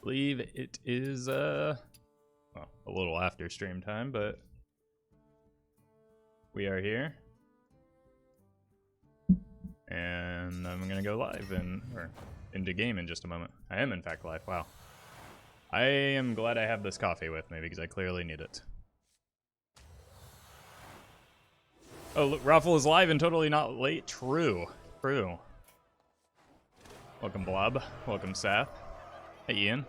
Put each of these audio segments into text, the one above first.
believe it is well, a little after stream time, but we are here. And I'm gonna go live or into game in just a moment. I am in fact live. Wow. I am glad I have this coffee with me because I clearly need it. Oh, look, Roffle is live and totally not late. True. True. Welcome, Blob. Welcome, Seth. Hey, Ian.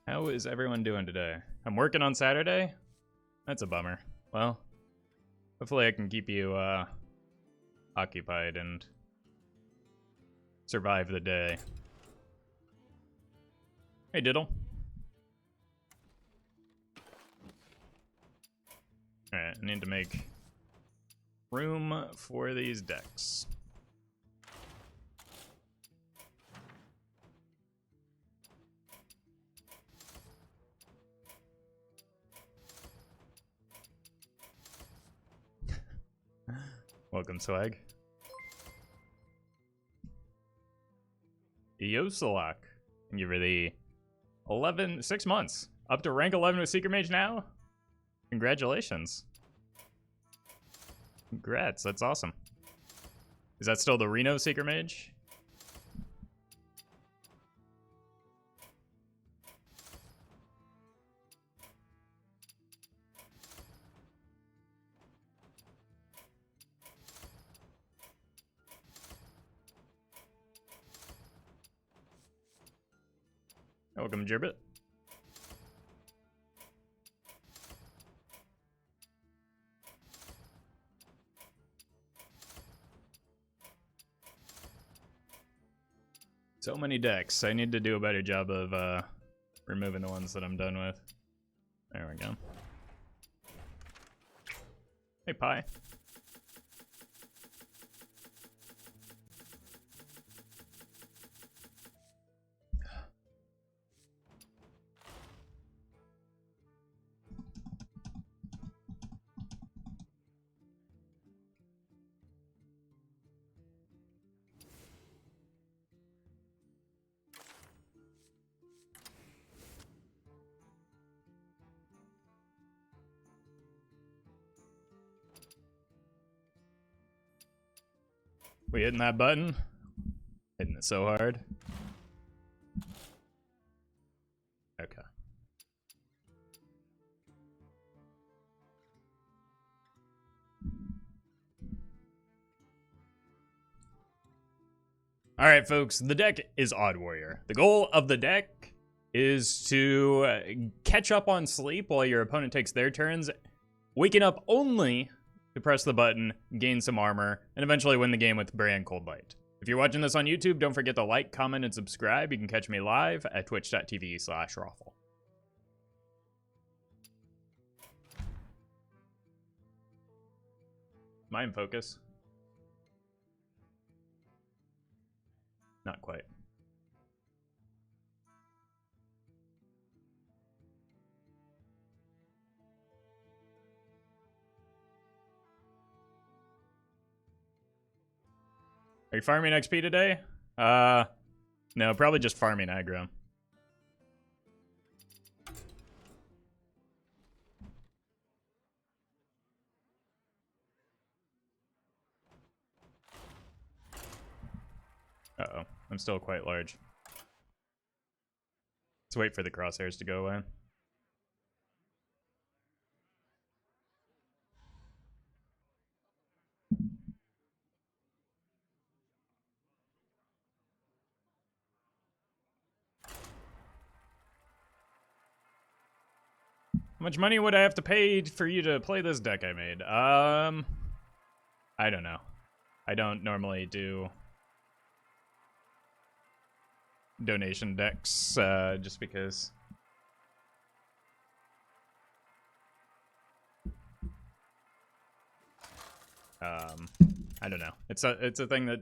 How is everyone doing today? I'm working on Saturday? That's a bummer. Well, hopefully I can keep you occupied and survive the day. Hey, Diddle. Alright, I need to make room for these decks. Welcome, Swag. Yosalak. Thank you for the 6 months. Up to rank 11 with Secret Mage now? Congratulations. Congrats, that's awesome. Is that still the Reno Secret Mage? Welcome, Jirbit. So many decks. I need to do a better job of removing the ones that I'm done with. There we go. Hey, Pi. We hitting that button? Hitting it so hard. Okay. Alright, folks, the deck is Odd Warrior. The goal of the deck is to catch up on sleep while your opponent takes their turns, waking up only to press the button, gain some armor, and eventually win the game with Brand Cold Light. If you're watching this on YouTube, don't forget to like, comment, and subscribe. You can catch me live at twitch.tv/Roffle. Am I in focus? Not quite. Are you farming XP today? No, probably just farming aggro. Uh-oh, I'm still quite large. Let's wait for the crosshairs to go away. How much money would I have to pay for you to play this deck I made? I don't know. I don't normally do donation decks, just because I don't know. It's a thing that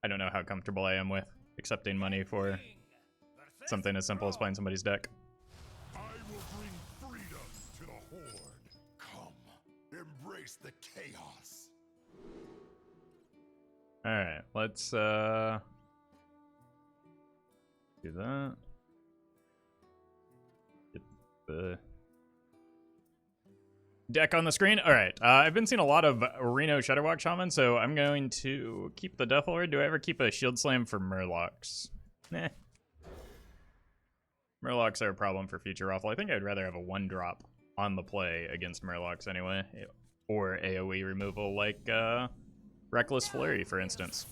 I don't know how comfortable I am with accepting money for something as simple as playing somebody's deck. I will bring freedom to the Horde. Come, embrace the chaos. Alright, let's do that. Get the deck on the screen. Alright, I've been seeing a lot of Reno Shadowwalk Shaman, so I'm going to keep the Death Lord. Do I ever keep a Shield Slam for Murlocs? Nah. Murlocs are a problem for future Roffle. I think I'd rather have a 1-drop on the play against Murlocs anyway. Or AoE removal like Reckless Flurry, for instance.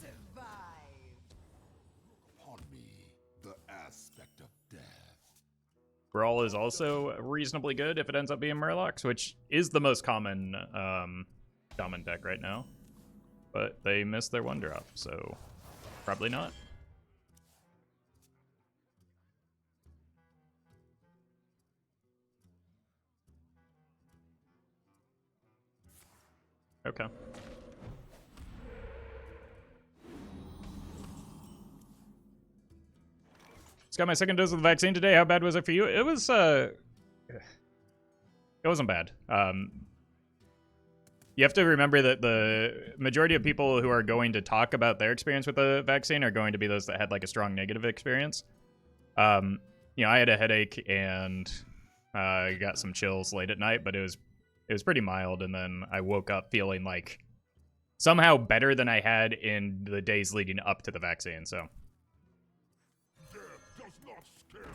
Brawl is also reasonably good if it ends up being Murlocs, which is the most common Shaman deck right now. But they missed their 1-drop, so probably not. Okay. Just got my second dose of the vaccine today. How bad was it for you? It was, it wasn't bad. You have to remember that the majority of people who are going to talk about their experience with the vaccine are going to be those that had like a strong negative experience. You know, I had a headache and got some chills late at night, but it was pretty mild, and then I woke up feeling like somehow better than I had in the days leading up to the vaccine, so. Death does not scare me.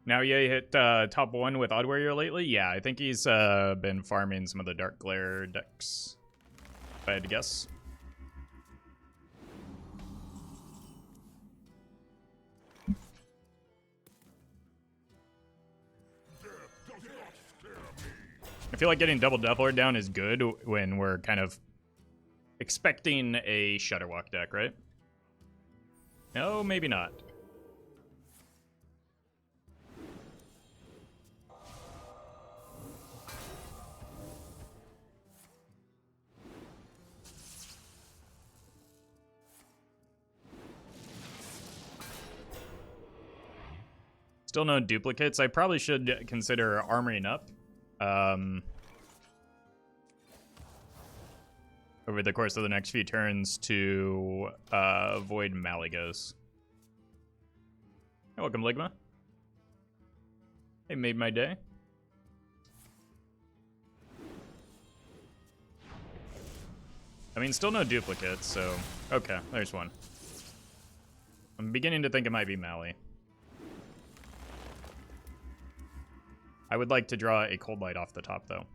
Now you hit top 1 with Odd Warrior lately? Yeah, I think he's been farming some of the Dark Glare decks, if I had to guess. I feel like getting double Death Lord down is good when we're kind of expecting a Shudderwalk deck, right? No, maybe not. Still no duplicates. I probably should consider armoring up. Over the course of the next few turns to avoid Malygos. Hey, welcome, Ligma. Hey, made my day. I mean, still no duplicates, so... Okay, there's one. I'm beginning to think it might be Mally. I would like to draw a Cold Light off the top, though.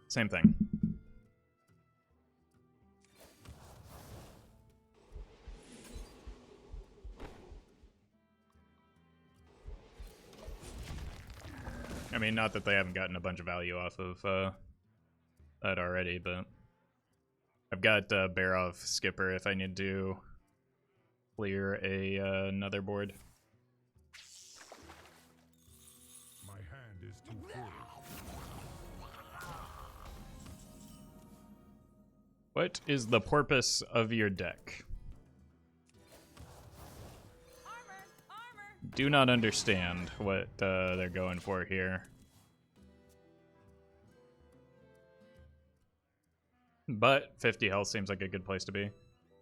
Same thing. I mean, not that they haven't gotten a bunch of value off of that already, but I've got Bear off Skipper if I need to clear another board. My hand is too full. What is the purpose of your deck? Do not understand what they're going for here. But 50 health seems like a good place to be.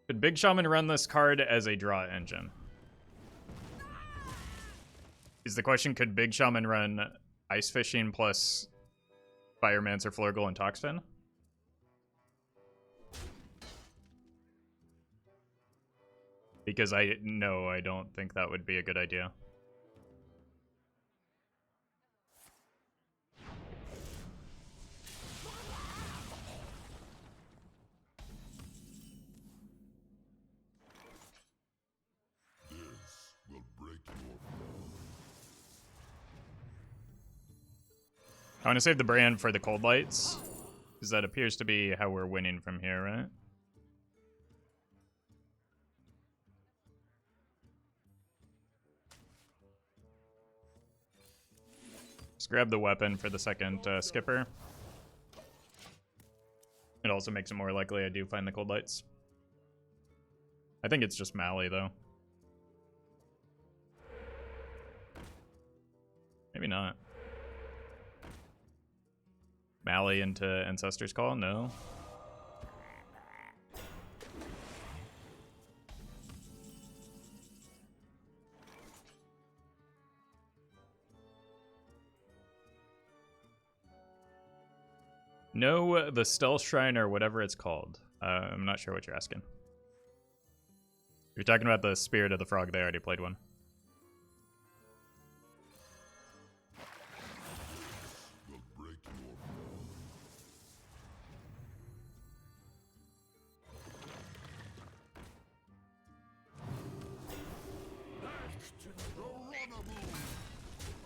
Could Big Shaman run this card as a draw engine? Is the question, could Big Shaman run Ice Fishing plus Firemancer, Flurgle, and Toxfin? Because I don't think that would be a good idea. This will break your bones. I want to save the brand for the Cold Lights, because that appears to be how we're winning from here, right? Let's grab the weapon for the second Skipper. It also makes it more likely I do find the cold lights. I think it's just Mally, though. Maybe not. Mally into Ancestor's Call? No. No, the Stealth Shrine or whatever it's called. I'm not sure what you're asking. If you're talking about the Spirit of the Frog, they already played one.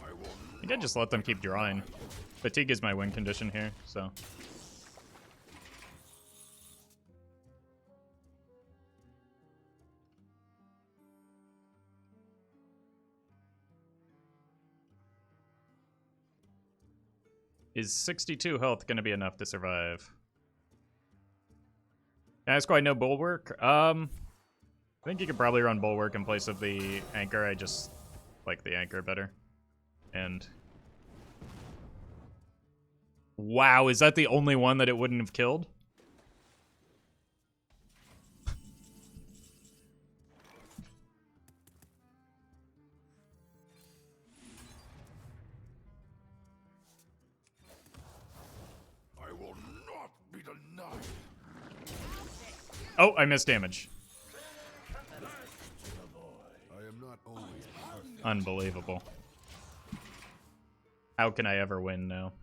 I think I just let them keep drawing. Fatigue is my win condition here, so. Is 62 health going to be enough to survive? That's quite no Bulwark. I think you could probably run Bulwark in place of the Anchor. I just like the Anchor better. And wow, is that the only one that it wouldn't have killed? I will not be denied. Oh, I missed damage. I am not always perfect. Unbelievable. How can I ever win now?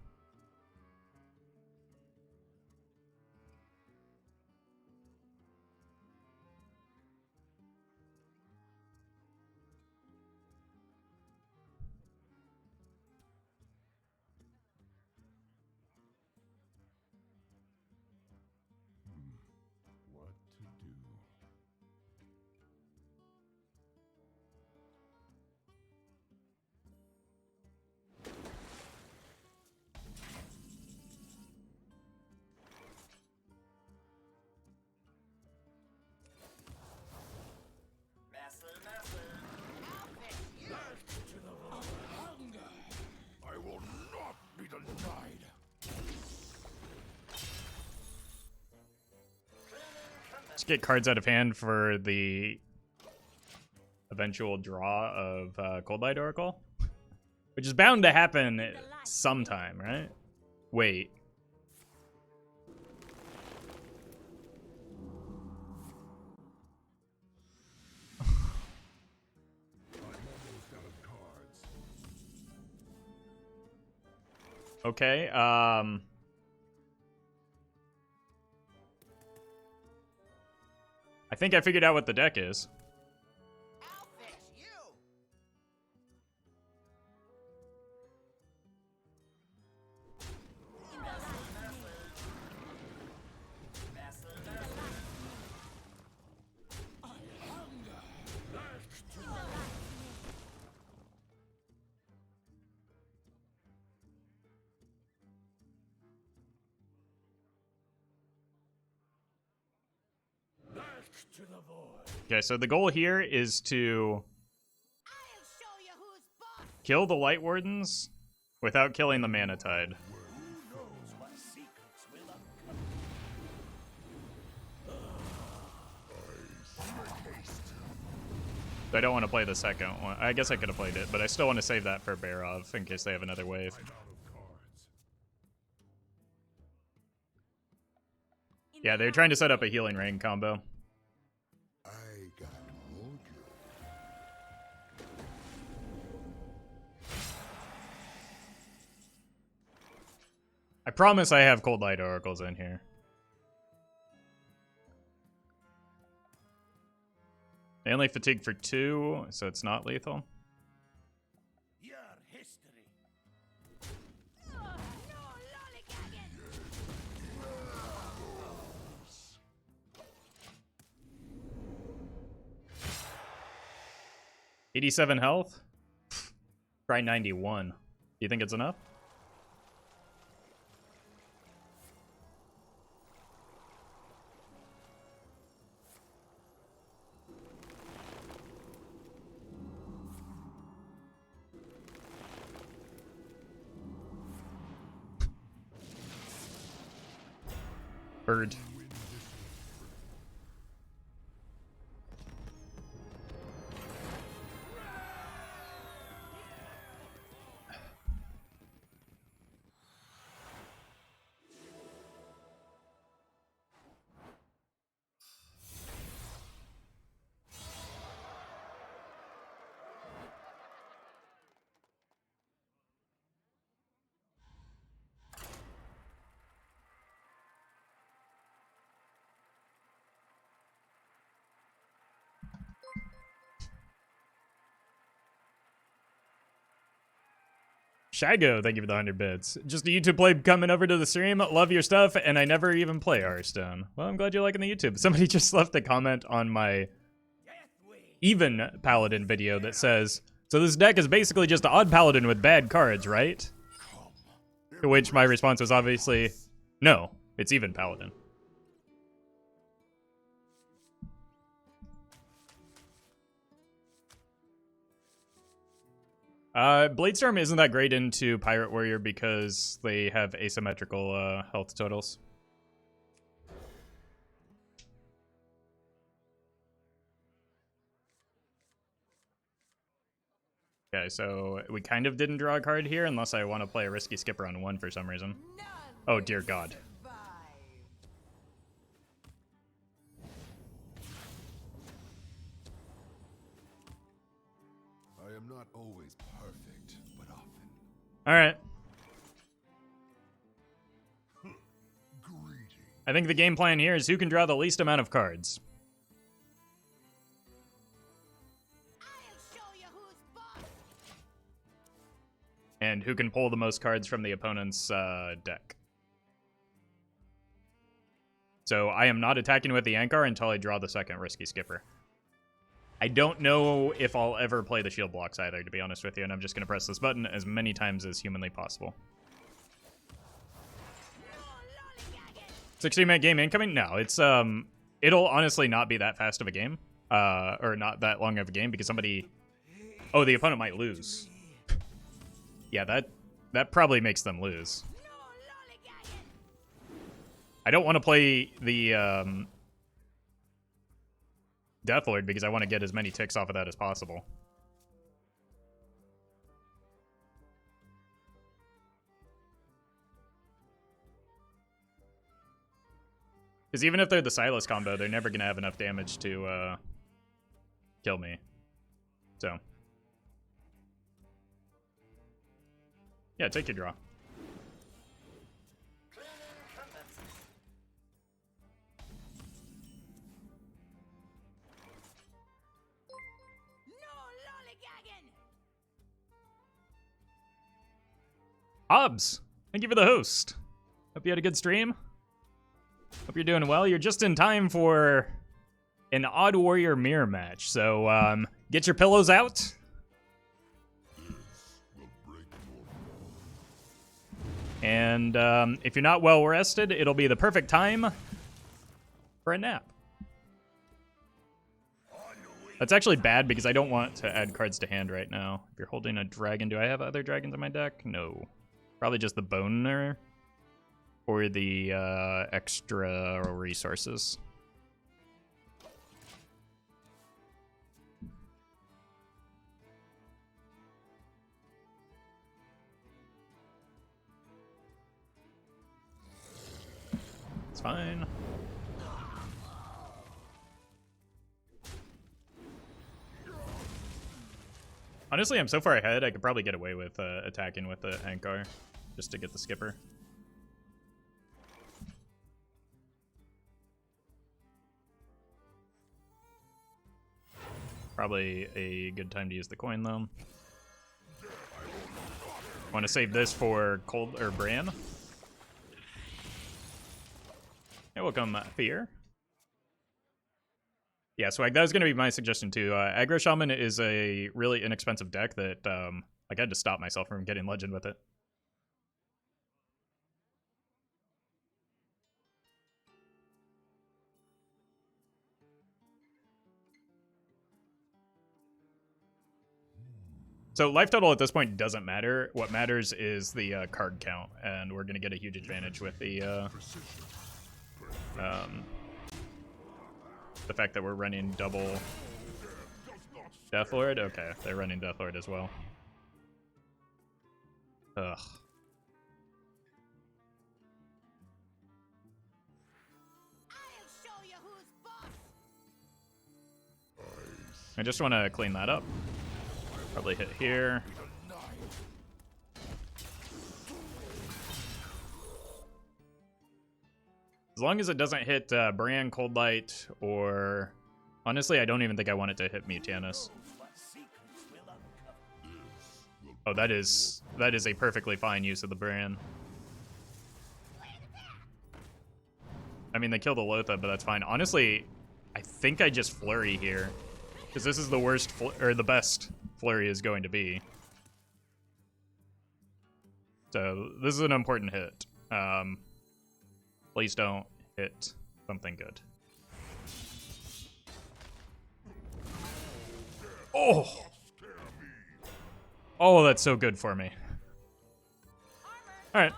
What to do? I will not be denied. Let's get cards out of hand for the eventual draw of Cold Light Oracle. Which is bound to happen sometime, right? Wait. I'm almost out of cards. Okay, I think I figured out what the deck is. I'll fix you. To the void. Okay, so the goal here is to I'll show you who's boss. kill the Light Wardens without killing the Mana Tide. Who knows what secrets will uncover? So I don't want to play the second one. I guess I could have played it, but I still want to save that for Barov in case they have another wave. I'm out of cards. Yeah, they're trying to set up a Healing Rain combo. I got mojo. I promise I have Cold Light Oracles in here. They only fatigue for 2, so it's not lethal. Your history. No lollygagging. 87 health? Try 91. Do you think it's enough? Bird. Shago, thank you for the 100 bits. Just a YouTube play coming over to the stream. Love your stuff, and I never even play Hearthstone. Well, I'm glad you're liking the YouTube. Somebody just left a comment on my even Paladin video that says, so this deck is basically just an odd Paladin with bad cards, right? To which my response was obviously, no, it's even Paladin. Bladestorm isn't that great into Pirate Warrior because they have asymmetrical health totals. Okay, so we kind of didn't draw a card here unless I want to play a risky skipper on 1 for some reason. Oh dear god. I am not always perfect, but often. Alright. Greedy. I think the game plan here is who can draw the least amount of cards. I'll show you who's boss. And who can pull the most cards from the opponent's deck. So I am not attacking with the Ankar until I draw the second risky skipper. I don't know if I'll ever play the shield blocks either, to be honest with you, and I'm just going to press this button as many times as humanly possible. 60-minute game incoming? No, it's it'll honestly not be that fast of a game, or not that long of a game because somebody, oh, the opponent might lose. Yeah, that probably makes them lose. I don't want to play the Deathlord because I want to get as many ticks off of that as possible. Because even if they're the Silas combo, they're never going to have enough damage to kill me. So. Yeah, take your draw. Hobbs, thank you for the host. Hope you had a good stream. Hope you're doing well. You're just in time for an Odd Warrior mirror match. So get your pillows out. And if you're not well rested, it'll be the perfect time for a nap. That's actually bad because I don't want to add cards to hand right now. If you're holding a dragon, do I have other dragons in my deck? No. Probably just the Boner or the extra resources. It's fine. Honestly, I'm so far ahead, I could probably get away with attacking with the Ankar just to get the skipper. Probably a good time to use the coin, though. Want to save this for Cold or Bran. Hey, welcome, Fear. Yeah, Swag, that was going to be my suggestion too. Aggro Shaman is a really inexpensive deck that like I had to stop myself from getting Legend with it. So life total at this point doesn't matter. What matters is the card count, and we're going to get a huge advantage with the The fact that we're running double Deathlord? Okay, they're running Deathlord as well. Ugh. I'll show you who's boss. I just want to clean that up. Probably hit here. As long as it doesn't hit Bran, Cold Light, or... Honestly, I don't even think I want it to hit Mutanus. Oh, that is a perfectly fine use of the Bran. I mean, they killed the Lotha, but that's fine. Honestly, I think I just Flurry here. Because this is the worst, or the best Flurry is going to be. So, this is an important hit. Please don't hit something good. Oh! Oh, that's so good for me. Alright.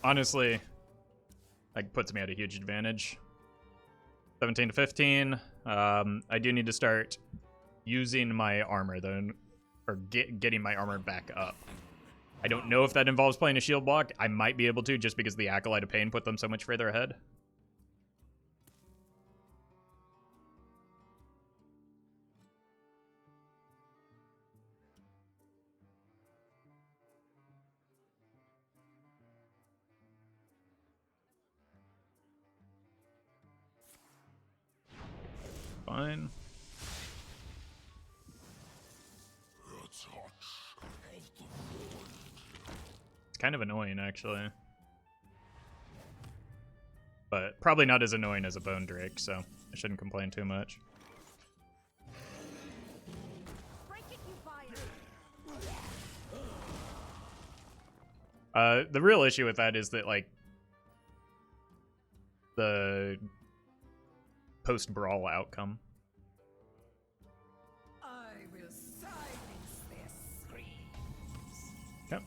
Honestly, that puts me at a huge advantage. 17 to 15. I do need to start using my armor, though, or getting my armor back up. I don't know if that involves playing a shield block. I might be able to, just because the Acolyte of Pain put them so much further ahead. Fine. It's kind of annoying, actually. But probably not as annoying as a Bone Drake, so I shouldn't complain too much. The real issue with that is that, like, the post-brawl outcome. I will silence their screams. Yep.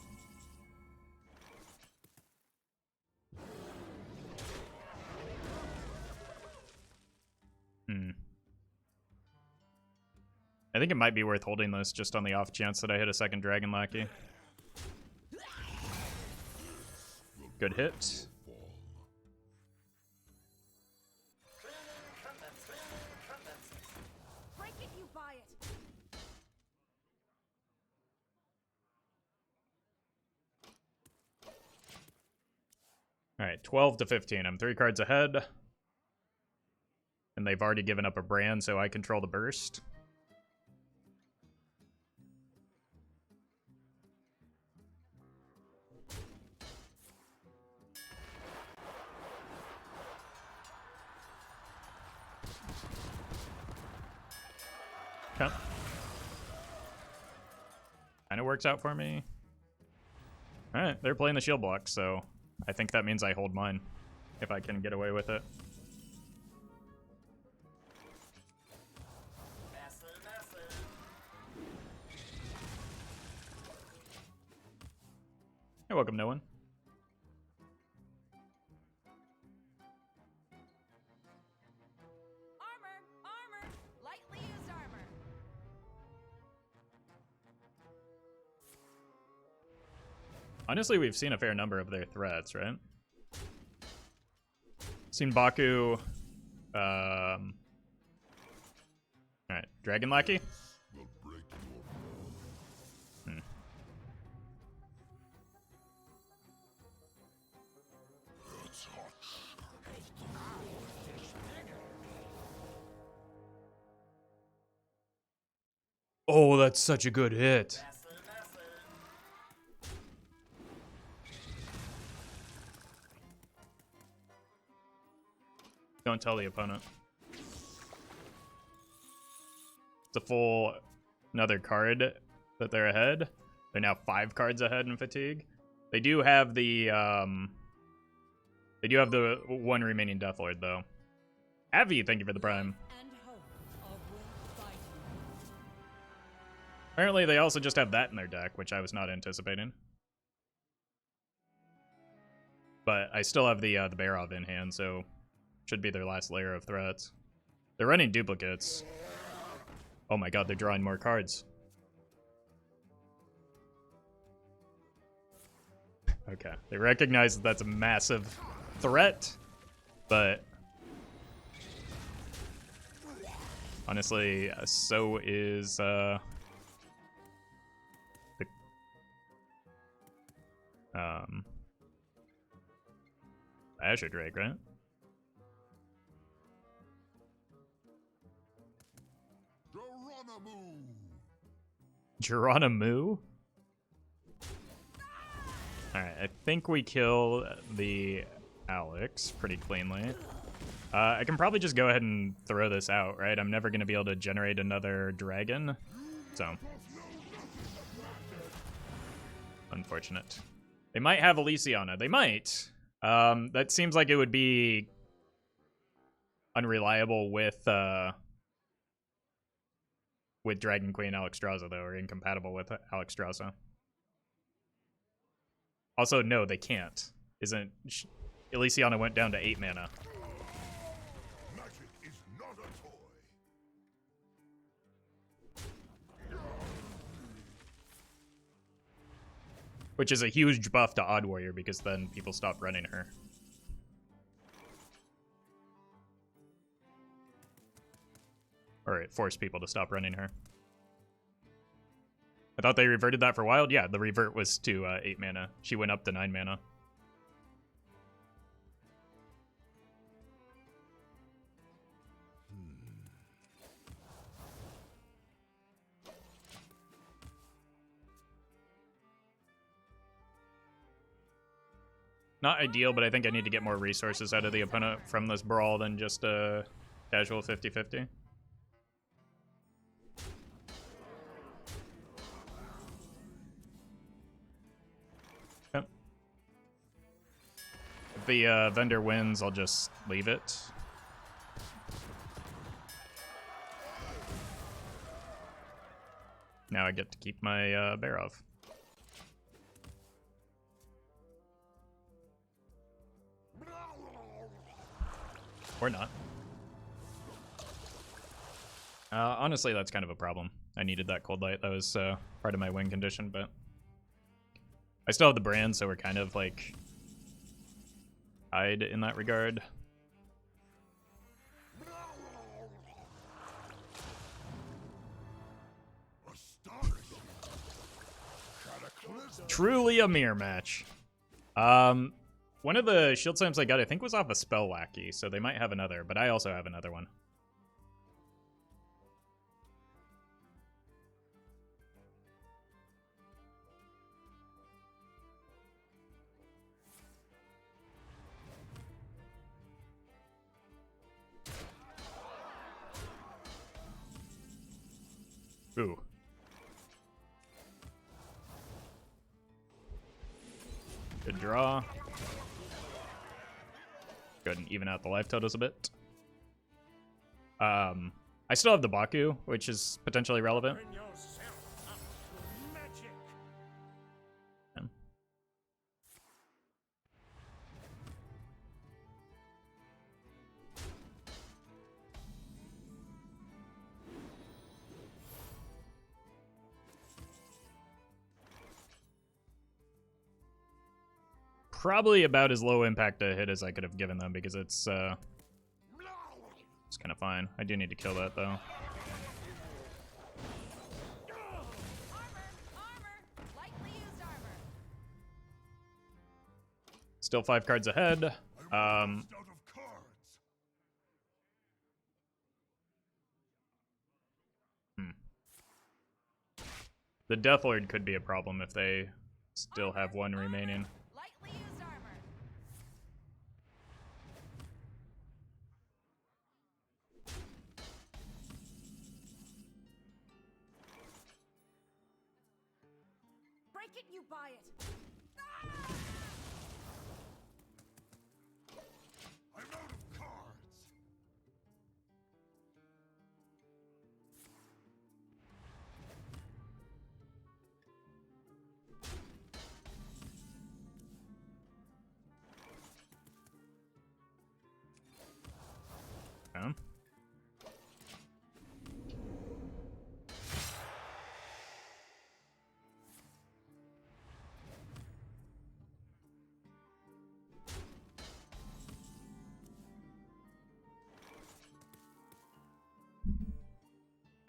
I think it might be worth holding this just on the off chance that I hit a second Dragon Lackey. Good hit. Break it, you buy it. All right, 12 to 15. I'm 3 cards ahead. And they've already given up a brand, so I control the burst. Okay. Kind of works out for me. All right, they're playing the shield block, so I think that means I hold mine if I can get away with it. You're welcome, no one. Armor, lightly used armor. Honestly, we've seen a fair number of their threats, right? Seen Baku. Alright, Dragon Lackey. Oh, that's such a good hit. Don't tell the opponent. It's a full another card that they're ahead. They're now 5 cards ahead in fatigue. They do have the one remaining Death Lord though. Avi, thank you for the prime. Apparently they also just have that in their deck, which I was not anticipating. but I still have the Barov in hand, so should be their last layer of threats. They're running duplicates. Oh my god, they're drawing more cards. Okay, they recognize that that's a massive threat, but honestly, so is the Azure Drake, right? Geronimo? Alright, I think we kill the Alex pretty cleanly. I can probably just go ahead and throw this out, right? I'm never going to be able to generate another dragon, so unfortunate. They might have Elysiana. They might. That seems like it would be unreliable with Dragon Queen Alexstrasza, though, or incompatible with Alexstrasza. Also, no, they can't. Elysiana went down to 8 mana. Magic is not a toy. Which is a huge buff to Odd Warrior, because then people stop running her. Or it forced people to stop running her. I thought they reverted that for Wild. Yeah, the revert was to 8 mana. She went up to 9 mana. Not ideal, but I think I need to get more resources out of the opponent from this brawl than just a casual 50-50. Yep. If the vendor wins, I'll just leave it. Now I get to keep my Barov. Or not. Honestly, that's kind of a problem. I needed that cold light. That was part of my win condition, but I still have the brand, so we're kind of like tied in that regard. Truly a mirror match. One of the shield slams I got, I think, was off a Spell Lackey, so they might have another, but I also have another one. Ooh. Good draw. Go ahead and even out the life totals a bit. I still have the Baku, which is potentially relevant. Yeah. Probably about as low impact a hit as I could have given them, because it's kind of fine. I do need to kill that, though. Still 5 cards ahead. The Death Lord could be a problem if they still have 1 remaining. You buy it. I'm out of cards.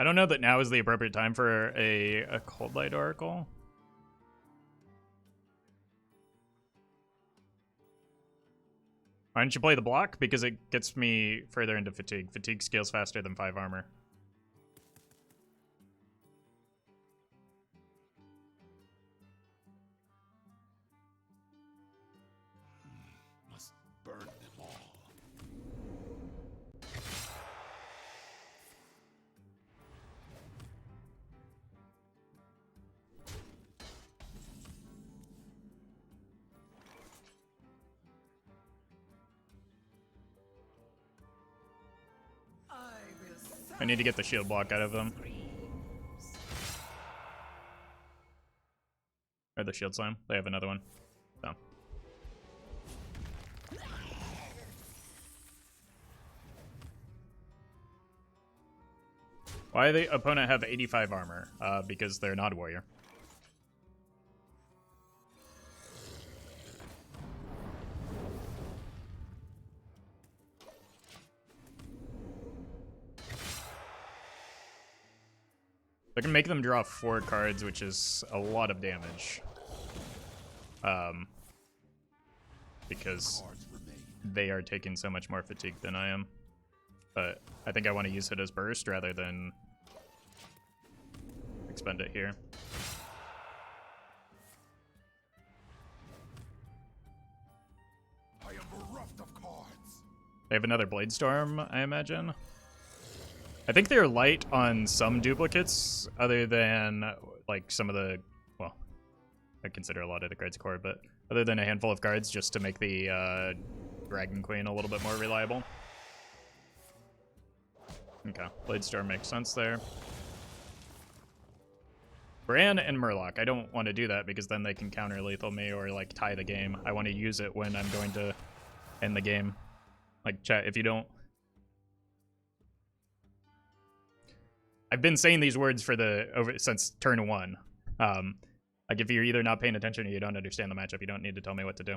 I don't know that now is the appropriate time for a Cold Light Oracle. Why don't you play the block? Because it gets me further into fatigue. Fatigue scales faster than 5 armor. Must burn them all. I need to get the shield block out of them. Or the shield slime. They have another one. So. Why do the opponent have 85 armor? Because they're not a warrior. I can make them draw 4 cards, which is a lot of damage. Because they are taking so much more fatigue than I am. But I think I want to use it as burst rather than expend it here. I am bereft of cards. They have another Blade Storm, I imagine. I think they're light on some duplicates, other than like some of the, well, I consider a lot of the cards core, but other than a handful of cards just to make the Dragon Queen a little bit more reliable. Okay, Blade Storm makes sense there. Bran and Murloc, I don't want to do that because then they can counter lethal me or like tie the game. I want to use it when I'm going to end the game. Like chat, if you don't... I've been saying these words for since turn 1. Like if you're either not paying attention or you don't understand the matchup, you don't need to tell me what to do.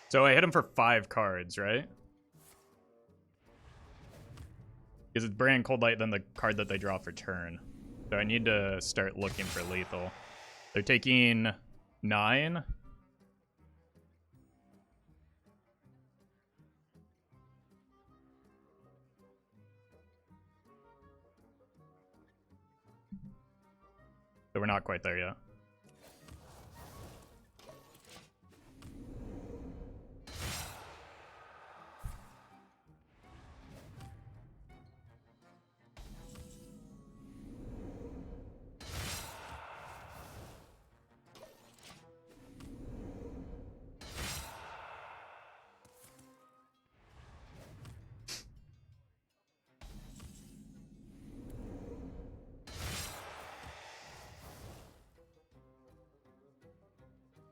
So I hit him for 5 cards, right? Because it's Bran, Cold Light, then the card that they draw for turn. So I need to start looking for lethal. They're taking 9. So we're not quite there yet.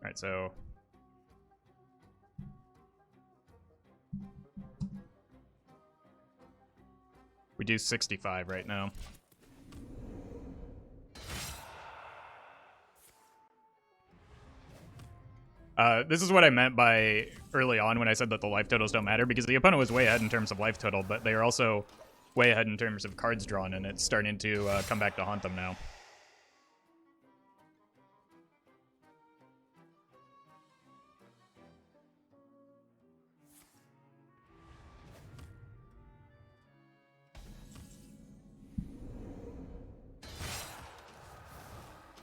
Alright, so... we do 65 right now. This is what I meant by early on when I said that the life totals don't matter, because the opponent was way ahead in terms of life total, but they are also way ahead in terms of cards drawn, and it's starting to come back to haunt them now.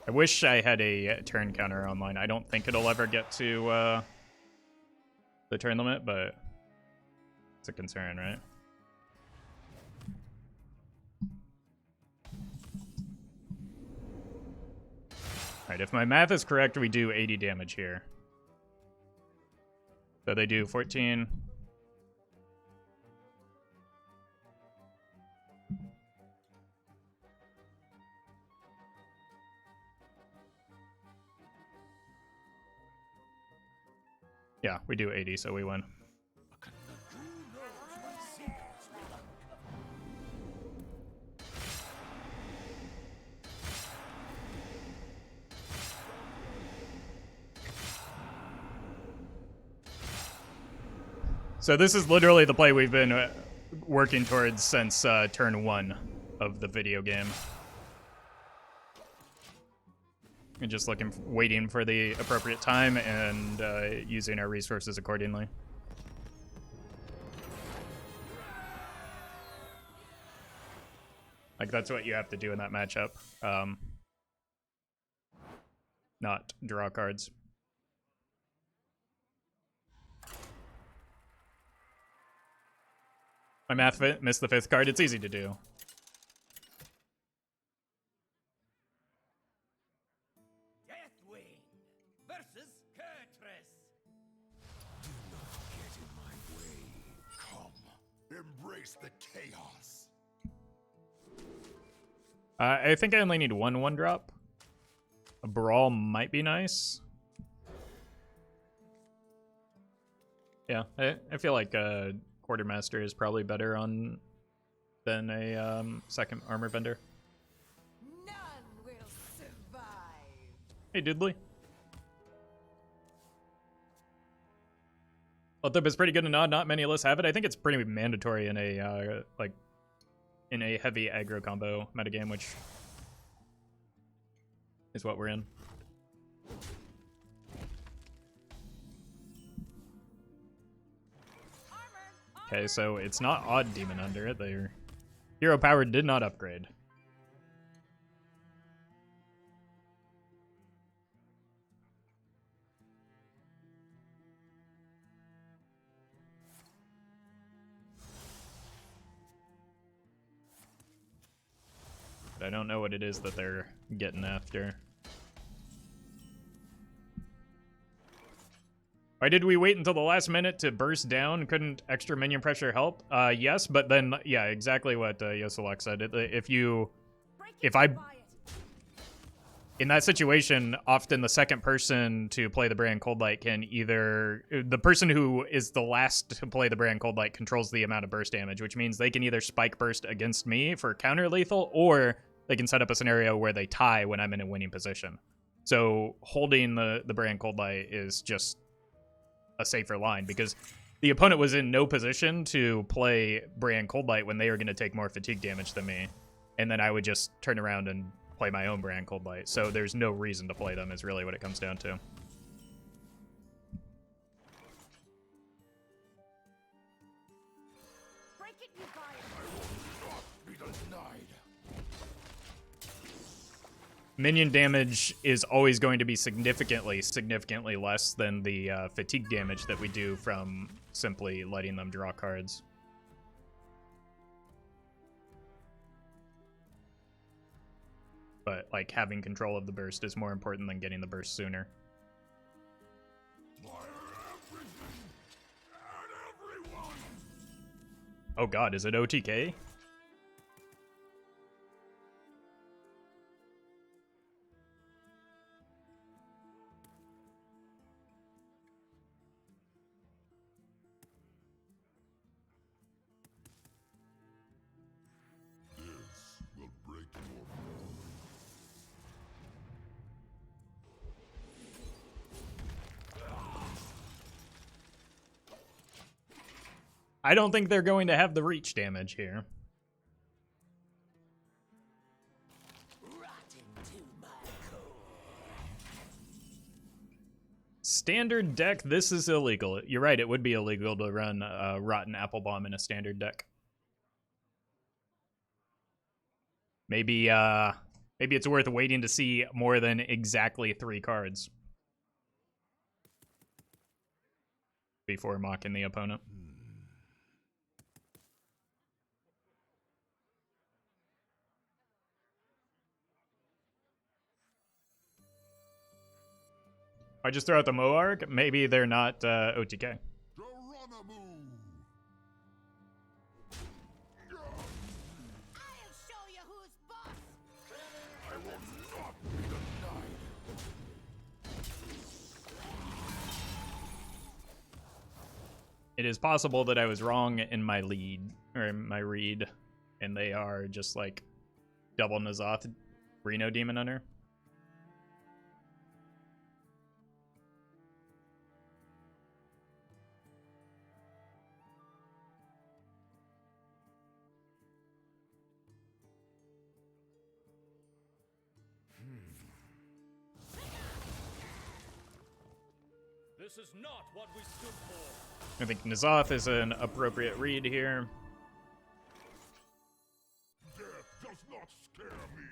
I wish I had a turn counter online. I don't think it'll ever get to the turn limit, but it's a concern, right? Alright, if my math is correct, we do 80 damage here. So they do 14. Yeah, we do 80, so we win. A conundrum So this is literally the play we've been working towards since turn 1 of the video game. And just waiting for the appropriate time and using our resources accordingly. Like, that's what you have to do in that matchup. Not draw cards. My math missed the 5th card. It's easy to do. Deathwing versus Kurtress. Do not get in my way. Come, embrace the chaos. I think I only need one drop. A brawl might be nice. Yeah, I feel like Quartermaster is probably better than a second armor bender. None will survive. Hey, Doodly. Although it's pretty good and not many lists have it. I think it's pretty mandatory in a in a heavy aggro combo metagame, which is what we're in. Okay, so it's not Odd Demon under it. Their hero power did not upgrade. But I don't know what it is that they're getting after. Why did we wait until the last minute to burst down? Couldn't extra minion pressure help? Yes, but then, yeah, exactly what Yoselak said. In that situation, often the second person to play the Brand Cold Light can either... The person who is the last to play the Brand Cold Light controls the amount of burst damage, which means they can either spike burst against me for counter lethal, or they can set up a scenario where they tie when I'm in a winning position. So holding the Brand Cold Light is just a safer line, because the opponent was in no position to play Brand Cold Light when they were going to take more fatigue damage than me, and then I would just turn around and play my own Brand Cold Light. So there's no reason to play them is really what it comes down to. Break it, you guys. I will not be denied. Minion damage is always going to be significantly less than the fatigue damage that we do from simply letting them draw cards. But, like, having control of the burst is more important than getting the burst sooner. Fire everything and everyone. Oh god, is it OTK? This will break your bones. I don't think they're going to have the reach damage here. Standard deck, this is illegal. You're right, it would be illegal to run Rotten Apple Bomb in a standard deck. Maybe it's worth waiting to see more than exactly 3 cards before mocking the opponent. I just throw out the Moarg. Maybe they're not OTK. Geronimo. I'll show you who's boss. I will not be denied. It is possible that I was wrong in my lead, or in my read, and they are just like double Nazoth Reno Demon Hunter. This is not what we stood for. I think N'Zoth is an appropriate read here. Death does not scare me.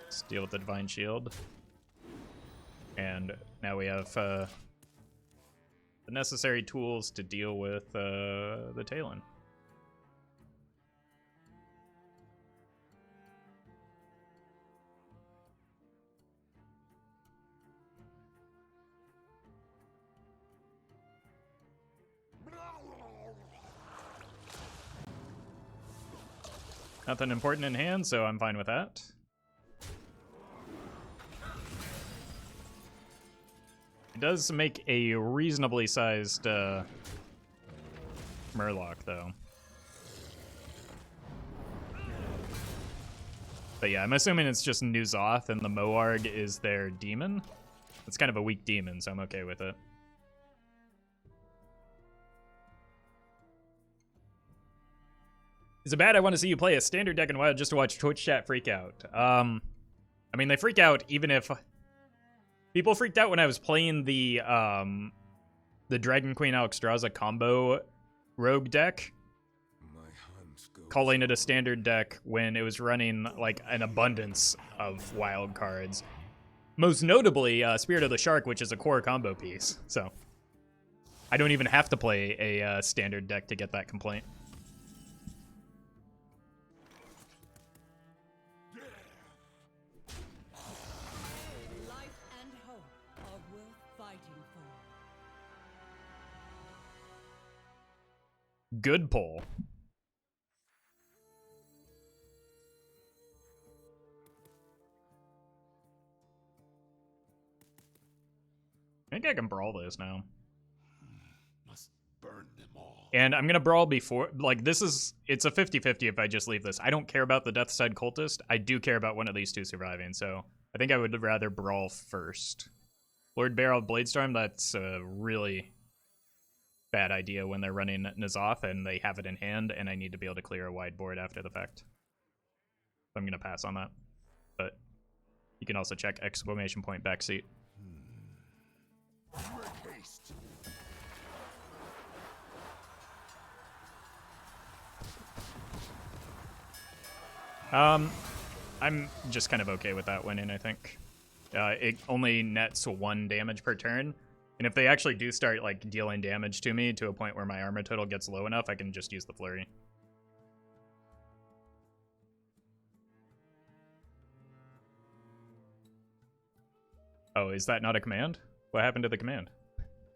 Let's deal with the Divine Shield. And now we have the necessary tools to deal with the Talon. Nothing important in hand, so I'm fine with that. It does make a reasonably sized Murloc, though. But yeah, I'm assuming it's just N'Zoth and the Moarg is their demon. It's kind of a weak demon, so I'm okay with it. Is it bad I want to see you play a standard deck in WoW just to watch Twitch chat freak out? I mean, they freak out even if... People freaked out when I was playing the Dragon Queen Alexstrasza combo rogue deck, calling it a standard deck when it was running like an abundance of wild cards. Most notably, Spirit of the Shark, which is a core combo piece. So I don't even have to play a standard deck to get that complaint. Life and hope are worth fighting for. Good pull. I think I can brawl this now. Must burn them all. And I'm going to brawl before... Like, this is... It's a 50-50 if I just leave this. I don't care about the Death Side Cultist. I do care about one of these two surviving, so... I think I would rather brawl first. Lord Barrel Bladestorm, that's a really bad idea when they're running N'Zoth and they have it in hand, and I need to be able to clear a wide board after the fact. I'm going to pass on that. But you can also check exclamation point backseat. Make haste. I'm just kind of okay with that winning, I think. It only nets 1 damage per turn, and if they actually do start like dealing damage to me to a point where my armor total gets low enough, I can just use the flurry. Oh, is that not a command? What happened to the command?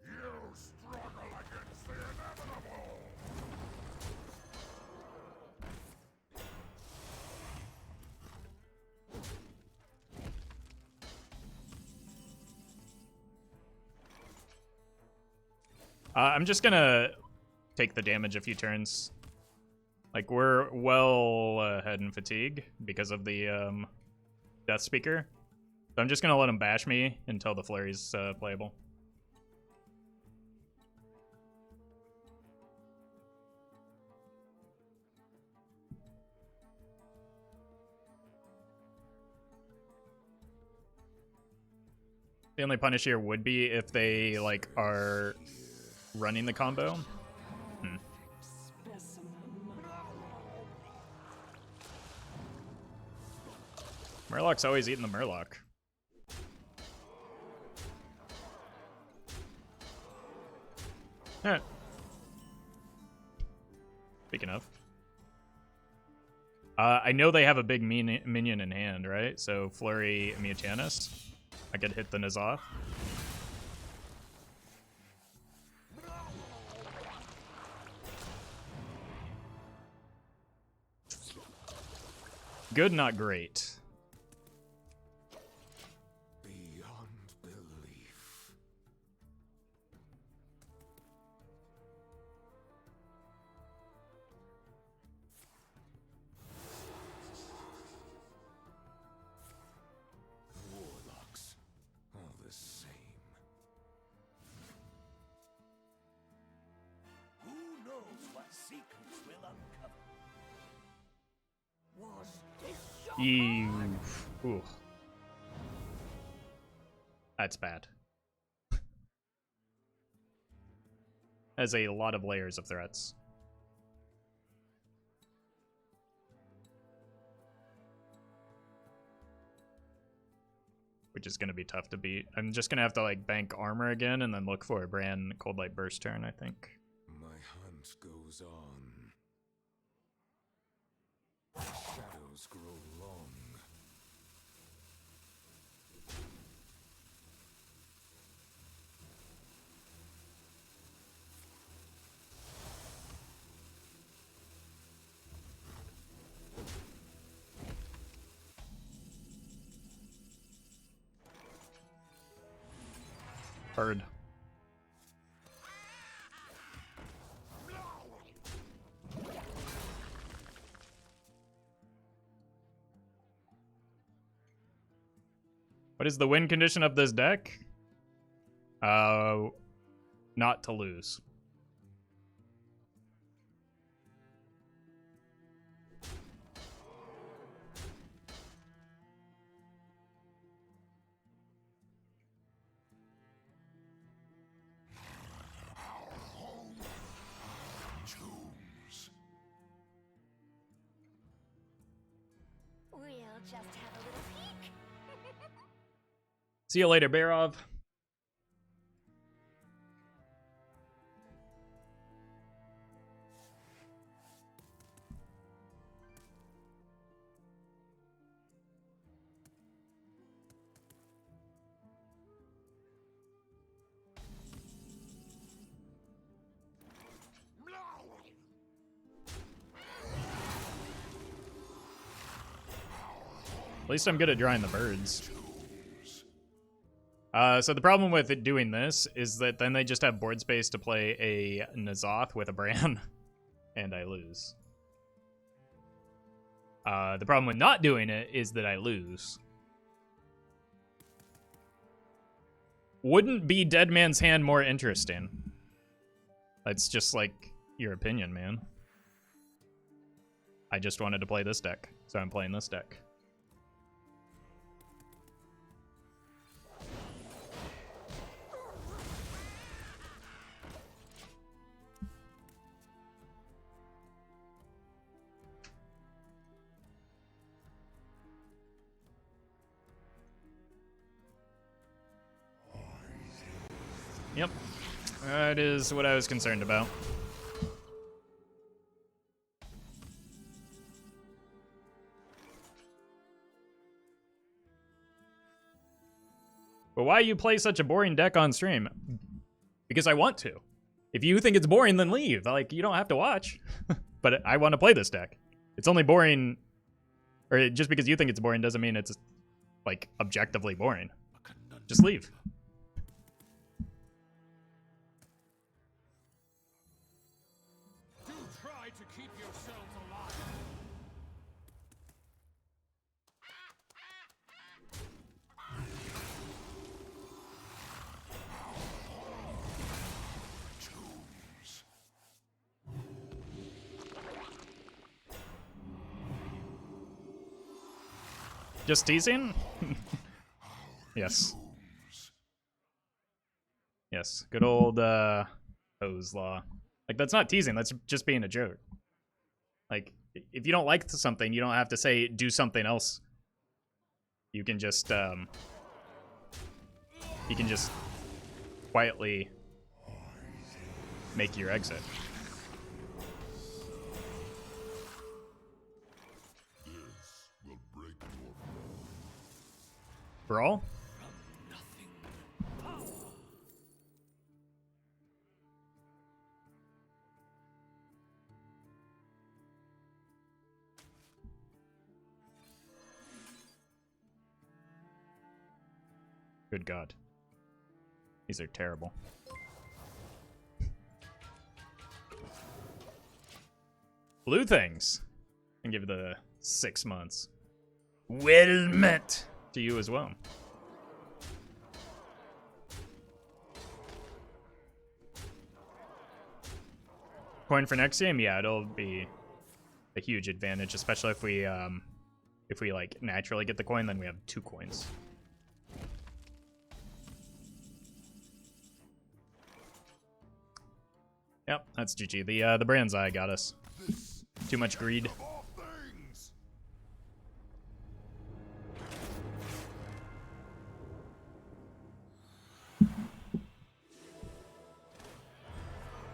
You struggle against the inevitable. I'm just gonna take the damage a few turns. Like, we're well ahead in fatigue because of the Death Speaker. So I'm just gonna let him bash me until the flurry's playable. The only punish here would be if they like are running the combo. Murloc's always eating the Murloc. Alright. Speaking of. I know they have a big minion in hand, right? So Flurry Mutanus. I could hit the N'Zoth. Good, not great. Beyond belief. Warlocks, all the same. Who knows what secrets will uncover? Was this your Ooh. That's bad. Has a lot of layers of threats. Which is going to be tough to beat. I'm just going to have to like bank armor again and then look for a Bran Cold Light Burst turn, I think. My hunt goes on. Shadows grow long. Bird. What is the win condition of this deck? Not to lose. Tombs. We'll just have a little peek. See you later, Barov. At least I'm good at drawing the birds. So the problem with it doing this is that then they just have board space to play a N'Zoth with a Bran, and I lose. The problem with not doing it is that I lose. Wouldn't be Dead Man's Hand more interesting? That's just like your opinion, man. I just wanted to play this deck, so I'm playing this deck. Yep, that is what I was concerned about. But why you play such a boring deck on stream? Because I want to. If you think it's boring, then leave. Like, you don't have to watch. But I want to play this deck. It's only boring, or just because you think it's boring doesn't mean it's, like, objectively boring. Just leave. Try to keep yourselves alive. Tombs. Just teasing? Yes. Yes. Good old, O's Law. Like, that's not teasing, that's just being a joke. Like, if you don't like something, you don't have to say, do something else. You can just quietly make your exit. This will break your Brawl? Good God. These are terrible. Blue things. And give it the 6 months. Well met to you as well. Coin for next game? Yeah, it'll be a huge advantage, especially if we If we like naturally get the coin, then we have 2 coins. Yep, that's GG. The brand's eye got us. Too much greed. Of all things.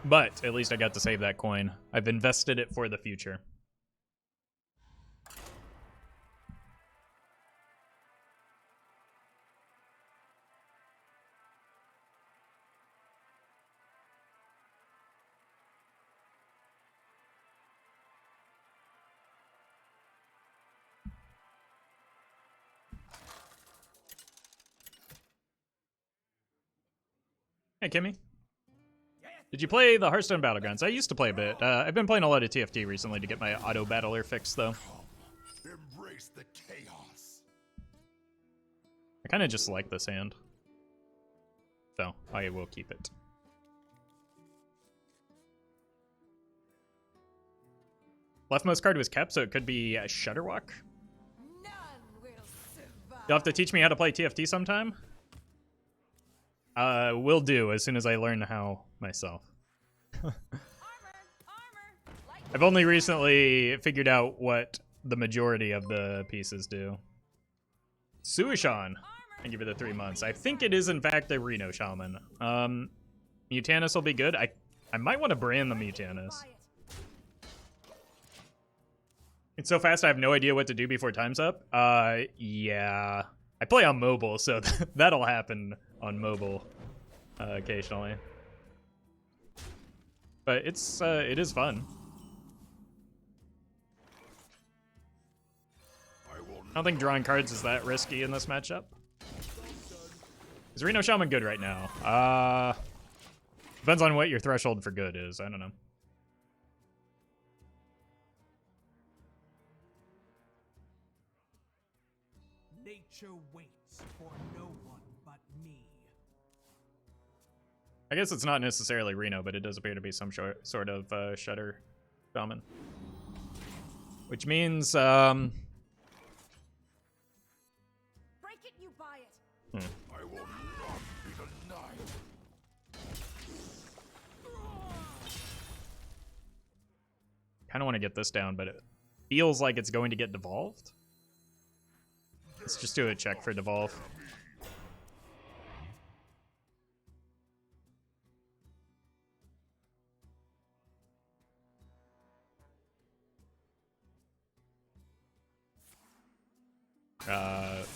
But at least I got to save that coin. I've invested it for the future. Hey, Kimmy. Did you play the Hearthstone Battlegrounds? I used to play a bit. I've been playing a lot of TFT recently to get my auto battler fixed, though. Embrace the chaos. I kind of just like this hand. So, I will keep it. Leftmost card was kept, so it could be Shutterwalk. None will survive. You'll have to teach me how to play TFT sometime. Will do as soon as I learn how myself. Armor. I've only recently figured out what the majority of the pieces do. Suishan. Thank you for the 3 months. I think it is in fact a Reno Shaman. Mutanus will be good. I might want to brand the Mutanus. It's so fast I have no idea what to do before time's up. Yeah. I play on mobile, so that'll happen on mobile occasionally. But it is fun. I don't think drawing cards is that risky in this matchup. Is Reno Shaman good right now? Depends on what your threshold for good is. I don't know. Nature waits for no one but me. I guess it's not necessarily Reno, but it does appear to be some sort of Shutter Shaman. Which means, Break it, you buy it. I will not be denied. kind of want to get this down, but it feels like it's going to get devolved. Let's just do a check for devolve.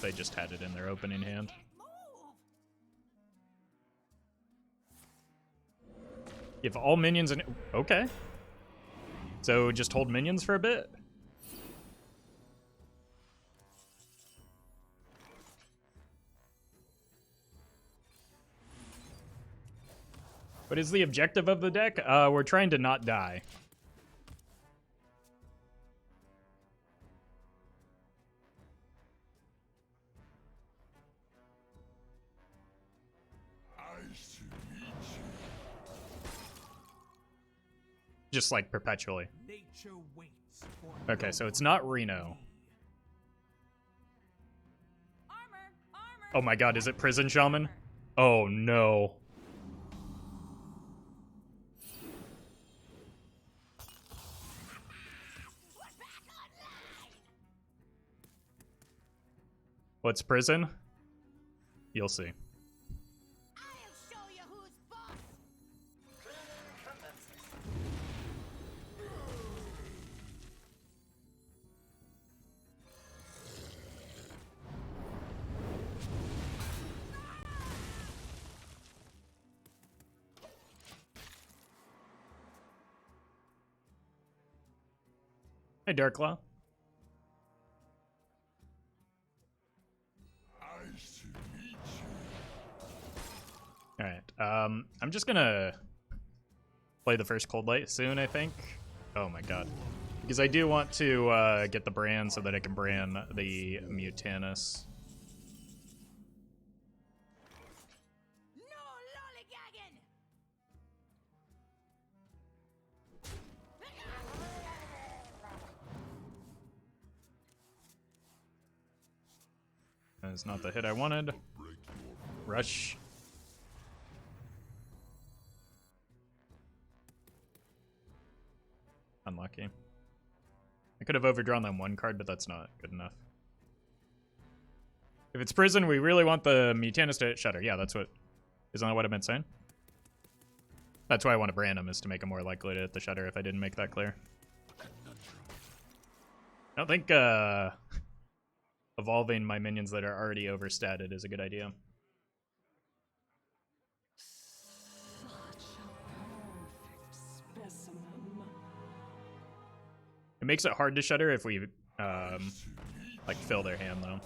They just had it in their opening hand. If all minions and okay. So just hold minions for a bit. What is the objective of the deck? We're trying to not die. Just like perpetually. Nature waits for Okay, so it's not Reno. Oh my god, is it Prison Shaman? Oh no. What's prison? You'll see. I'll show you who's boss. Hey, Darklaw. Alright, I'm just gonna play the first Cold Light soon, I think. Oh my god. Because I do want to get the brand so that I can brand the Mutanus. No lollygagging. is not the hit I wanted. Rush. Unlucky. I could have overdrawn that one card, but that's not good enough. If it's prison, we really want the Mutanus to Shudder. Yeah, that's what... Isn't that what I've been saying? That's why I want to brand him, is to make him more likely to hit the Shudder if I didn't make that clear. I don't think evolving my minions that are already overstated is a good idea. It makes it hard to Shudder if we like fill their hand though.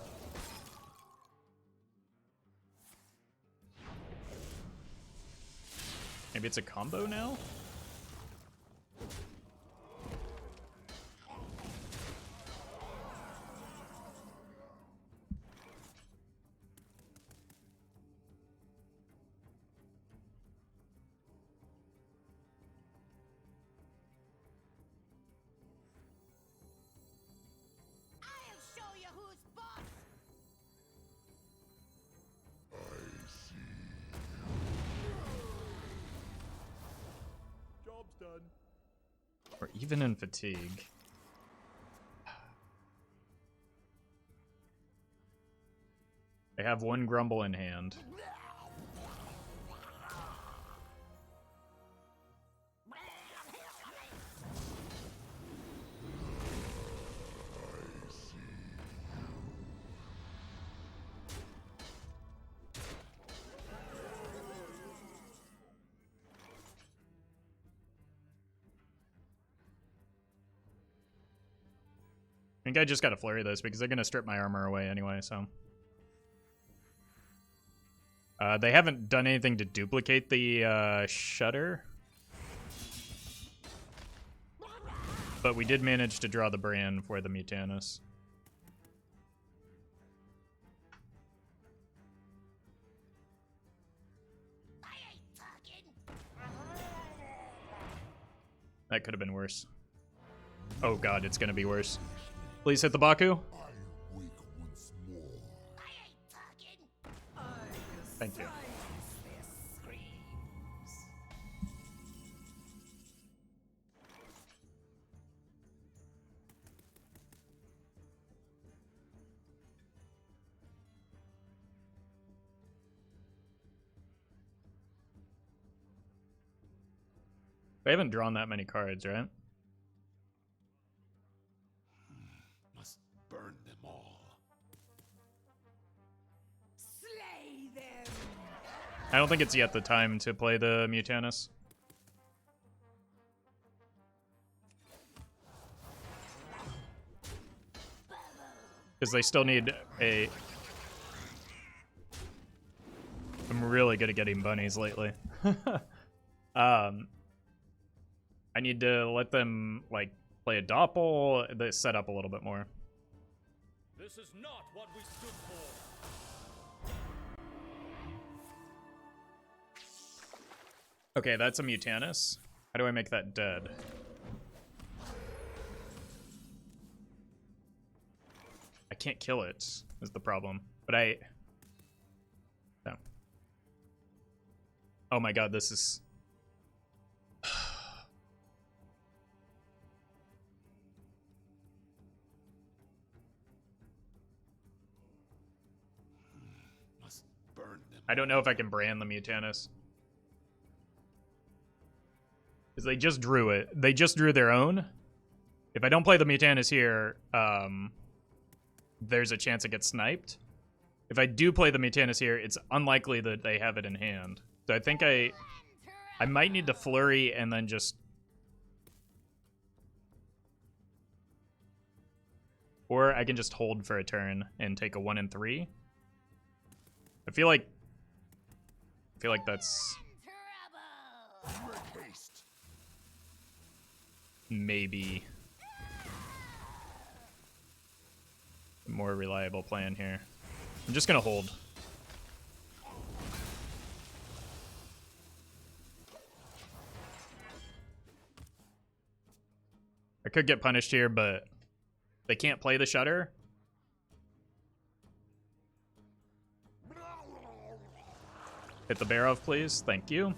Maybe it's a combo now? I'll show you who's boss. Job's done. We're even in fatigue. I have one grumble in hand. I think I just gotta flurry this because they're gonna strip my armor away anyway, so. They haven't done anything to duplicate the Shudder. But we did manage to draw the brand for the Mutanus. I ain't talking. That could have been worse. Oh god, it's gonna be worse. Please hit the Baku. I wake once more. I ain't talking. Thank you. They haven't drawn that many cards, right? Must burn them all. Slay them. I don't think it's yet the time to play the Mutanus. Because they still need a... I'm really good at getting bunnies lately. I need to let them, like, play a Doppel, they set up a little bit more. This is not what we stood for. Okay, that's a Mutanus. How do I make that dead? I can't kill it, is the problem. But I... No. Oh my god, this is... Must burn them. I don't know if I can brand the Mutanus. Because they just drew it. They just drew their own. If I don't play the Mutanus here, there's a chance it gets sniped. If I do play the Mutanus here, it's unlikely that they have it in hand. So I think I might need to flurry and then just... Or I can just hold for a turn and take a 1 and 3. I feel like that's Trouble. Make haste. maybe a more reliable plan here. I'm just gonna hold. I could get punished here, but they can't play the Shudder. Hit the bear off, please. Thank you.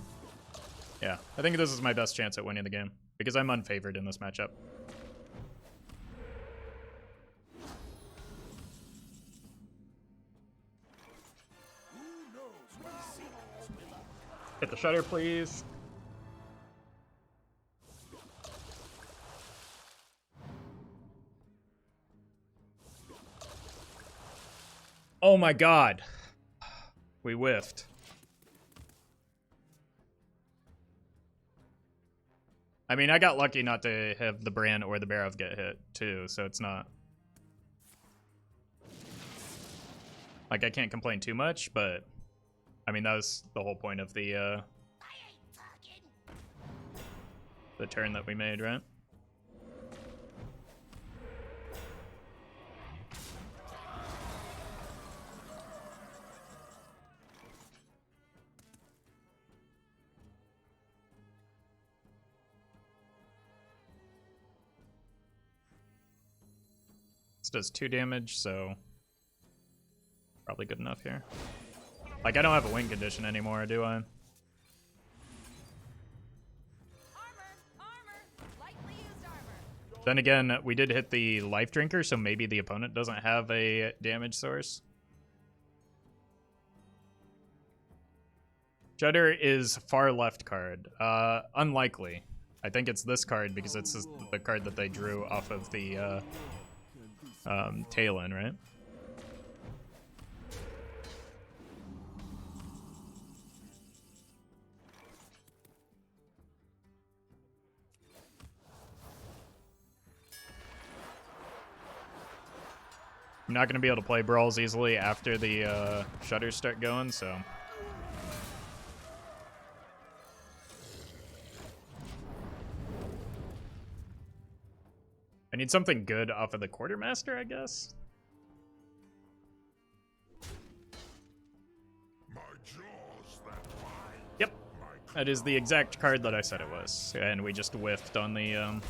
Yeah, I think this is my best chance at winning the game because I'm unfavored in this matchup. Hit the shutter, please. Oh my god. We whiffed. I mean, I got lucky not to have the Bran or the Barrow get hit, too, so it's not... Like, I can't complain too much, but... I mean, that was the whole point of the turn that we made, right? This does 2 damage, so probably good enough here. Like, I don't have a win condition anymore, do I? Then again, we did hit the life drinker, so maybe the opponent doesn't have a damage source. Shudder is far left card. Unlikely. I think it's this card because it's the card that they drew off of the Talon, right? I'm not going to be able to play Brawls easily after the shutters start going, so... I need something good off of the Quartermaster, I guess? Yep. That is the exact card that I said it was. And we just whiffed on the...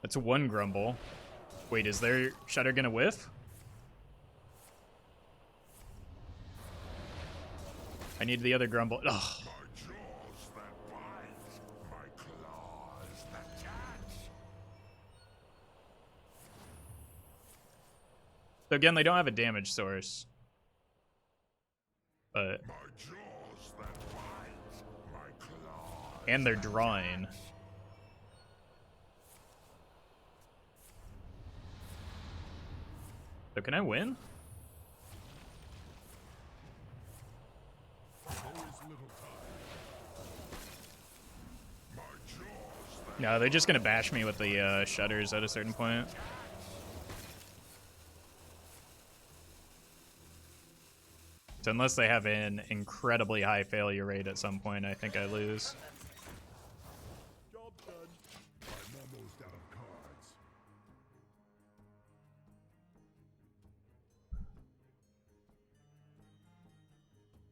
That's 1 Grumble. Wait, is their Shudder gonna whiff? I need the other Grumble. Ugh. So again, they don't have a damage source. But... And they're drawing. So can I win? No, they're just gonna bash me with the shutters at a certain point. So unless they have an incredibly high failure rate at some point, I think I lose. Job done. I'm almost out of cards.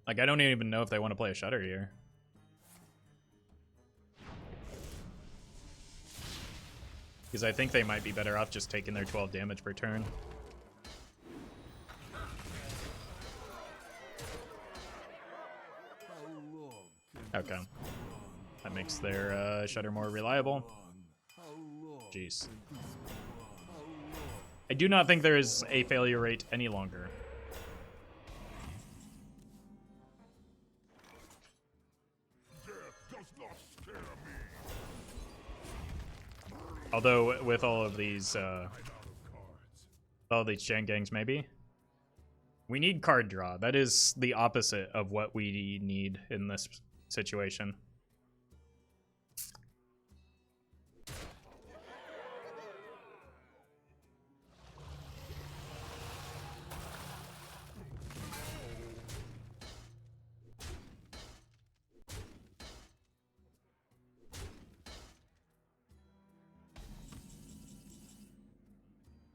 Like, I don't even know if they want to play a shutter here. Because I think they might be better off just taking their 12 damage per turn. Okay. That makes their shutter more reliable. Jeez. I do not think there is a failure rate any longer. Although with all of these chain gangs, maybe. We need card draw. That is the opposite of what we need in this situation.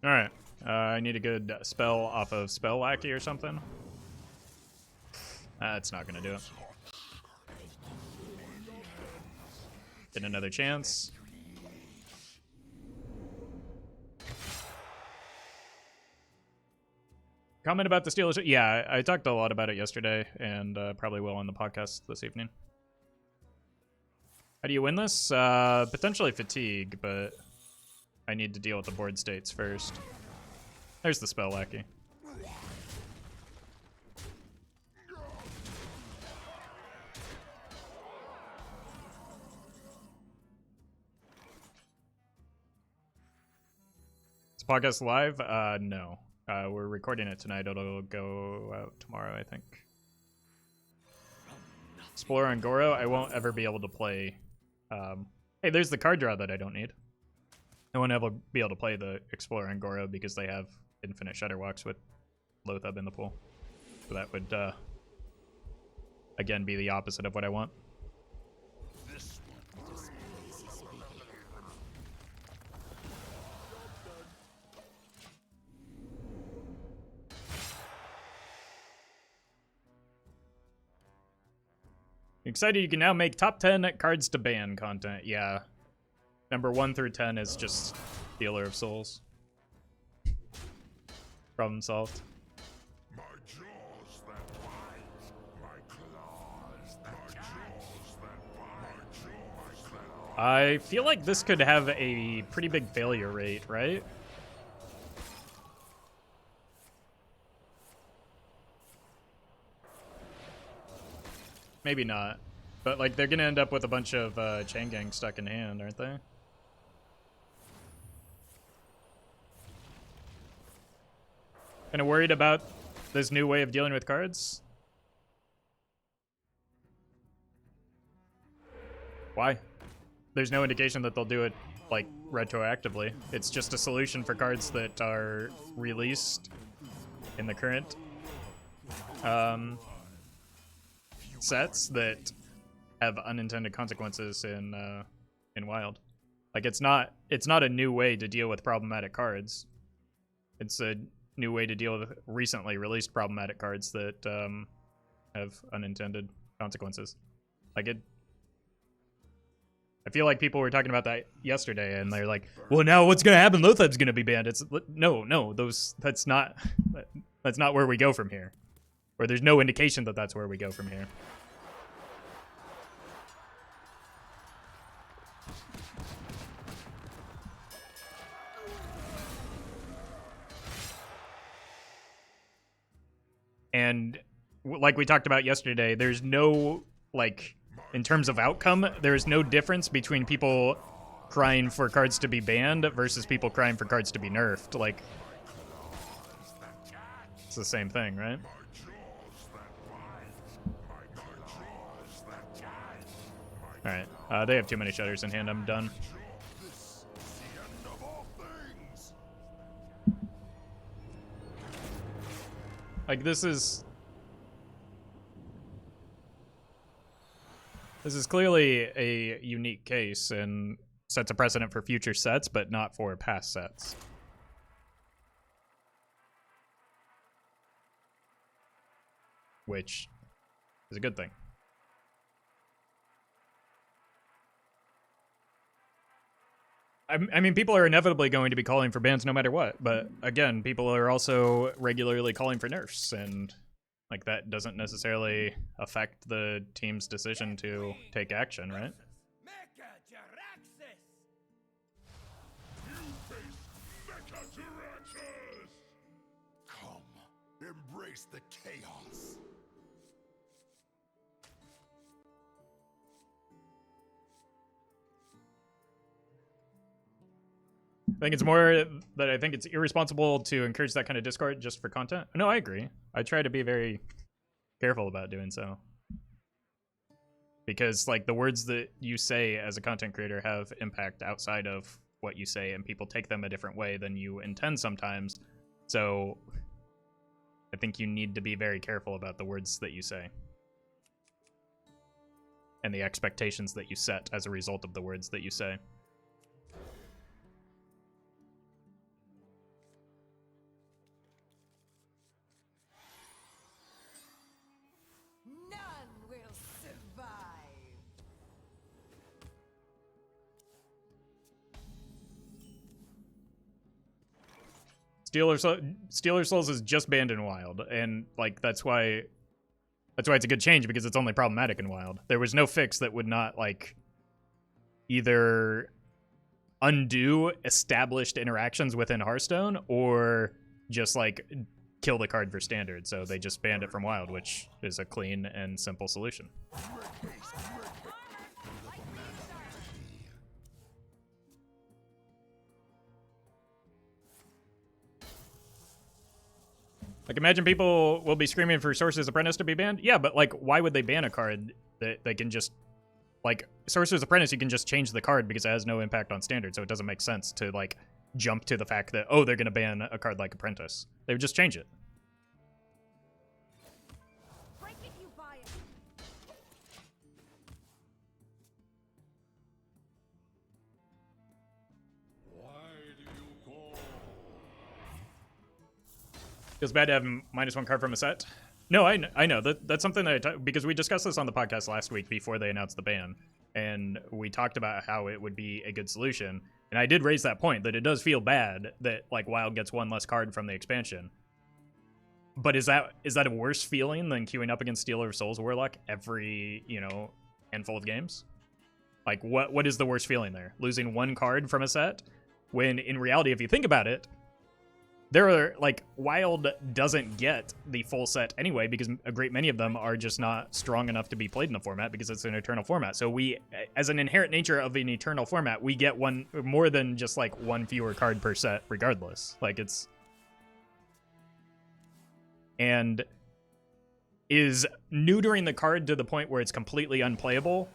All right, I need a good spell off of Spell Lackey or something. That's not gonna do it. Get another chance. Comment about the Steelers. Yeah, I talked a lot about it yesterday, and probably will on the podcast this evening. How do you win this? Potentially fatigue, but I need to deal with the board states first. There's the spell lackey. Is podcast live? No. We're recording it tonight. It'll go out tomorrow, I think. Explorer and Goro, I won't ever be able to play. Hey, there's the card draw that I don't need. I won't ever be able to play the Explorer and Goro because they have infinite Shudderwalks with Loathub in the pool. So that would, again, be the opposite of what I want. Excited you can now make top 10 cards to ban content. Yeah. Number 1 through 10 is just Dealer of Souls. Problem solved. My jaws that bite, my claws, my jaws that bite, my jaws that bite. I feel like this could have a pretty big failure rate, right? Maybe not. But, like, they're gonna end up with a bunch of Chain Gang stuck in hand, aren't they? Kinda worried about this new way of dealing with cards? Why? There's no indication that they'll do it, like, retroactively. It's just a solution for cards that are released in the current sets that have unintended consequences in Wild. Like, it's not a new way to deal with problematic cards. It's a new way to deal with recently released problematic cards that have unintended consequences. Like, I feel like people were talking about that yesterday, and they're like, "Well, now what's gonna happen? Lothub's gonna be banned." It's no, that's not where we go from here. Or there's no indication that that's where we go from here. And like we talked about yesterday, there's no, like, in terms of outcome, there's no difference between people crying for cards to be banned versus people crying for cards to be nerfed. Like, it's the same thing, right? Alright, they have too many shutters in hand. I'm done. Like, this is clearly a unique case and sets a precedent for future sets, but not for past sets. Which is a good thing. I mean, people are inevitably going to be calling for bans no matter what, but again, people are also regularly calling for nerfs, and like that doesn't necessarily affect the team's decision to take action, right? Come, embrace the chaos. I think it's more that I think it's irresponsible to encourage that kind of discord just for content. No, I agree. I try to be very careful about doing so. Because, like, the words that you say as a content creator have impact outside of what you say, and people take them a different way than you intend sometimes. So I think you need to be very careful about the words that you say. And the expectations that you set as a result of the words that you say. Stealer Souls is just banned in Wild, and like that's why it's a good change, because it's only problematic in Wild. There was no fix that would not like either undo established interactions within Hearthstone or just like kill the card for Standard. So they just banned it from Wild, which is a clean and simple solution. Like, imagine people will be screaming for Sorcerer's Apprentice to be banned. Yeah, but like, why would they ban a card that they can just, like, Sorcerer's Apprentice, you can just change the card because it has no impact on Standard, so it doesn't make sense to like jump to the fact that, oh, they're gonna ban a card like Apprentice. They would just change it. Break it, you buy it. Why do you call? Feels bad to have -1 card from a set. No, I know. That's something that because we discussed this on the podcast last week before they announced the ban, and we talked about how it would be a good solution. And I did raise that point that it does feel bad that like Wild gets one less card from the expansion. But is that a worse feeling than queuing up against Stealer of Souls Warlock every, you know, handful of games? Like what is the worst feeling there? Losing one card from a set? When in reality, if you think about it, there are, like, Wild doesn't get the full set anyway, because a great many of them are just not strong enough to be played in the format because it's an eternal format. So we, as an inherent nature of an eternal format, we get one more than just like one fewer card per set regardless. Like, it's... And is neutering the card to the point where it's completely unplayable,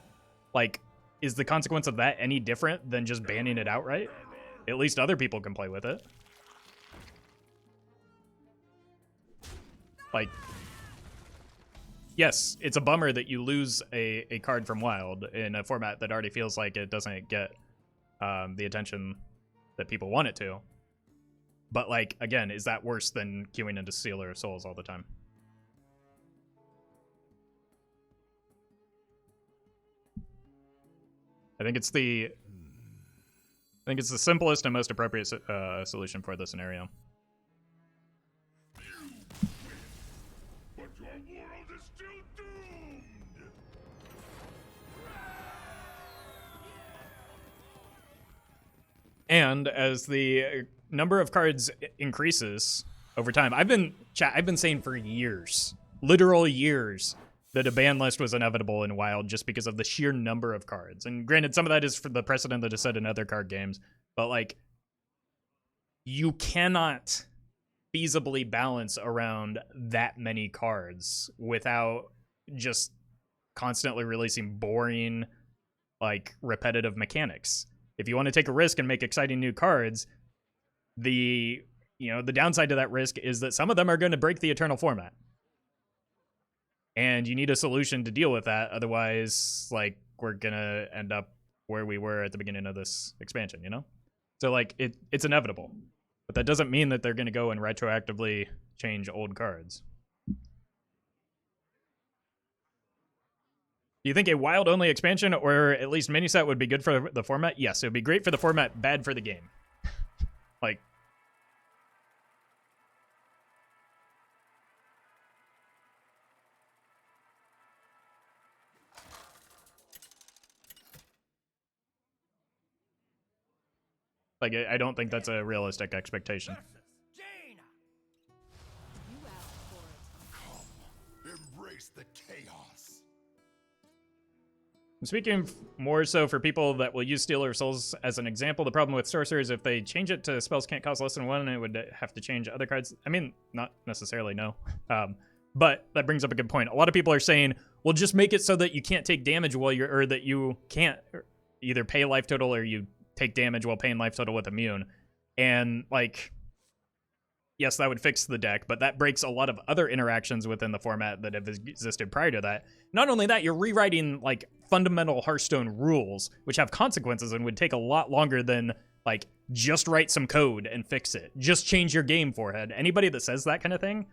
like, is the consequence of that any different than just banning it outright? At least other people can play with it. Like, yes, it's a bummer that you lose a card from Wild in a format that already feels like it doesn't get the attention that people want it to. But, like, again, is that worse than queuing into Stealer of Souls all the time? I think it's the simplest and most appropriate solution for the scenario. But your world is still doomed! And as the number of cards increases over time, I've been saying for years, literal years, that a ban list was inevitable in Wild just because of the sheer number of cards. And granted, some of that is for the precedent that is set in other card games, but like, you cannot feasibly balance around that many cards without just constantly releasing boring, like, repetitive mechanics. If you want to take a risk and make exciting new cards, the downside to that risk is that some of them are going to break the eternal format. And you need a solution to deal with that, otherwise, like, we're going to end up where we were at the beginning of this expansion, you know? So, like, it's inevitable. But that doesn't mean that they're going to go and retroactively change old cards. Do you think a Wild-only expansion or at least mini-set would be good for the format? Yes, it would be great for the format, bad for the game. Like... Like, I don't think that's a realistic expectation. Jaina! You asked for it. Embrace the chaos! I'm speaking more so for people that will use Stealer of Souls as an example. The problem with Sorcerers, if they change it to spells can't cost less than 1, it would have to change other cards. I mean, not necessarily, no. But that brings up a good point. A lot of people are saying, well, just make it so that you can't take damage while you're, or that you can't either pay life total or you take damage while paying life total with immune. And, like, yes, that would fix the deck, but that breaks a lot of other interactions within the format that have existed prior to that. Not only that, you're rewriting, like, fundamental Hearthstone rules, which have consequences and would take a lot longer than, like, just write some code and fix it. Just change your game, forehead. Anybody that says that kind of thing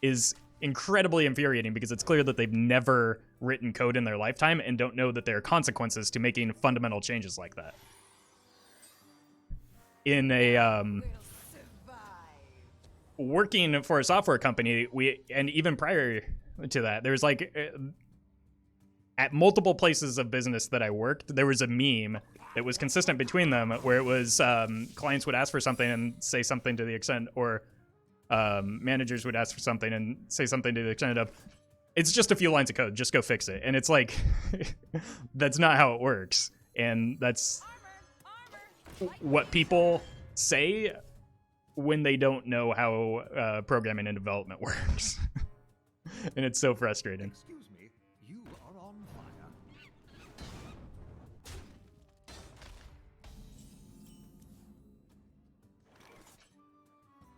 is incredibly infuriating, because it's clear that they've never written code in their lifetime and don't know that there are consequences to making fundamental changes like that. In a, Will survive. working for a software company, and even prior to that, there's like at multiple places of business that I worked, there was a meme that was consistent between them where it was clients would ask for something and say something to the extent, or managers would ask for something and say something to the extent of, it's just a few lines of code, just go fix it. And it's like, that's not how it works. And that's what people say when they don't know how programming and development works. And it's so frustrating. Excuse me, you are on fire.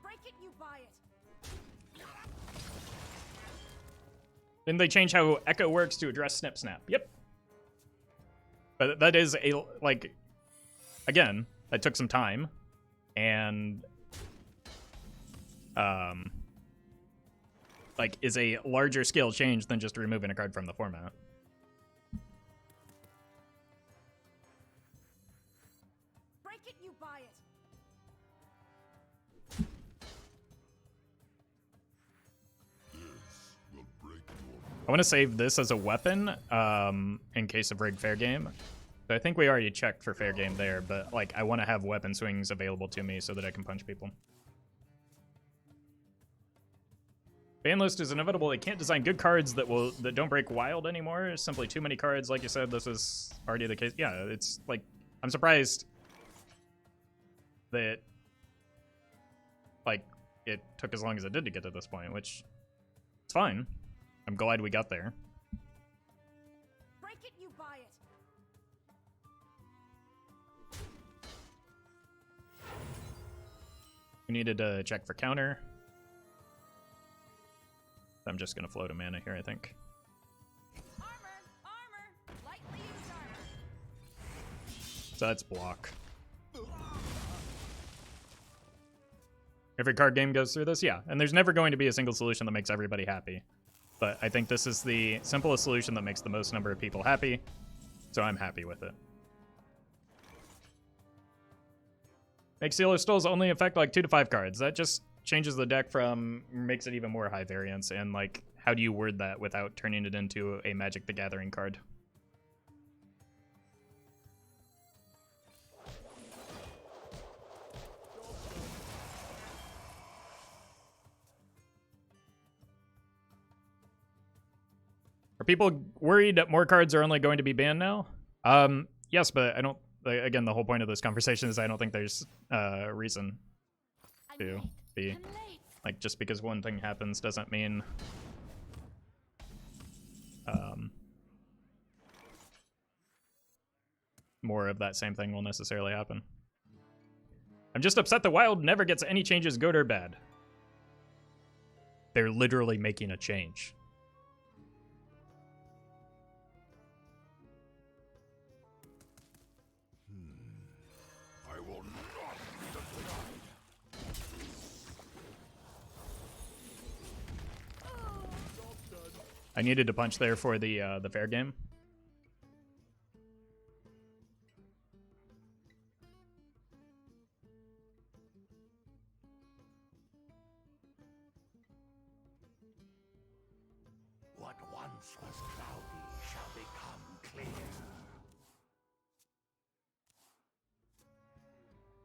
Break it, you buy it. Didn't they change how Echo works to address Snip Snap? Yep. But that is a, like, again, that took some time. And, like, is a larger scale change than just removing a card from the format. Break it, you buy it. Will break your I want to save this as a weapon, in case of rigged fair game. So I think we already checked for fair game there, but like I want to have weapon swings available to me so that I can punch people. Ban list is inevitable. They can't design good cards that don't break wild anymore. There's simply too many cards. Like you said, this is already the case. Yeah, it's like, I'm surprised that like it took as long as it did to get to this point, which it's fine. I'm glad we got there. Break it, you buy it. We needed to check for counter. I'm just gonna float a mana here, I think. Armor, armor, lightly used armor. So that's block. Every card game goes through this, yeah. And there's never going to be a single solution that makes everybody happy. But I think this is the simplest solution that makes the most number of people happy. So I'm happy with it. Makes Seal of Skulls only affect like 2 to 5 cards. That just changes the deck from, makes it even more high variance. And like, how do you word that without turning it into a Magic the Gathering card? Are people worried that more cards are only going to be banned now? Yes, but I don't, again, the whole point of this conversation is I don't think there's reason to be. Like, just because one thing happens doesn't mean more of that same thing will necessarily happen. I'm just upset the Wild never gets any changes, good or bad. They're literally making a change. I will not be denied. I needed to punch there for the fair game. What once was cloudy shall become clear.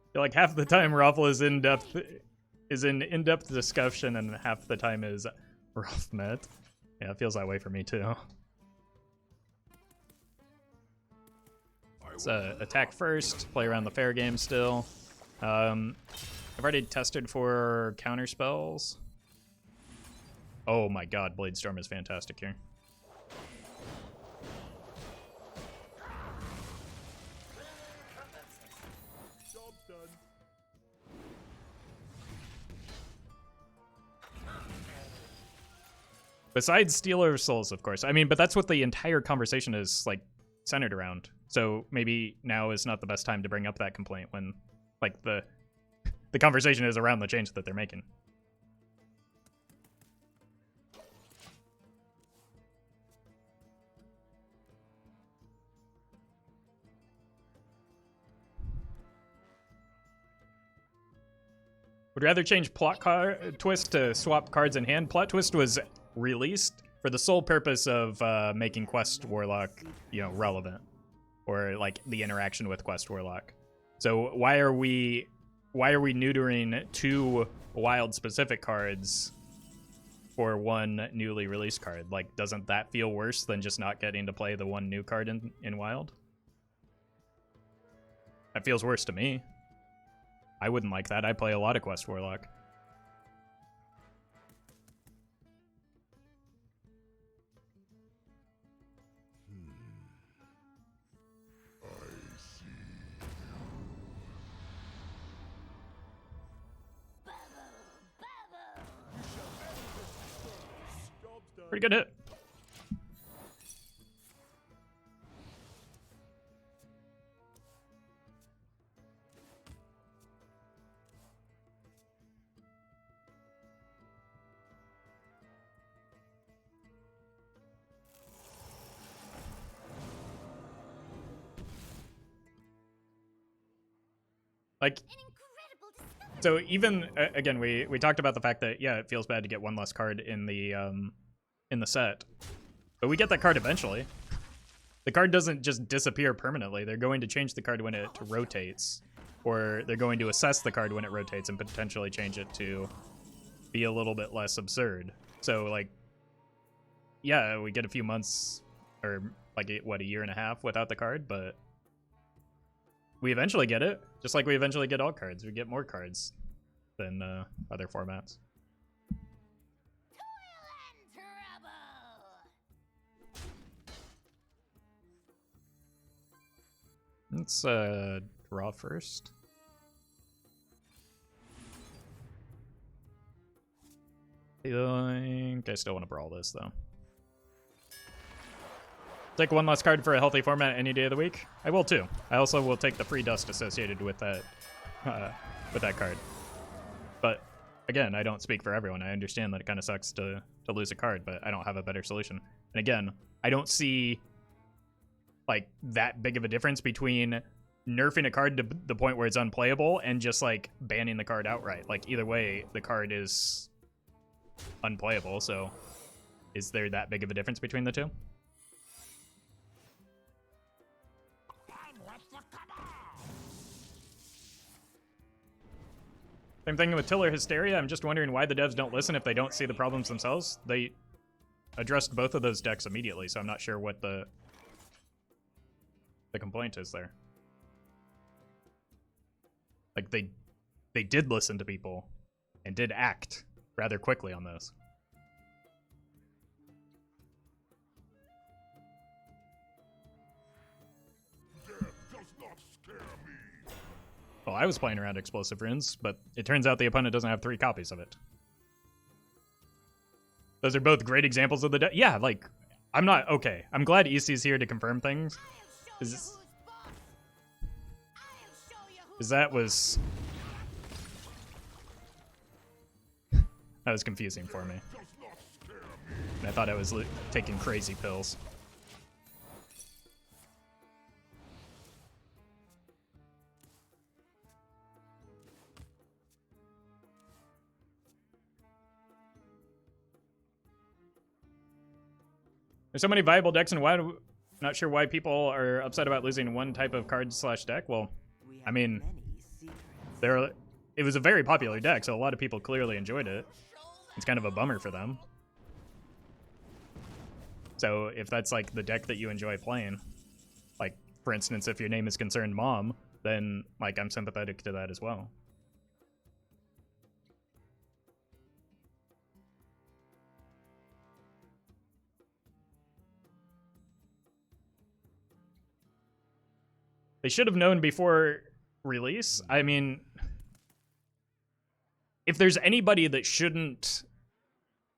I feel like half the time Roffle is in in-depth discussion and half the time is rough met. Yeah, it feels that way for me too. Let's attack first, play around the fair game still. I've already tested for counter spells. Oh my god, Blade Storm is fantastic here. Besides Stealer of Souls, of course. I mean, but that's what the entire conversation is, like, centered around. So maybe now is not the best time to bring up that complaint when, like, the conversation is around the change that they're making. Would rather change plot twist to swap cards in hand. Plot twist was released for the sole purpose of making Quest Warlock, you know, relevant, or like the interaction with Quest Warlock. So why are we neutering 2 wild specific cards for 1 newly released card? Like, doesn't that feel worse than just not getting to play the 1 new card in wild? That feels worse to me. I wouldn't like that. I play a lot of Quest Warlock. Pretty good hit. Like, so even again, we talked about the fact that yeah, it feels bad to get 1 less card in the set, but we get that card eventually. The card doesn't just disappear permanently. They're going to change the card when it rotates, or they're going to assess the card when it rotates and potentially change it to be a little bit less absurd. So like, yeah, we get a few months or like what, a year and a half without the card, but we eventually get it, just like we eventually get all cards. We get more cards than other formats. Let's draw first. I think I still want to brawl this though. Take 1 less card for a healthy format any day of the week. I will too. I also will take the free dust associated with that card. But again, I don't speak for everyone. I understand that it kind of sucks to lose a card, but I don't have a better solution. And again, I don't see like that big of a difference between nerfing a card to the point where it's unplayable and just like banning the card outright. Like either way, the card is unplayable. So is there that big of a difference between the two? Same thing with Tiller Hysteria. I'm just wondering why the devs don't listen if they don't see the problems themselves. They addressed both of those decks immediately, so I'm not sure what the complaint is there. Like they did listen to people and did act rather quickly on those. Well, I was playing around Explosive Runes, but it turns out the opponent doesn't have 3 copies of it. Those are both great examples of the deck. Yeah, like, I'm not... Okay, I'm glad EC's here to confirm things. Because that was... that was confusing for me. And I thought I was taking crazy pills. There's so many viable decks, and why? Not sure why people are upset about losing one type of card / deck. Well, I mean, it was a very popular deck, so a lot of people clearly enjoyed it. It's kind of a bummer for them. So if that's like the deck that you enjoy playing, like for instance, if your name is Concerned Mom, then like I'm sympathetic to that as well. They should have known before release. I mean, if there's anybody that shouldn't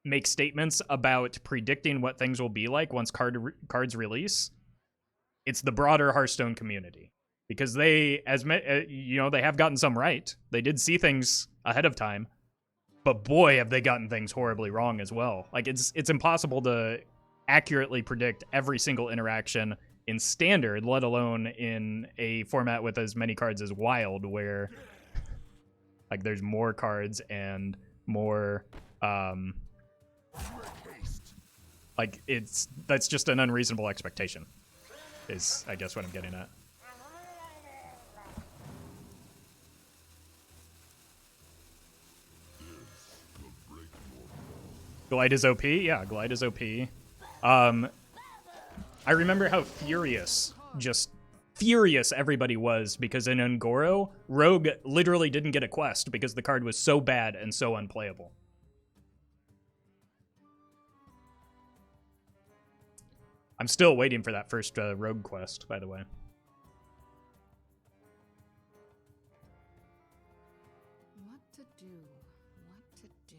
make statements about predicting what things will be like once cards release, it's the broader Hearthstone community. Because they, you know, they have gotten some right. They did see things ahead of time, but boy, have they gotten things horribly wrong as well. Like it's impossible to accurately predict every single interaction in standard, let alone in a format with as many cards as wild, where Like there's more cards and more like that's just an unreasonable expectation. Is I guess what I'm getting at. Glide is OP? Yeah, Glide is OP. I remember how furious everybody was because in Ungoro, Rogue literally didn't get a quest because the card was so bad and so unplayable. I'm still waiting for that first Rogue quest, by the way. What to do? What to do?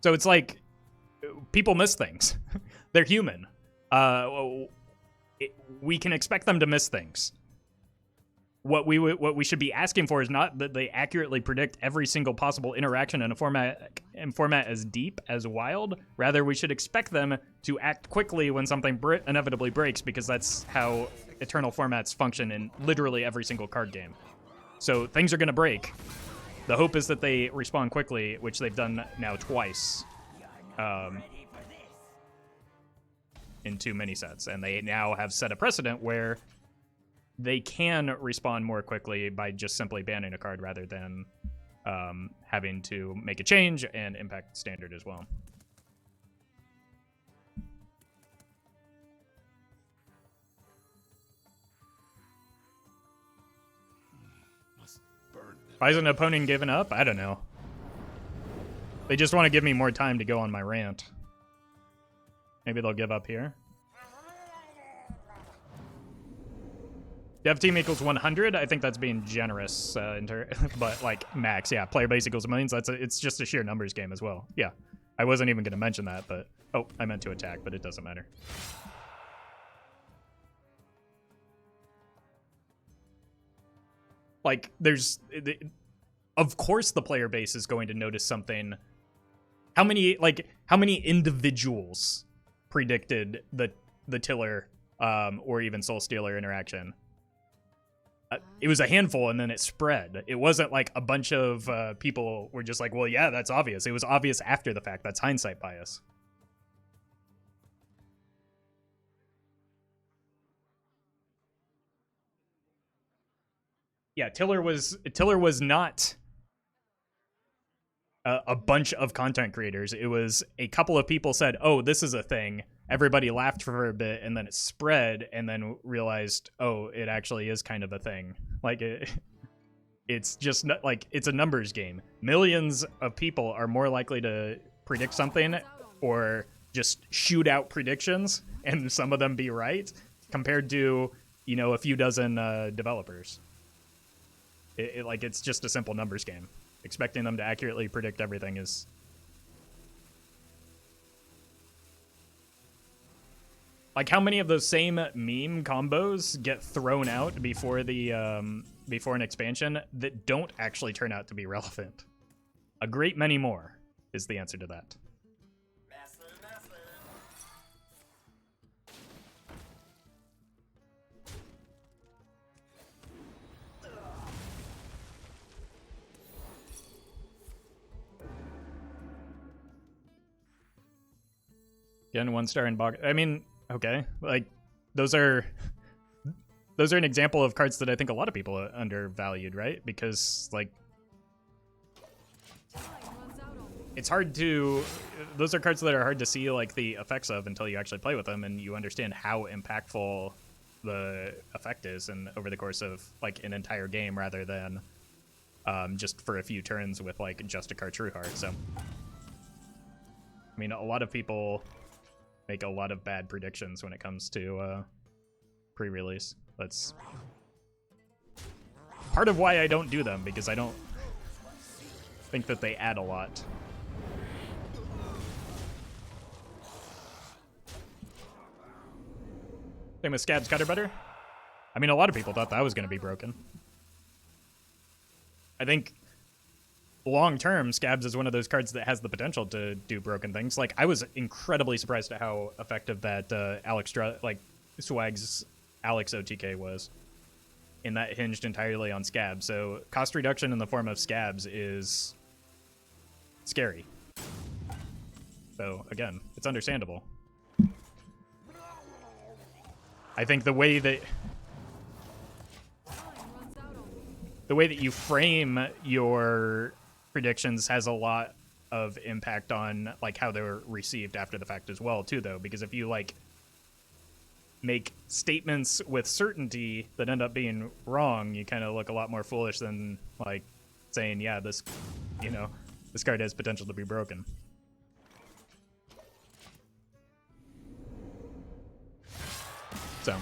So it's like people miss things. They're human. We can expect them to miss things. What we should be asking for is not that they accurately predict every single possible interaction in a format as deep as Wild. Rather, we should expect them to act quickly when something inevitably breaks, because that's how Eternal formats function in literally every single card game. So things are going to break. The hope is that they respond quickly, which they've done now twice in 2 mini sets, and they now have set a precedent where they can respond more quickly by just simply banning a card rather than having to make a change and impact standard as well. Why is an opponent giving up? I don't know. They just want to give me more time to go on my rant. Maybe they'll give up here. Dev team equals 100. I think that's being generous, but like max, yeah. Player base equals millions. It's just a sheer numbers game as well. Yeah, I wasn't even going to mention that, but oh, I meant to attack, but it doesn't matter. Like, of course, the player base is going to notice something. How many individuals predicted the Tiller or even Soul Stealer interaction? It was a handful, and then it spread. It wasn't like a bunch of people were just like, well, yeah, that's obvious. It was obvious after the fact. That's hindsight bias. Yeah, Tiller was not a bunch of content creators. It was a couple of people said, oh, this is a thing. Everybody laughed for a bit, and then it spread, and then realized, oh, it actually is kind of a thing. Like, it's just not, like, it's a numbers game. Millions of people are more likely to predict something or just shoot out predictions, and some of them be right, compared to, you know, a few dozen developers. It's just a simple numbers game. Expecting them to accurately predict everything is... Like, how many of those same meme combos get thrown out before the before an expansion that don't actually turn out to be relevant? A great many more is the answer to that. Again, 1-star in box. I mean, okay, like those are an example of cards that I think a lot of people undervalued, right? Because like it's hard to, those are cards that are hard to see like the effects of until you actually play with them and you understand how impactful the effect is and over the course of like an entire game rather than just for a few turns with like just a card true heart. So I mean, a lot of people make a lot of bad predictions when it comes to pre-release. That's part of why I don't do them, because I don't think that they add a lot. Same with Scab's Cutter Butter. I mean, a lot of people thought that was going to be broken. I think long term, Scabs is one of those cards that has the potential to do broken things. Like, I was incredibly surprised at how effective that Swag's Alex OTK was. and that hinged entirely on scabs. So cost reduction in the form of scabs is scary. So again, it's understandable. I think the way that you frame your predictions has a lot of impact on like how they're received after the fact as well too, though, because if you like make statements with certainty that end up being wrong, you kind of look a lot more foolish than like saying, yeah, this, you know, this card has potential to be broken. So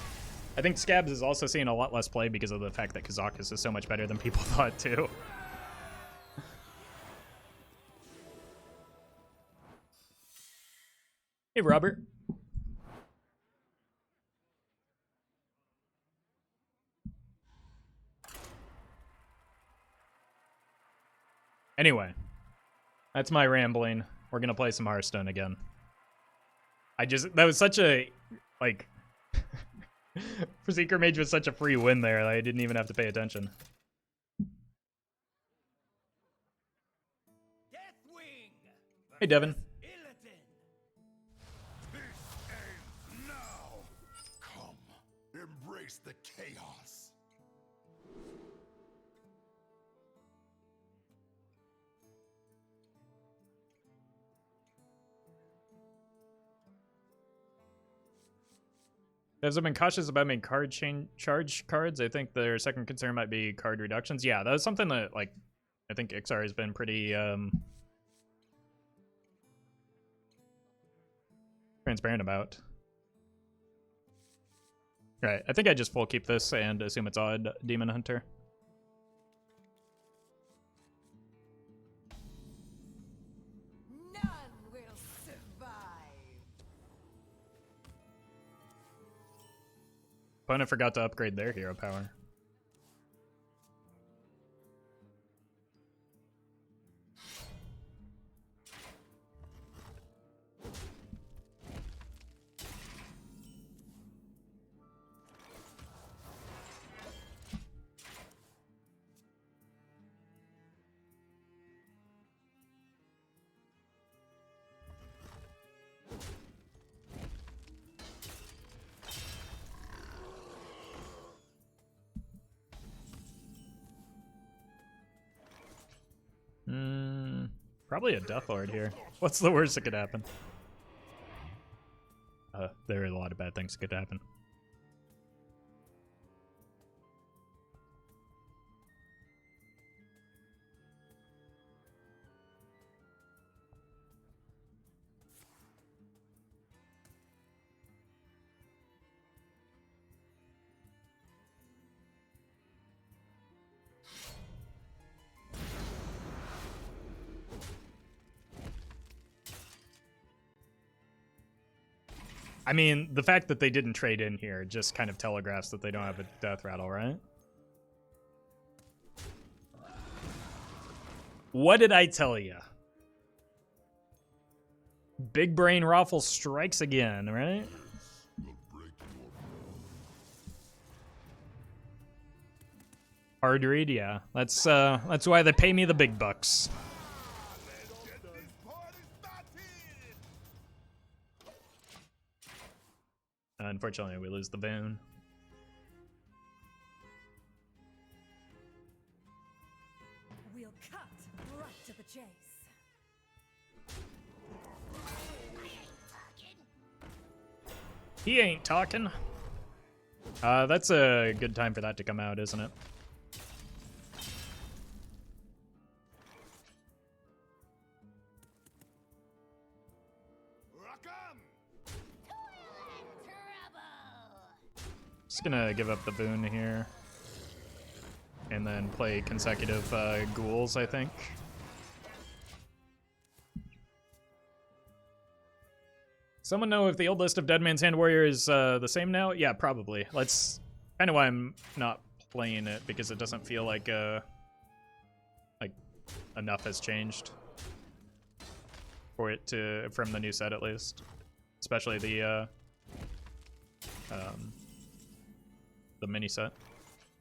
I think Scabs is also seeing a lot less play because of the fact that Kazakus is so much better than people thought too. Hey, Robert. Anyway, that's my rambling. We're gonna play some Hearthstone again. That was such a, like, for Seeker Mage was such a free win there that I didn't even have to pay attention. Hey, Devin. This ends now. Come, embrace the chaos. Devs have been cautious about making charge cards. I think their second concern might be card reductions. Yeah, that was something that, like, I think Ixar has been pretty transparent about. Right, I think I just full keep this and assume it's odd Demon Hunter. None will survive. Opponent forgot to upgrade their hero power. Probably a Death Lord here. What's the worst that could happen? There are a lot of bad things that could happen. I mean, the fact that they didn't trade in here just kind of telegraphs that they don't have a Death Rattle, right? What did I tell you? Big Brain Roffle strikes again, right? Hard read, yeah. That's why they pay me the big bucks. Unfortunately, we lose the boon. We'll cut right to the chase. He ain't talking. That's a good time for that to come out, isn't it? Just gonna give up the boon here. And then play consecutive ghouls, I think. Someone know if the old list of Dead Man's Hand Warrior is the same now? Yeah, probably. That's kind of why I'm not playing it, because it doesn't feel like enough has changed for it to, from the new set at least. Especially the mini set.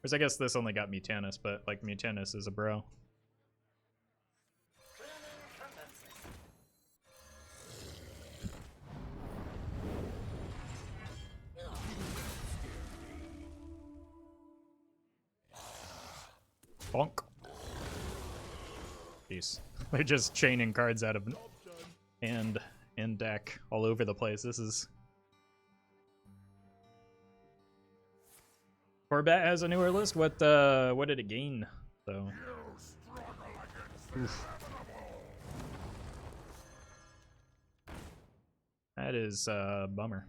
Whereas I guess this only got Mutanus, but like Mutanus is a bro. Bonk. Jeez. They're just chaining cards out of hand and deck all over the place. This is... Corbat has a newer list. What did it gain? So oof. That is a bummer.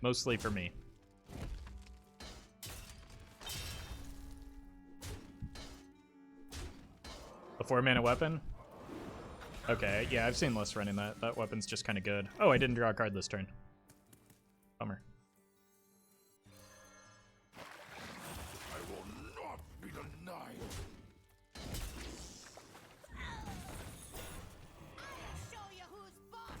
Mostly for me. A 4-mana weapon? Okay, yeah, I've seen lists running that. That weapon's just kind of good. Oh, I didn't draw a card this turn. Bummer. I will not be denied. I'll show you who's boss.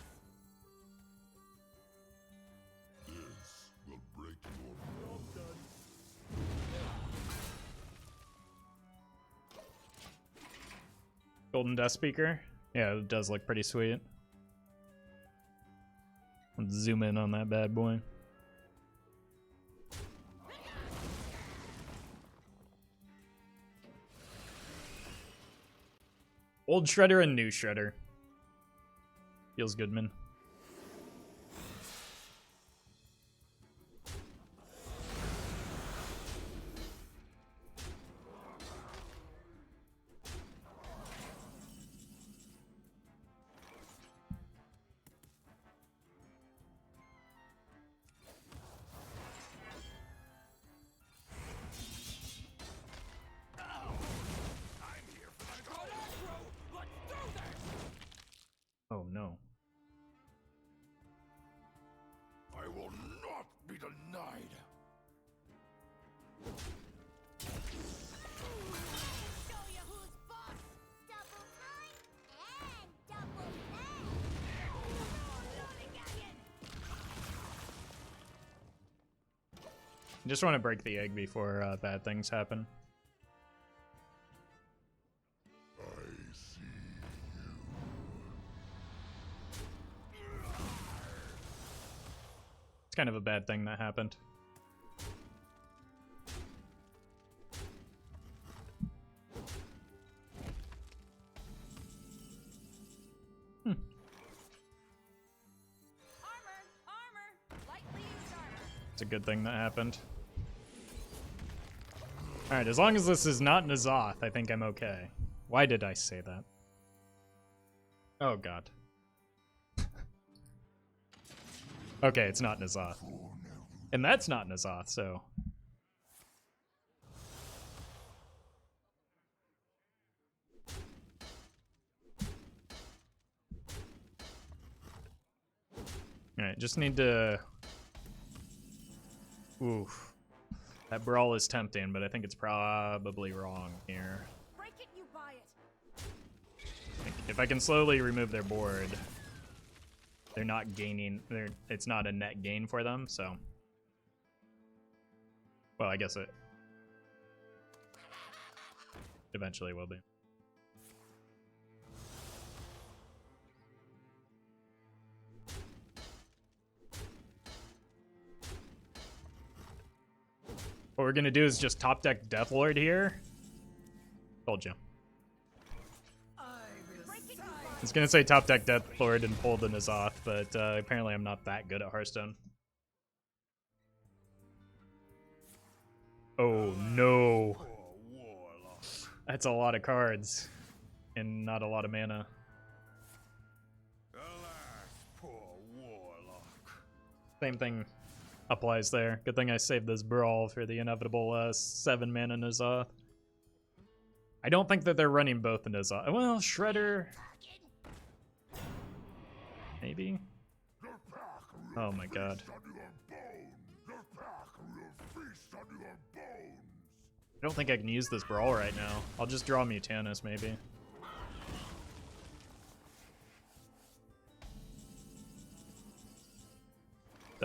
This will break your well done. Golden Death Speaker? Yeah, it does look pretty sweet. Let's zoom in on that bad boy. Old Shredder and new Shredder. Feels good, man. Oh no. I will not be denied. I'll show you who's boss. Double time and double pay. Loading again. I just want to break the egg before bad things happen. I see It's kind of a bad thing that happened. Armor! Lightly used armor. It's a good thing that happened. Alright, as long as this is not N'Zoth, I think I'm okay. Why did I say that? Oh god. Okay, it's not N'Zoth. And that's not N'Zoth, so... Alright, just need to... Oof. That brawl is tempting, but I think it's probably wrong here. Break it, you buy it. If I can slowly remove their board, they're not gaining. It's not a net gain for them, so. Well, I guess it eventually will be. What we're gonna do is just top deck Deathlord here. Told you. I was gonna say top deck Deathlord and pull the N'Zoth, but apparently I'm not that good at Hearthstone. Oh no. That's a lot of cards. And not a lot of mana. Alas, poor warlock. Same thing applies there. Good thing I saved this brawl for the inevitable 7 mana N'Zoth. I don't think that they're running both the N'Zoth. Well, Shredder. Maybe? Oh my god. I don't think I can use this brawl right now. I'll just draw Mutanus, maybe.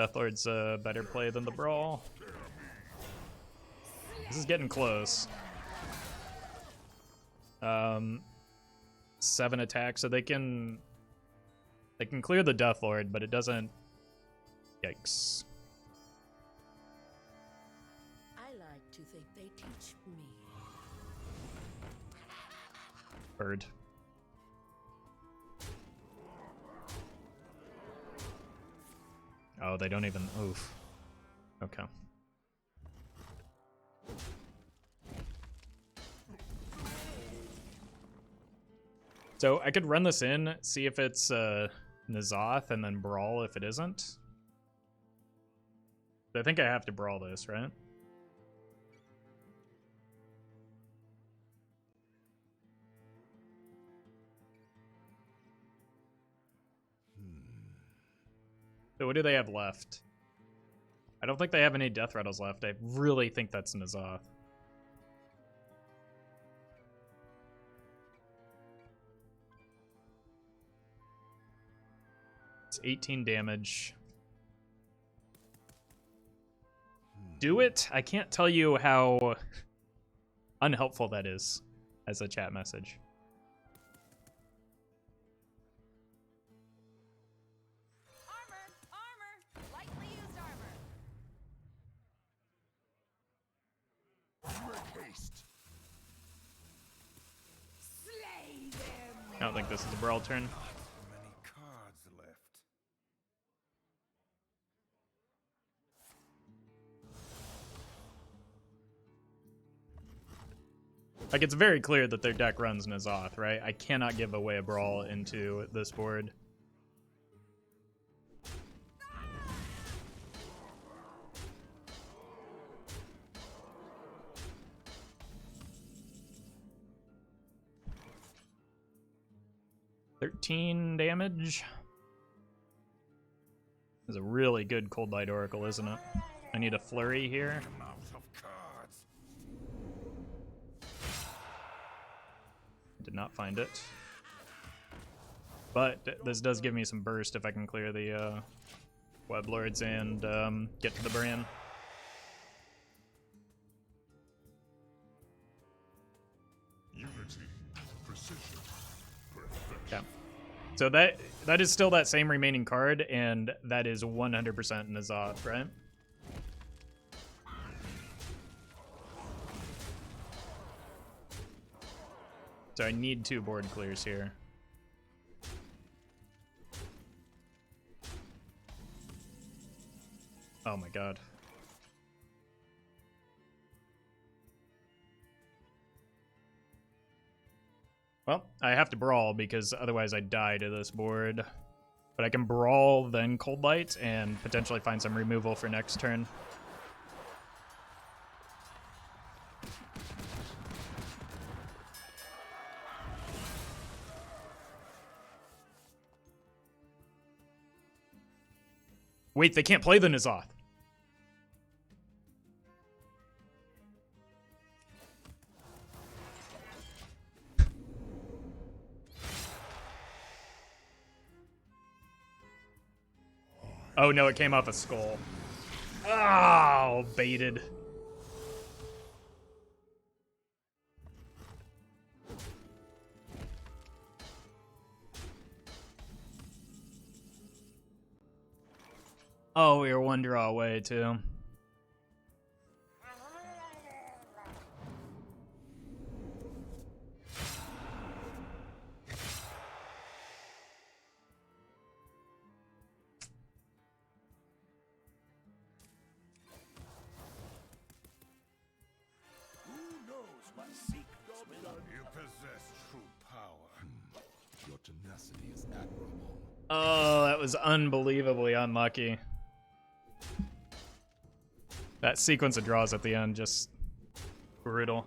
Deathlord's a better play than the Brawl. This is getting close. 7 attacks, so they can clear the Deathlord, but it doesn't. Yikes. I like to think they teach me. Bird. Oh, they don't even. Oof. Okay. So I could run this in, see if it's N'Zoth, and then Brawl if it isn't. I think I have to Brawl this, right? So what do they have left? I don't think they have any Death Rattles left. I really think that's N'Zoth. It's 18 damage. Do it? I can't tell you how unhelpful that is as a chat message. Armor! Lightly used armor! Make haste. Slay them! I don't think this is a Brawl turn. Many cards left. Like, it's very clear that their deck runs N'Zoth, right? I cannot give away a Brawl into this board. $13 damage. This is a really good Cold Light Oracle, isn't it? I need a flurry here. I'm out of cards. Did not find it. But this does give me some burst if I can clear the Web Lords and get to the Bran. Unity, precision, perfection. Yeah. So that is still that same remaining card, and that is 100% N'Zoth, right? So I need 2 board clears here. Oh my god. Well, I have to Brawl because otherwise I die to this board. But I can Brawl, then Cold Light, and potentially find some removal for next turn. Wait, they can't play the N'Zoth. Oh no, it came off a skull. Oh, baited. Oh, we were 1 draw away too. Who knows what seek you possess true power. Your tenacity is admirable. Oh, that was unbelievably unlucky. That sequence of draws at the end, just brutal.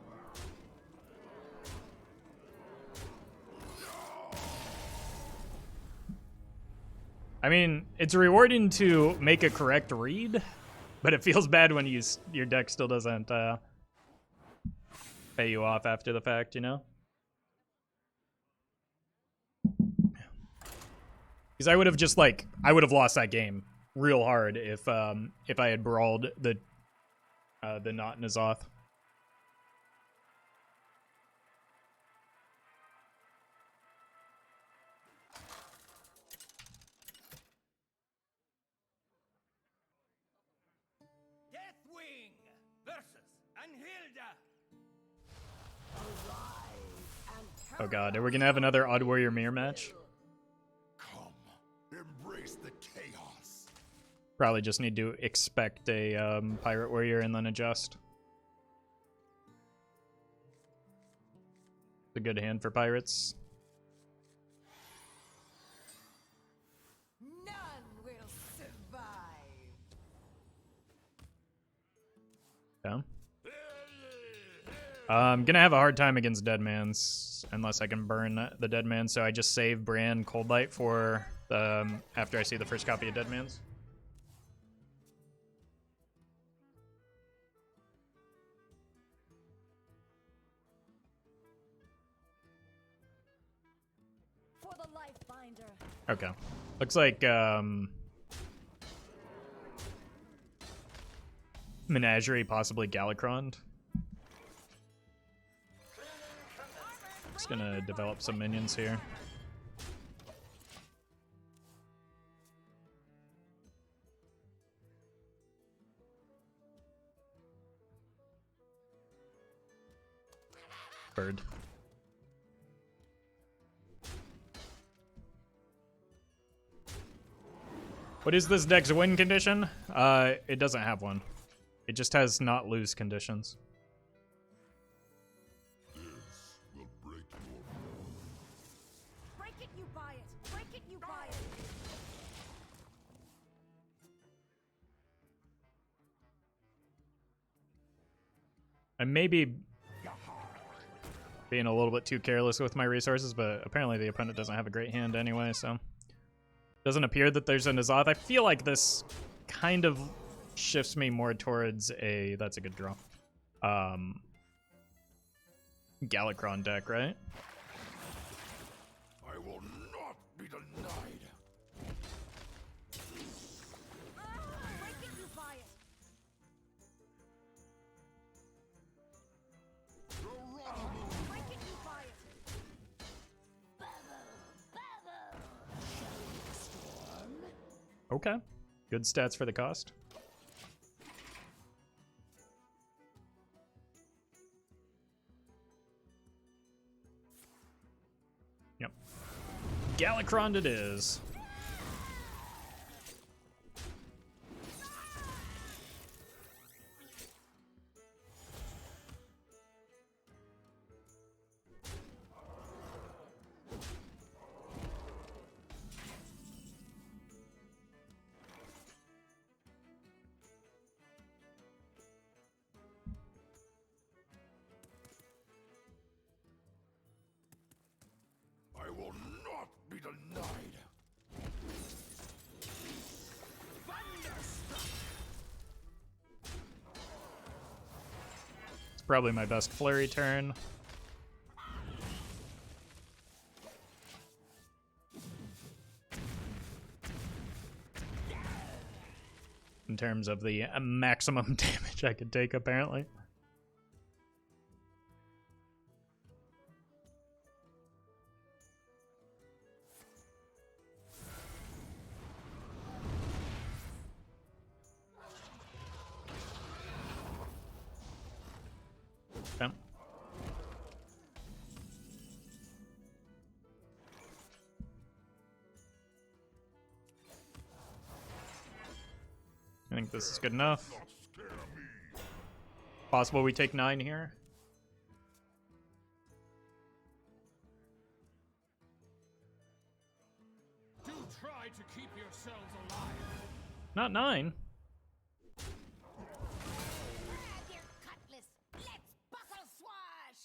I mean, it's rewarding to make a correct read, but it feels bad when your deck still doesn't pay you off after the fact, you know? Because I would have just I would have lost that game real hard if I had brawled the Not Nazoth. Deathwing versus Anhilda. Oh god, are we gonna have another Odd Warrior mirror match? Come, embrace the chaos. Probably just need to expect a Pirate Warrior and then adjust. It's a good hand for pirates. None will survive. Yeah. I'm gonna have a hard time against Deadman's unless I can burn the Deadman, so I just save Bran Coldlight for after I see the first copy of Deadman's. For the life binder. Okay. Looks like Menagerie, possibly Galacrond. Just gonna develop some minions here. Bird. What is this deck's win condition? It doesn't have one. It just has not lose conditions. This will break your bones. Break it, you buy it. Break it, you buy it. I may be being a little bit too careless with my resources, but apparently the opponent doesn't have a great hand anyway, so... Doesn't appear that there's a Nazoth. I feel like this kind of shifts me more towards a... That's a good draw. Galacron deck, right? I will not be denied. Break it, you buy it. Break it, you buy it. Okay. Good stats for the cost. Yep. Galacron it is. I will not be denied. It's probably my best flurry turn. In terms of the maximum damage I could take, apparently. Okay. I think this is good enough. Not scare me. Possible we take 9 here. Do try to keep yourselves alive. Not 9. Grab your cutlass. Let's buckle swash.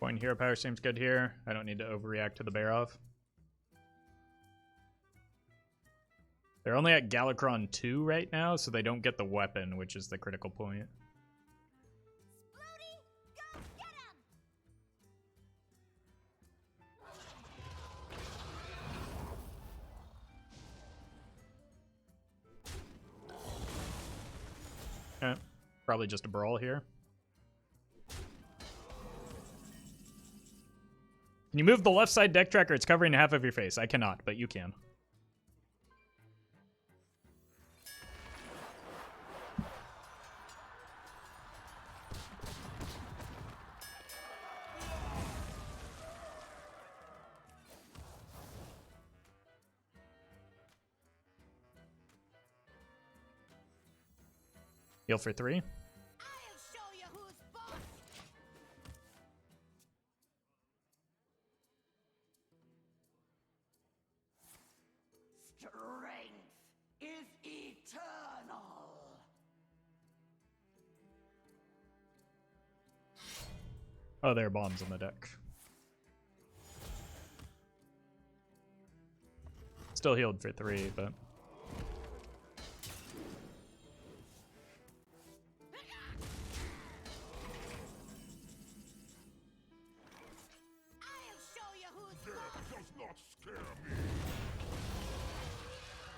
Point hero power seems good here. I don't need to overreact to the Barov. They're only at Galakron 2 right now, so they don't get the weapon, which is the critical point. Splody, go get him! Probably just a brawl here. Can you move the left side deck tracker? It's covering half of your face. I cannot, but you can. Heal for 3. I'll show you who's boss! Strength is eternal. Oh, there are bombs in the deck. Still healed for 3, but... I'll show you who's Death boss! does not scare me.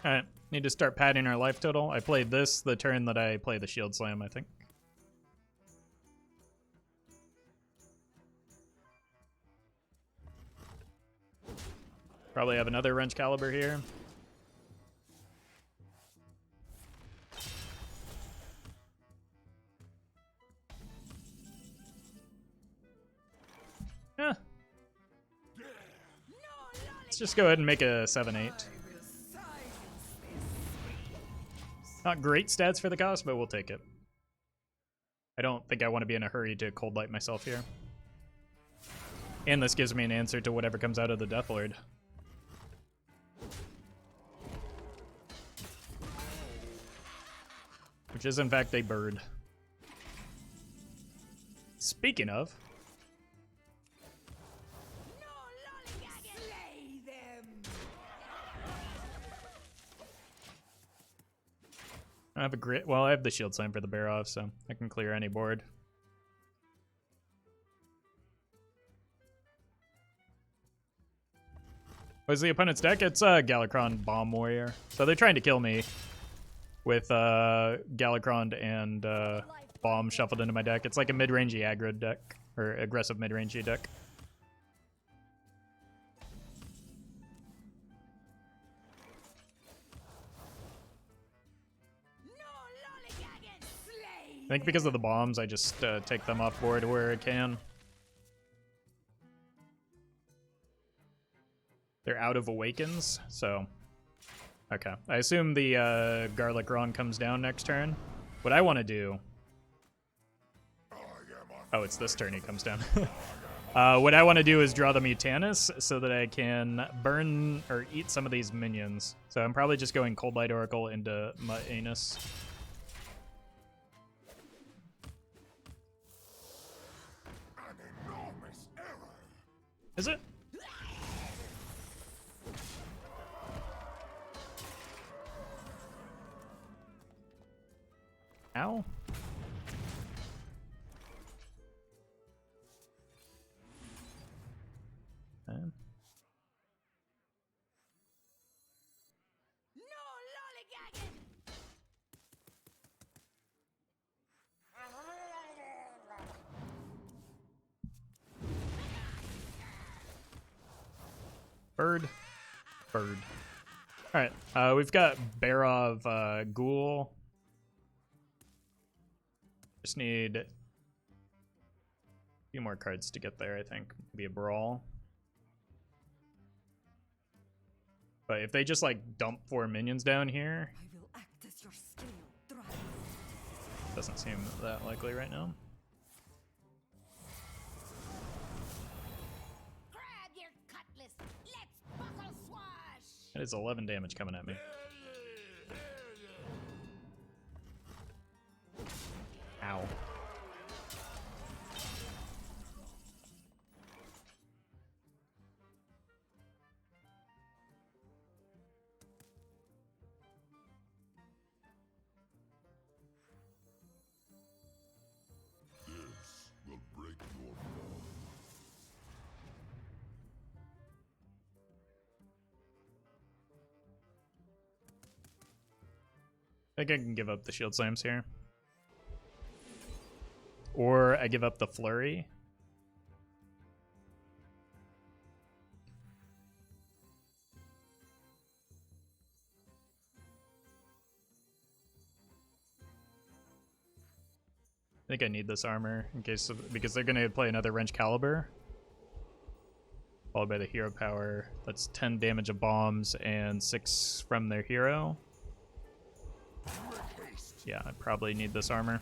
Alright, need to start padding our life total. I played this the turn that I play the Shield Slam, I think. Probably have another Wrench Caliber here. Yeah. Let's just go ahead and make a 7-8. Not great stats for the cost, but we'll take it. I don't think I want to be in a hurry to Cold Light myself here. And this gives me an answer to whatever comes out of the Death Lord. Which is in fact a bird. Speaking of... No lollygagging! Slay them! I have a grit. Well, I have the Shield Slam for the Barov, so I can clear any board. What's the opponent's deck? It's Galakron Bomb Warrior. So they're trying to kill me with Galakron and Bomb shuffled into my deck. It's like a mid-rangey aggro deck, or aggressive mid-rangey deck. No lollygagging! Slay I think because of the bombs, I just take them off board where I can. They're out of Awakens, so... Okay. I assume the Garlic Ron comes down next turn. What I want to do... Oh, it's this turn he comes down. What I want to do is draw the Mutanus so that I can burn or eat some of these minions. So I'm probably just going Cold Light Oracle into my anus. An enormous error. Is it? Ow. No lollygagging! Bird. Bird. Alright, we've got Barov Ghoul. Just need a few more cards to get there, I think. Maybe a Brawl. But if they just like dump 4 minions down here, I will act as your scale drive. doesn't seem that likely right now. Grab your cutlass! Let's buckle swash! That is 11 damage coming at me. Ow. I think I can give up the shield slams here. Or I give up the flurry. I think I need this armor in case of, because they're gonna play another wrench caliber. Followed by the hero power. That's 10 damage of bombs and 6 from their hero. Yeah, I probably need this armor.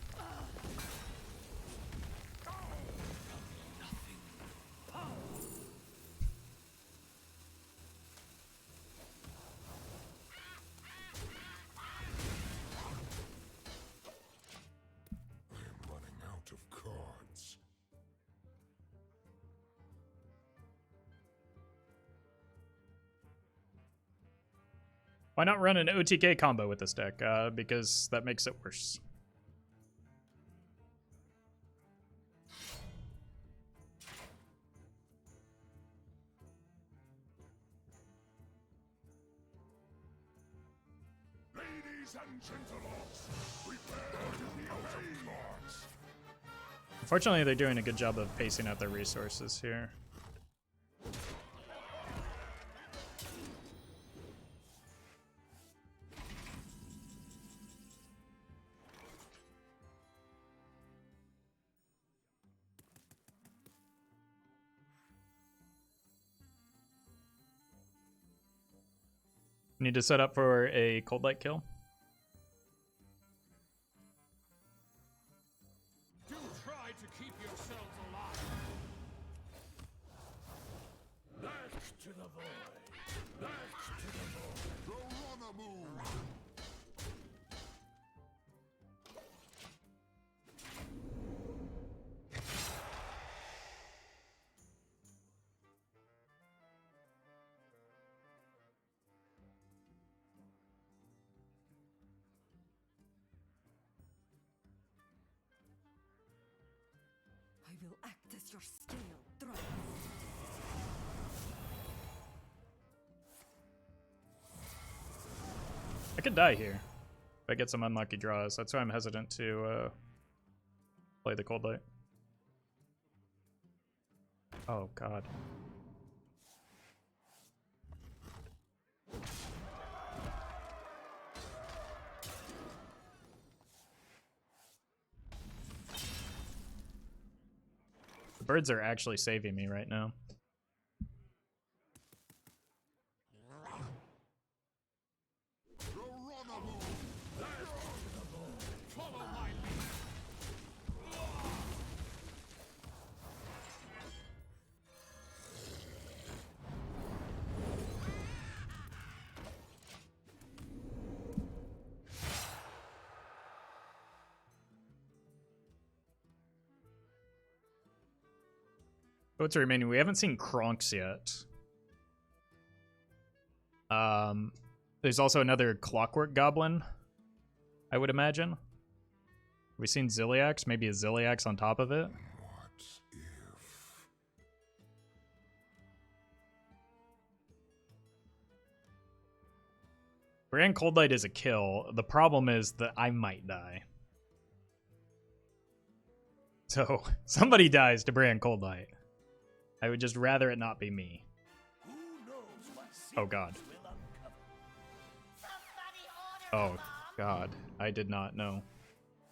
Why not run an OTK combo with this deck? Because that makes it worse. Ladies and gentlemen, prepare to be out of cards. Unfortunately, they're doing a good job of pacing out their resources here. Need to set up for a cold light kill. Do try to keep yourselves alive. Back to the void. Back to the void. The runner move. I will act as your scale throws. I could die here if I get some unlucky draws. That's why I'm hesitant to play the cold light. Oh god. The birds are actually saving me right now. The runner move. Back to the void. Follow my lead. What's remaining? We haven't seen Kronks yet. There's also another Clockwork Goblin, I would imagine. We've seen Ziliax, maybe a Ziliax on top of it. What if? Brand Cold Light is a kill. The problem is that I might die. So, somebody dies to Brand Cold Light. I would just rather it not be me. Who knows what Oh god. secrets will uncover? Somebody order Oh god. I did not know.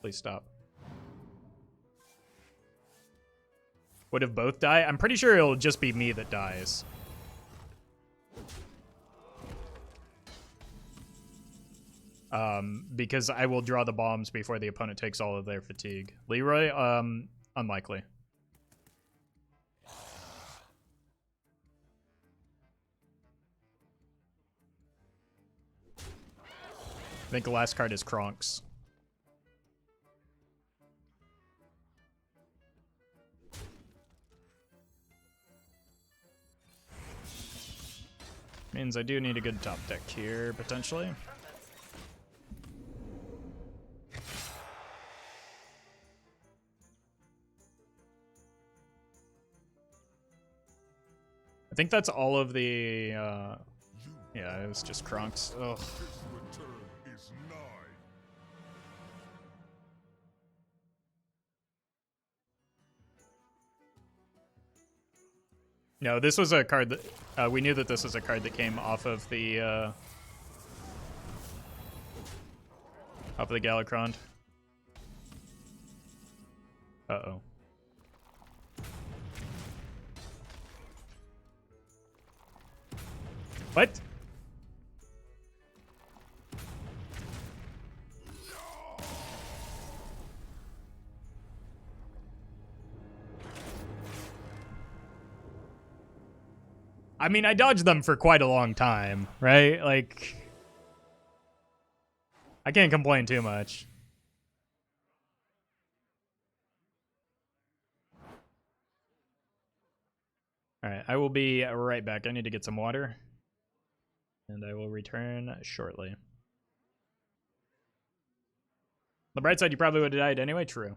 Please stop. Would have both died? I'm pretty sure it'll just be me that dies. Because I will draw the bombs before the opponent takes all of their fatigue. Leroy, unlikely. I think the last card is Kronks. Means I do need a good top deck here, potentially. I think that's all of the, yeah, it was just Kronks. Ugh. His return is nigh. No, this was a card that we knew that this was a card that came off of the Galacron. Uh-oh. What? I mean, I dodged them for quite a long time, right? Like, I can't complain too much. All right, I will be right back. I need to get some water, and I will return shortly. The bright side, you probably would have died anyway. True.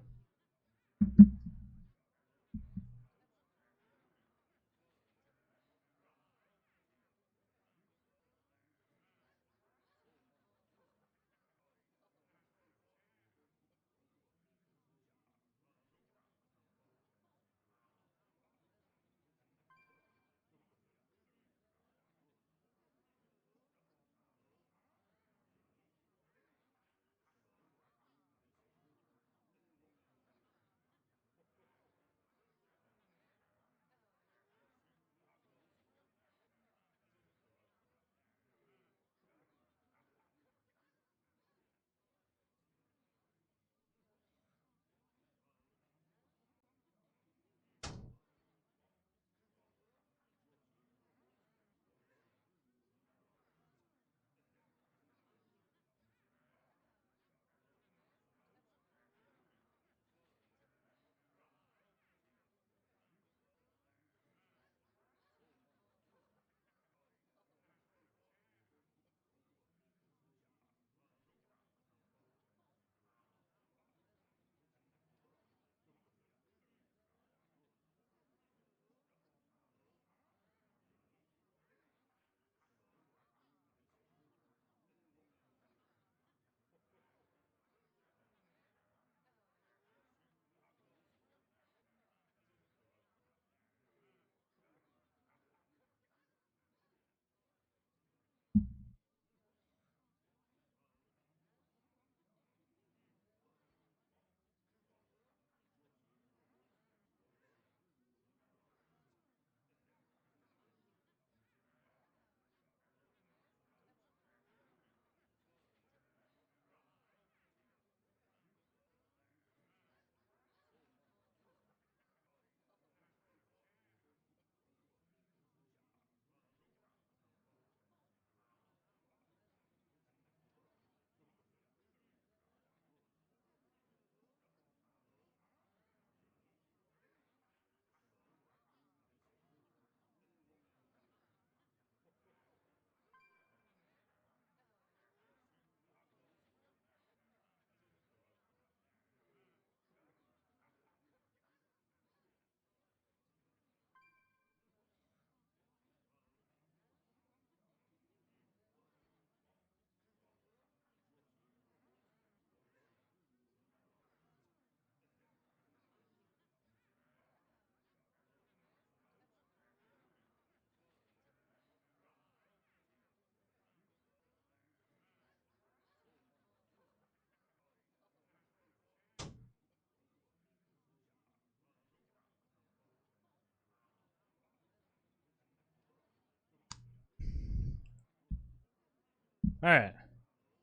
All right,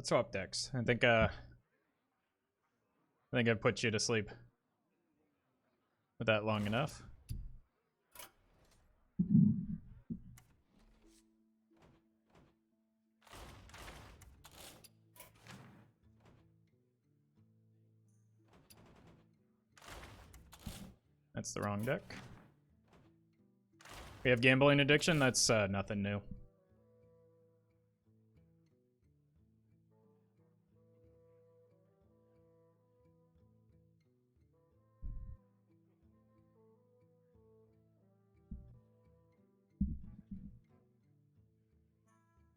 let's swap decks. I think I've put you to sleep with that long enough. That's the wrong deck. We have gambling addiction. That's nothing new.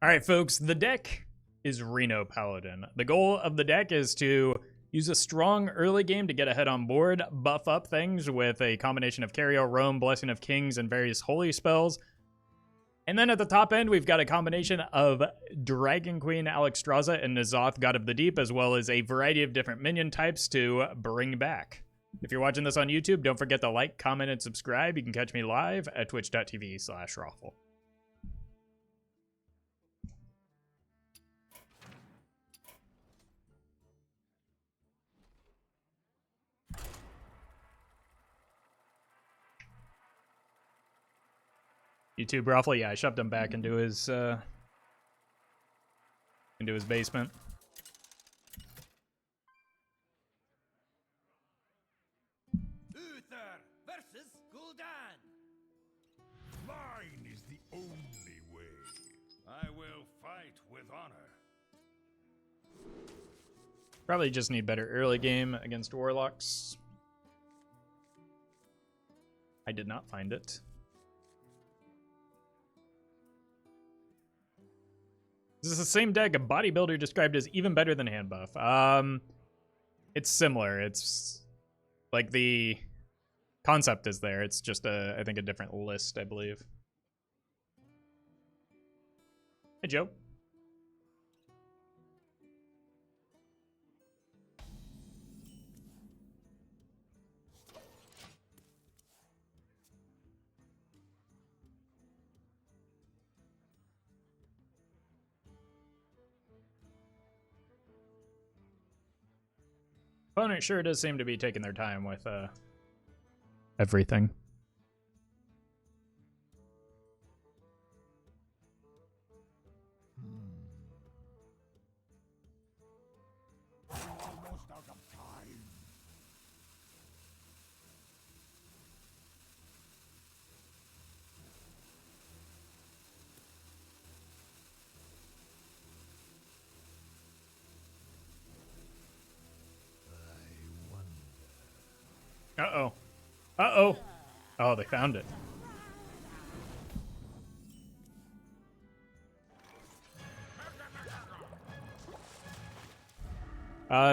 All right, folks, the deck is Reno Paladin. The goal of the deck is to Use a strong early game to get ahead on board. Buff up things with a combination of Carrier, Roam, Blessing of Kings, and various holy spells. And then at the top end, we've got a combination of Dragon Queen Alexstrasza and N'Zoth, God of the Deep, as well as a variety of different minion types to bring back. If you're watching this on YouTube, don't forget to like, comment, and subscribe. You can catch me live at twitch.tv/Roffle. YouTube Roffle, yeah, I shoved him back into his basement. Uther versus Gul'dan. Mine is the only way. I will fight with honor. Probably just need better early game against Warlocks. I did not find it. This is the same deck a bodybuilder described as even better than hand buff. It's similar. It's like the concept is there. It's just I think a different list, I believe. Hey, Joe. Opponent sure does seem to be taking their time with everything. Almost out of time. Uh-oh. Uh-oh. Oh, they found it.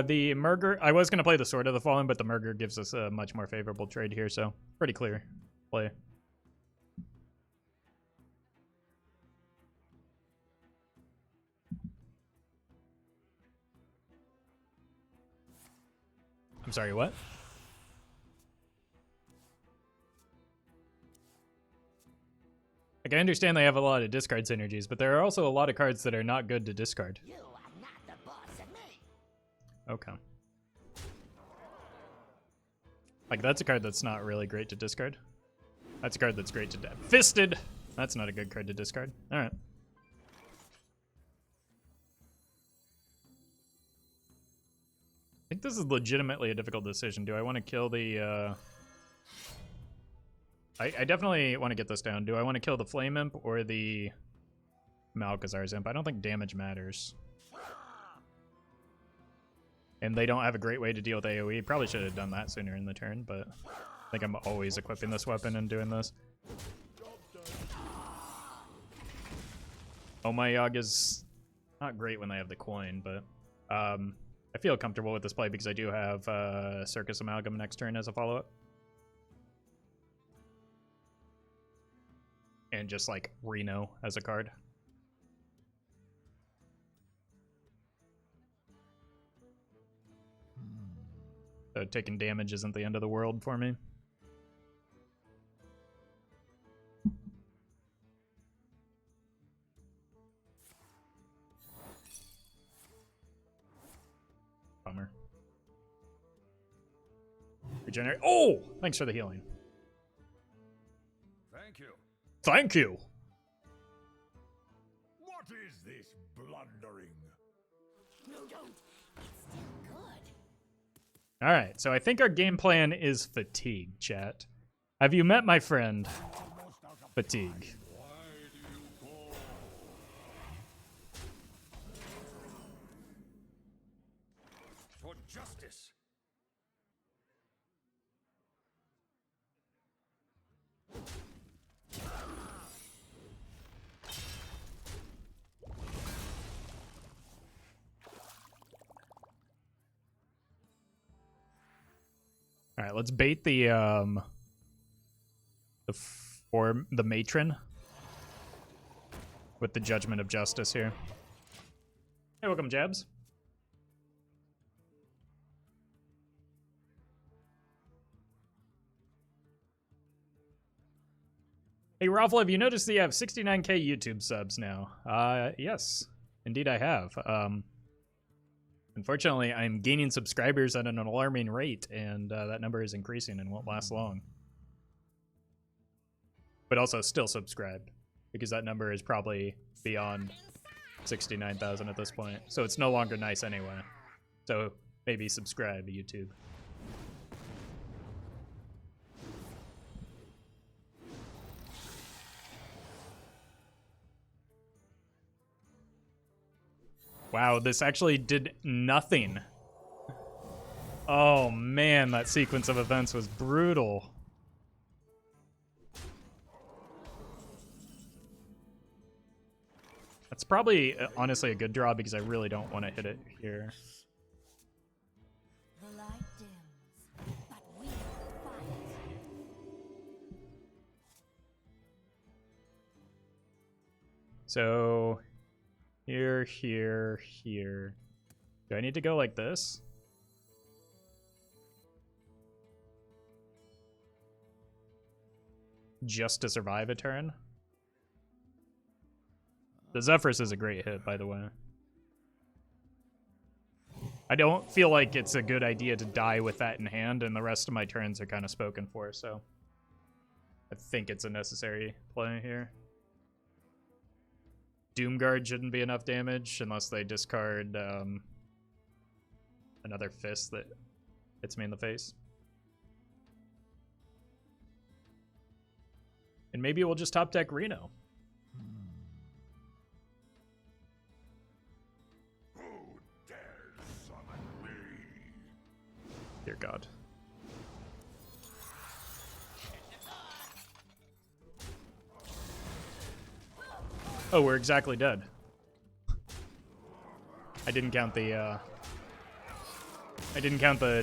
The Murger, I was going to play the Sword of the Fallen, but the Murger gives us a much more favorable trade here, so pretty clear play. I'm sorry, what? Like, I understand they have a lot of discard synergies, but there are also a lot of cards that are not good to discard. You are not the boss of me. Okay. Like, that's a card that's not really great to discard. That's a card that's great to Fisted! That's not a good card to discard. Alright. I think this is legitimately a difficult decision. Do I want to kill the, I definitely want to get this down. Do I want to kill the Flame Imp or the Malchezaar's Imp? I don't think damage matters. And they don't have a great way to deal with AoE. Probably should have done that sooner in the turn, but I think I'm always equipping this weapon and doing this. Oh, my Yogg is not great when they have the coin, but I feel comfortable with this play because I do have Circus Amalgam next turn as a follow-up. And just like Reno as a card. So taking damage isn't the end of the world for me. Bummer. Regenerate. Oh! Thanks for the healing. Thank you. Thank you! What is this blundering? No, don't. It's still good. Alright, so I think our game plan is Fatigue, chat. Have you met my friend, Almost out of Fatigue? Why do you call? For justice. let's bait the matron with the Judgment of Justice here. Hey, welcome, Jabs. Hey, Roffle, have you noticed that you have 69k YouTube subs now? Yes, indeed I have. Unfortunately, I'm gaining subscribers at an alarming rate, and that number is increasing and won't last long. But also still subscribe, because that number is probably beyond 69,000 at this point. So it's no longer nice anyway. So maybe subscribe to YouTube. Wow, this actually did nothing. Oh man, that sequence of events was brutal. That's probably, honestly, a good draw because I really don't want to hit it here. The light dims, but we will fight. So, here, here, here. Do I need to go like this? Just to survive a turn? The Zephyrus is a great hit, by the way. I don't feel like it's a good idea to die with that in hand, and the rest of my turns are kind of spoken for, so I think it's a necessary play here. Doomguard shouldn't be enough damage unless they discard another fist that hits me in the face. And maybe we'll just top deck Reno. Who dares summon me? Dear God. Oh, we're exactly dead. I didn't count the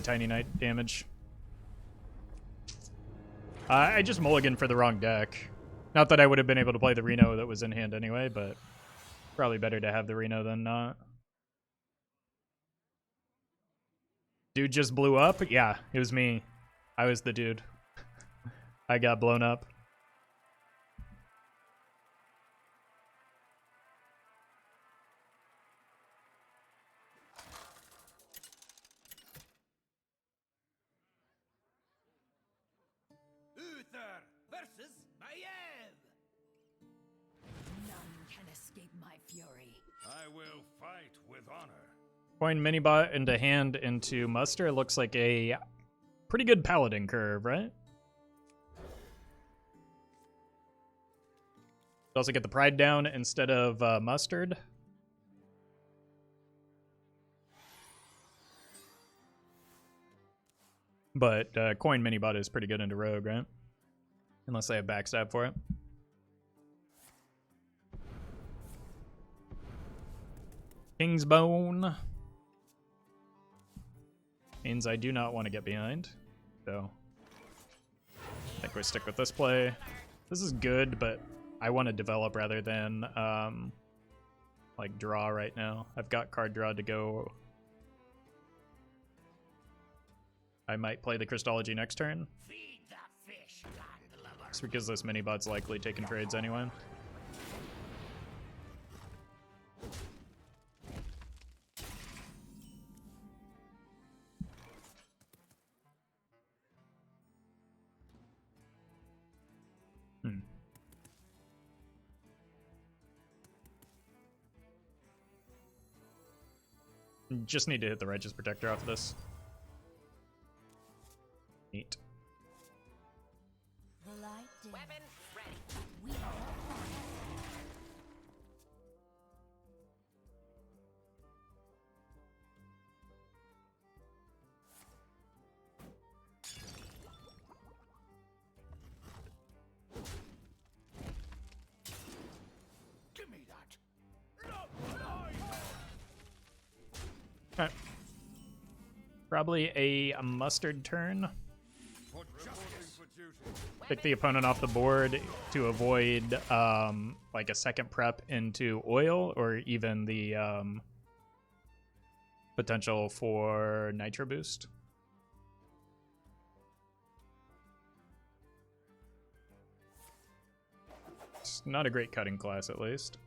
Tiny Knight damage. I just mulliganed for the wrong deck. Not that I would have been able to play the Reno that was in hand anyway, but probably better to have the Reno than not. Dude just blew up? Yeah, it was me. I was the dude. I got blown up. Uther versus Maiev. None can escape my fury. I will fight with honor. Coin Minibot into hand into muster. It looks like a pretty good paladin curve, right? Also get the pride down instead of mustard. But coin Minibot is pretty good into rogue, right? Unless they have backstab for it. King's Bone means I do not want to get behind, so I think we stick with this play. This is good, but I want to develop rather than like draw right now. I've got card draw to go. I might play the Christology next turn. Just because this Minibot's likely taking trades anyway. Just need to hit the Righteous Protector off of this. Neat. The light dims, Weapon ready. but we will fight. Give me that. Not what I have. Alright. Probably a mustard turn. pick the opponent off the board to avoid like a second prep into oil or even the potential for nitro boost. It's not a great cutting class, at least.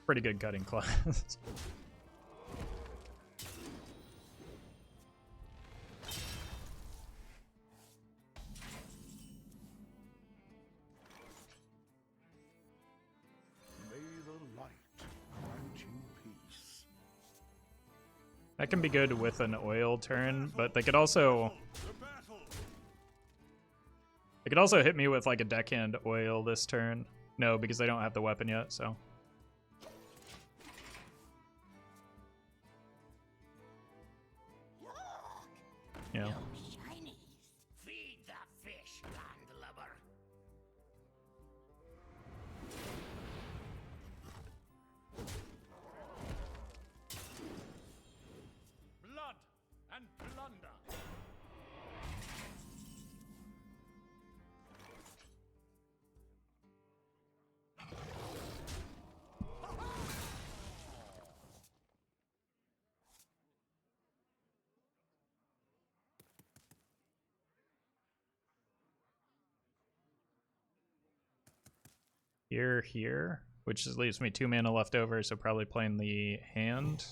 Pretty good cutting class. May the light grant you peace. That can be good with an oil turn, but they could also hit me with like a deckhand oil this turn. No, because they don't have the weapon yet, so. Yeah. Shinies. Feed the fish, landlubber. Blood and plunder. Here, which just leaves me 2 mana left over, so probably playing the hand.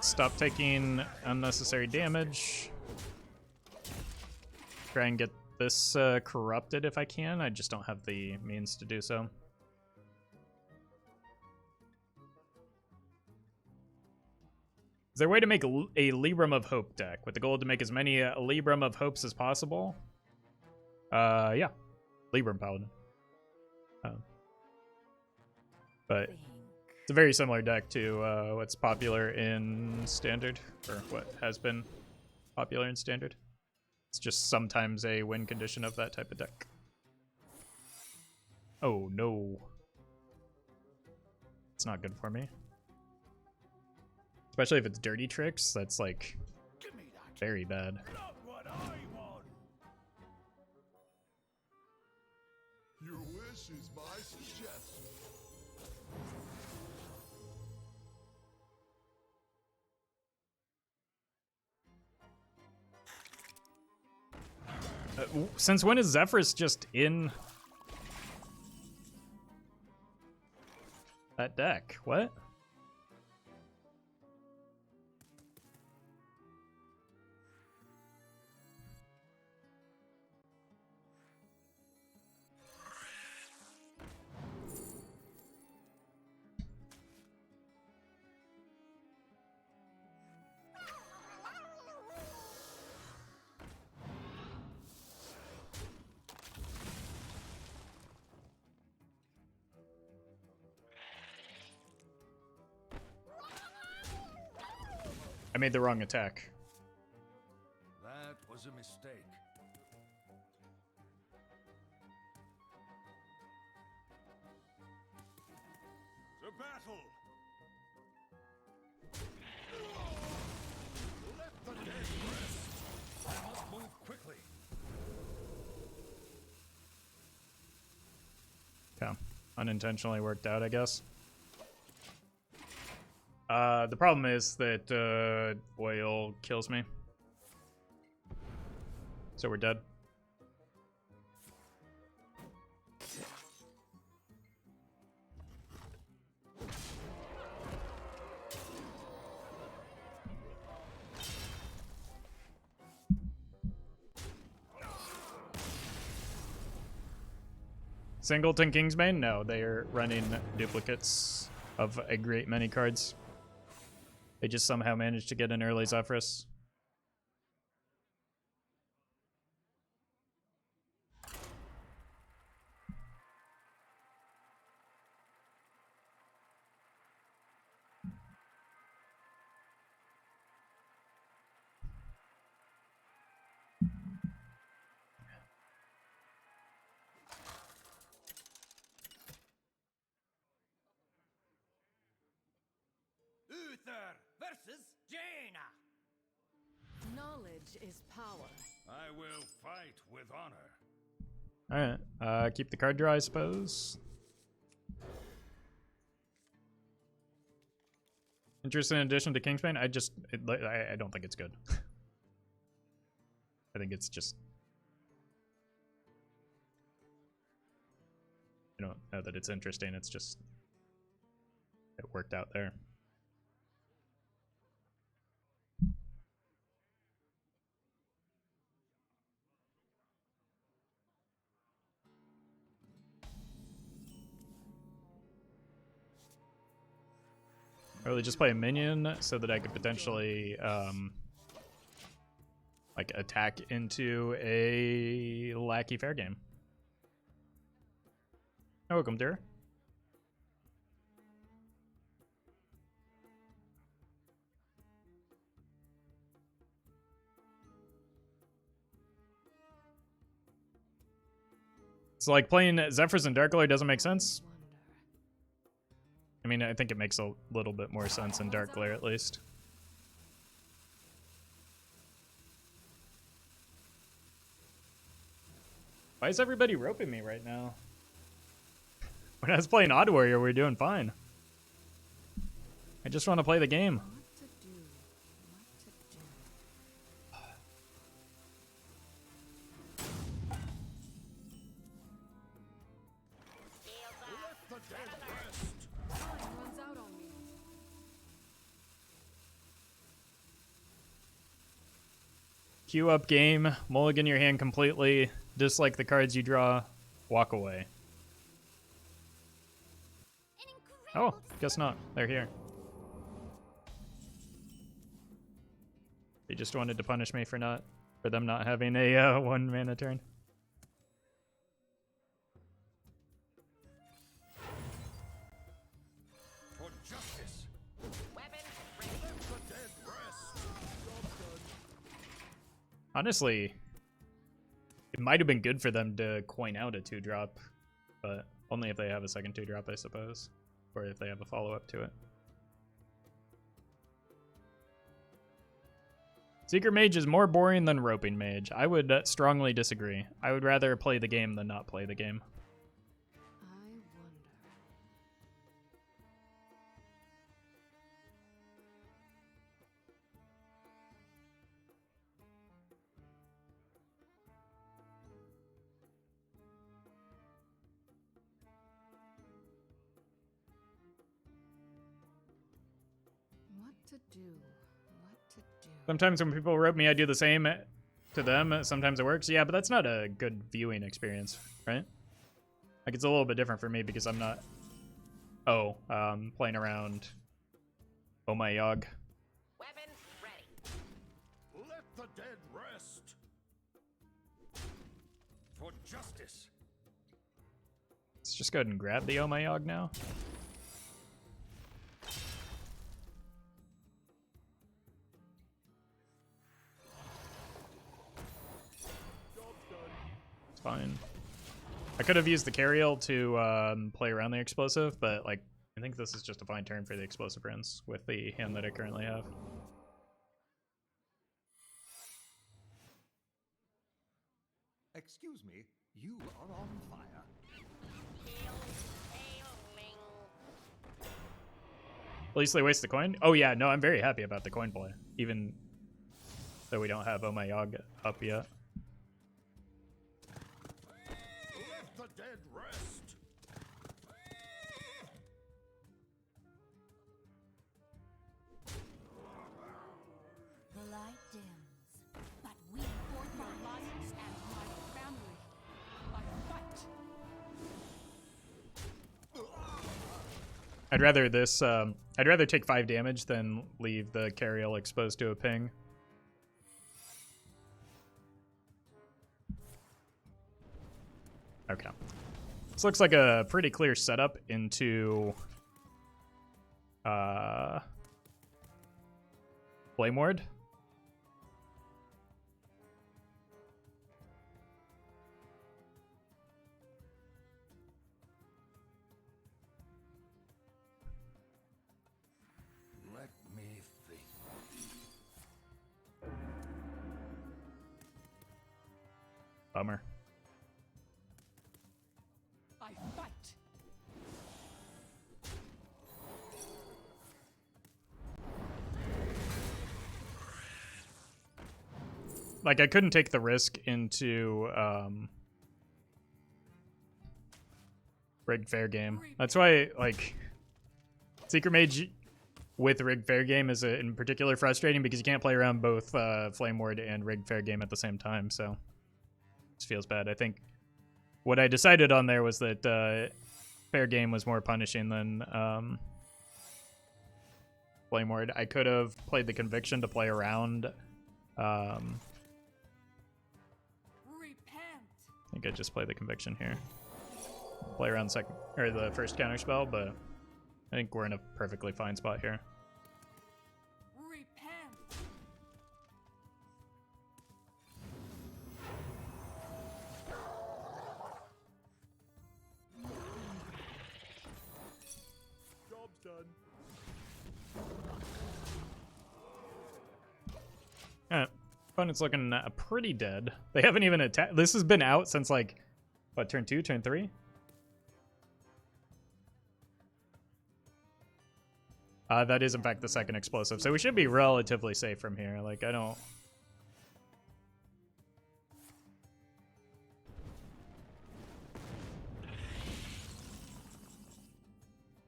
Stop taking unnecessary damage. Try and get this corrupted if I can. I just don't have the means to do so. Is there a way to make a Libram of Hope deck with the goal to make as many Libram of Hopes as possible? Yeah. Libram Paladin. But it's a very similar deck to what's popular in Standard, or what has been popular in Standard. It's just sometimes a win condition of that type of deck. Oh no. It's not good for me. Especially if it's dirty tricks, that's like very bad. Not what I want. Your wish is my suggestion. Since when is Zephyrus just in that deck? What? I made the wrong attack. That was a mistake. To battle! Let the dead rest! I must move quickly. Okay. Unintentionally worked out, I guess. The problem is that oil kills me. So we're dead. Singleton Kingsbane? No, they are running duplicates of a great many cards. They just somehow managed to get an early Zephyrus. versus Jaina. Knowledge is power. I will fight with honor. Alright, keep the card draw, I suppose. Interesting addition to Kingsbane? I don't think it's good. I think it's just... I don't know that it's interesting, it's just... It worked out there. Really just play a minion so that I could potentially like attack into a lackey fair game. Oh, welcome, dear. It's like playing Zephyrs and Dark Lord doesn't make sense. I mean, I think it makes a little bit more sense in Dark Glare, at least. Why is everybody roping me right now? When I was playing Odd Warrior, we were doing fine. I just want to play the game. What to do? Let the dead rest. Time runs out on me. Queue up game, mulligan your hand completely, dislike the cards you draw, walk away. An Oh, incredible guess not. They're here. They just wanted to punish me for them not having a 1 mana turn. For justice. Weapon ready. Let the dead rest. Honestly, it might have been good for them to coin out a 2-drop, but only if they have a second 2-drop, I suppose. Or if they have a follow-up to it. Secret Mage is more boring than Roping Mage. I would strongly disagree. I would rather play the game than not play the game. I wonder. What to do? What to do? Sometimes when people rope me, I do the same to them. Sometimes it works. Yeah, but that's not a good viewing experience, right? Like, it's a little bit different for me because I'm not... Oh, playing around... Oh my Yogg. Weapon ready. Let the dead rest. For justice. Let's just go ahead and grab the Oh my Yogg now. It's fine. I could have used the Carriel to play around the explosive, but like I think this is just a fine turn for the explosive runes with the hand that I currently have. Excuse me, you are on fire. At least they waste the coin. Oh yeah, no, I'm very happy about the coin play, even though we don't have Oh my Yogg up yet. Let the dead rest. The light dims, but we for my lions and my family. I fight. I'd rather this. I'd rather take 5 damage than leave the Carriel exposed to a ping. Okay. This looks like a pretty clear setup into Flame Ward. Let me think. Bummer. I fight. Like, I couldn't take the risk into rigged fair game. That's why, like, Secret Mage with rigged fair game is in particular frustrating because you can't play around both Flame Ward and rigged fair game at the same time. So this feels bad. I think what I decided on there was that fair game was more punishing than Flame Ward. I could have played the Conviction to play around. I think I just play the Conviction here. Play around second or the first counter spell, but I think we're in a perfectly fine spot here. Job's done. Yeah, opponent's looking pretty dead. They haven't even attacked. This has been out since like, what, turn 2, turn 3? That is in fact the second explosive, so we should be relatively safe from here. Like, I don't...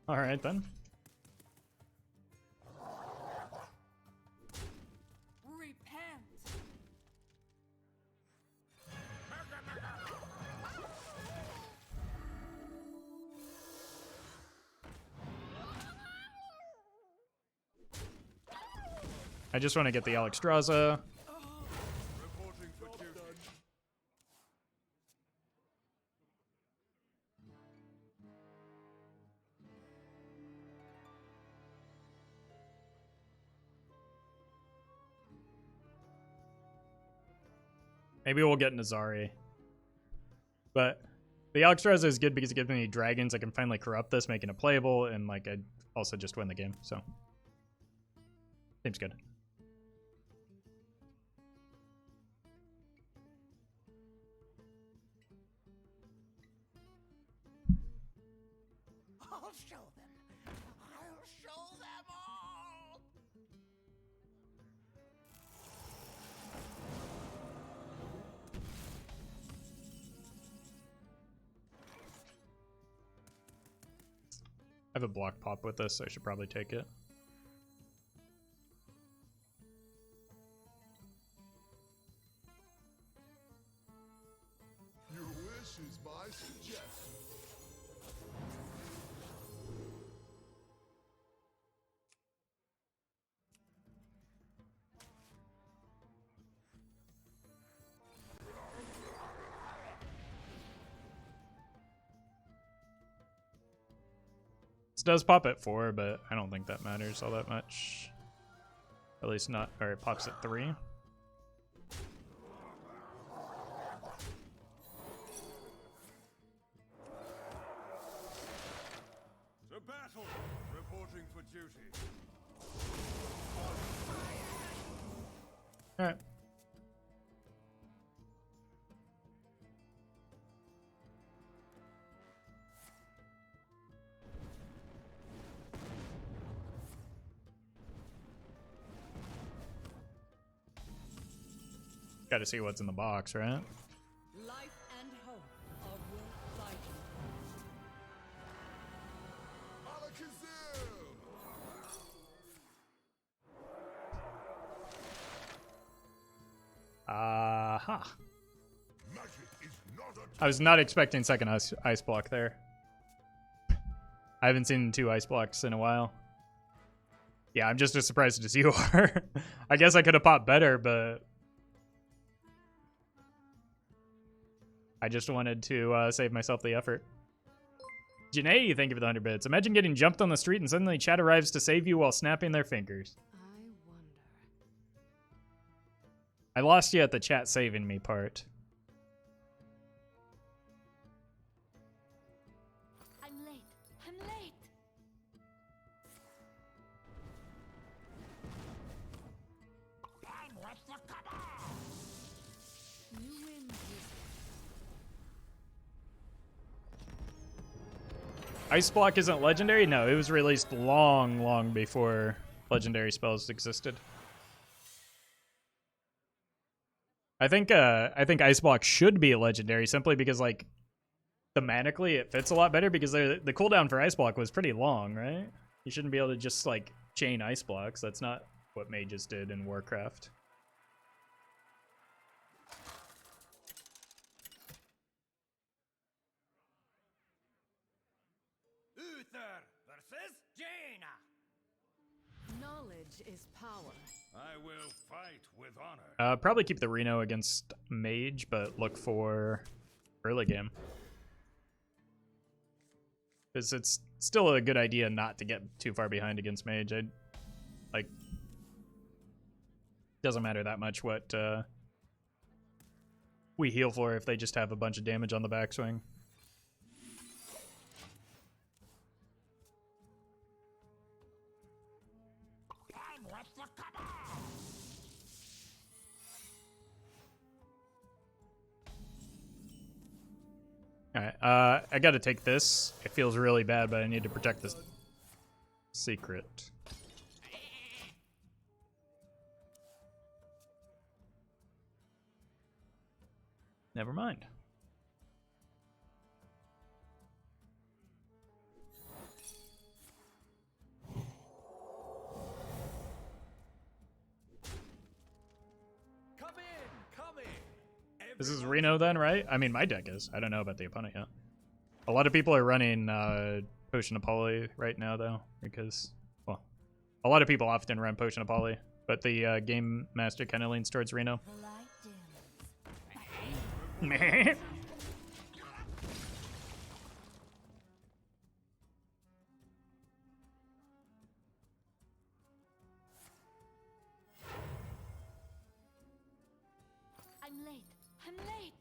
Alright then. I just want to get the Alexstrasza. Reporting for duty. Maybe we'll get Nazari. But the Alexstrasza is good because it gives me dragons. I can finally corrupt this, making it playable, and like I also just win the game, so seems good. I'll show them. I'll show them all. I have a block pop with this, so I should probably take it. Your wish is my suggestion. This does pop at 4, but I don't think that matters all that much. At least not, or it pops at 3. To battle. Reporting for duty. Alright. Gotta see what's in the box, right? Life and hope are worth fighting. Alakazam! Aha. Magic is not a I was not expecting second ice block there. I haven't seen 2 ice blocks in a while. Yeah, I'm just as surprised as you are. I guess I could have popped better, but I just wanted to save myself the effort. Janae, thank you for the 100 bits. Imagine getting jumped on the street and suddenly chat arrives to save you while snapping their fingers. I wonder. I lost you at the chat saving me part. I'm late. I'm late. I'm with the cabal! You win, Wizard. Ice Block isn't legendary? No, it was released long before legendary spells existed. I think Ice Block should be a legendary simply because, like, thematically it fits a lot better because the cooldown for Ice Block was pretty long, right? You shouldn't be able to just, like, chain Ice Blocks. That's not what mages did in Warcraft. Uther versus Jaina. Knowledge is power. I will fight with honor. Probably keep the Reno against Mage, but look for early game. Because it's still a good idea not to get too far behind against Mage. Like, doesn't matter that much what we heal for if they just have a bunch of damage on the backswing. I'm with the cabal. Alright, I gotta take this. It feels really bad, but I need to protect this secret. Never mind. Come in. This is Reno then, right? I mean, my deck is. I don't know about the opponent yet. A lot of people are running Potion of Poly right now, though, because, well, a lot of people often run Potion of Poly, but the Game Master kind of leans towards Reno. The light dims. Meh. I'm late. I'm late.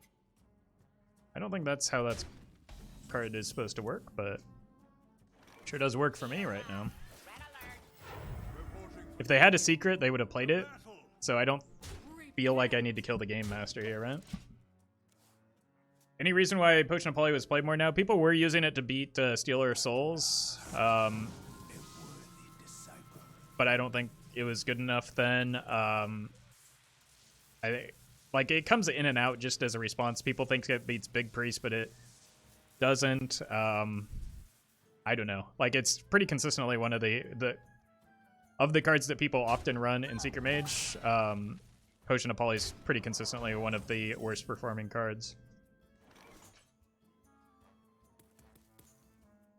I don't think that's how that card is supposed to work, but sure does work for me right now. If they had a secret, they would have played it, so I don't feel like I need to kill the Game Master here, right? Any reason why Potion of Poly was played more now? People were using it to beat Stealer of Souls, but I don't think it was good enough then. Like, it comes in and out just as a response. People think it beats Big Priest, but it doesn't. I don't know. Like, it's pretty consistently one of the cards that people often run in Secret Mage. Potion of Poly is pretty consistently one of the worst performing cards.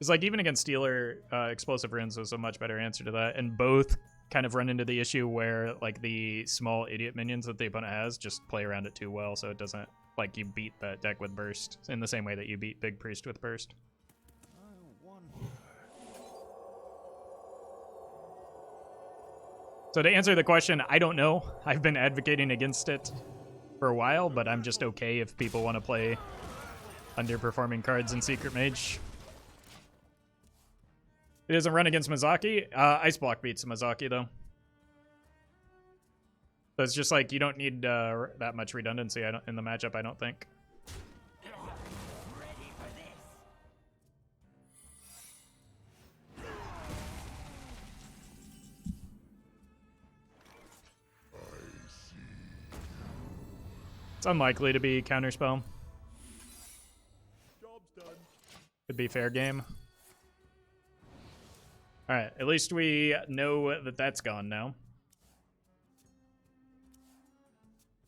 It's like, even against Stealer, Explosive Runes was a much better answer to that, and both kind of run into the issue where, like, the small idiot minions that the opponent has just play around it too well, so it doesn't, like, you beat that deck with Burst in the same way that you beat Big Priest with Burst. So to answer the question, I don't know. I've been advocating against it for a while, but I'm just okay if people want to play underperforming cards in Secret Mage. It doesn't run against Mizaki. Ice Block beats Mizaki, though. So it's just like, you don't need that much redundancy in the matchup, I don't think. Ready for this. It's unlikely to be counterspell. Job's done. Could be fair game. Alright, at least we know that that's gone now.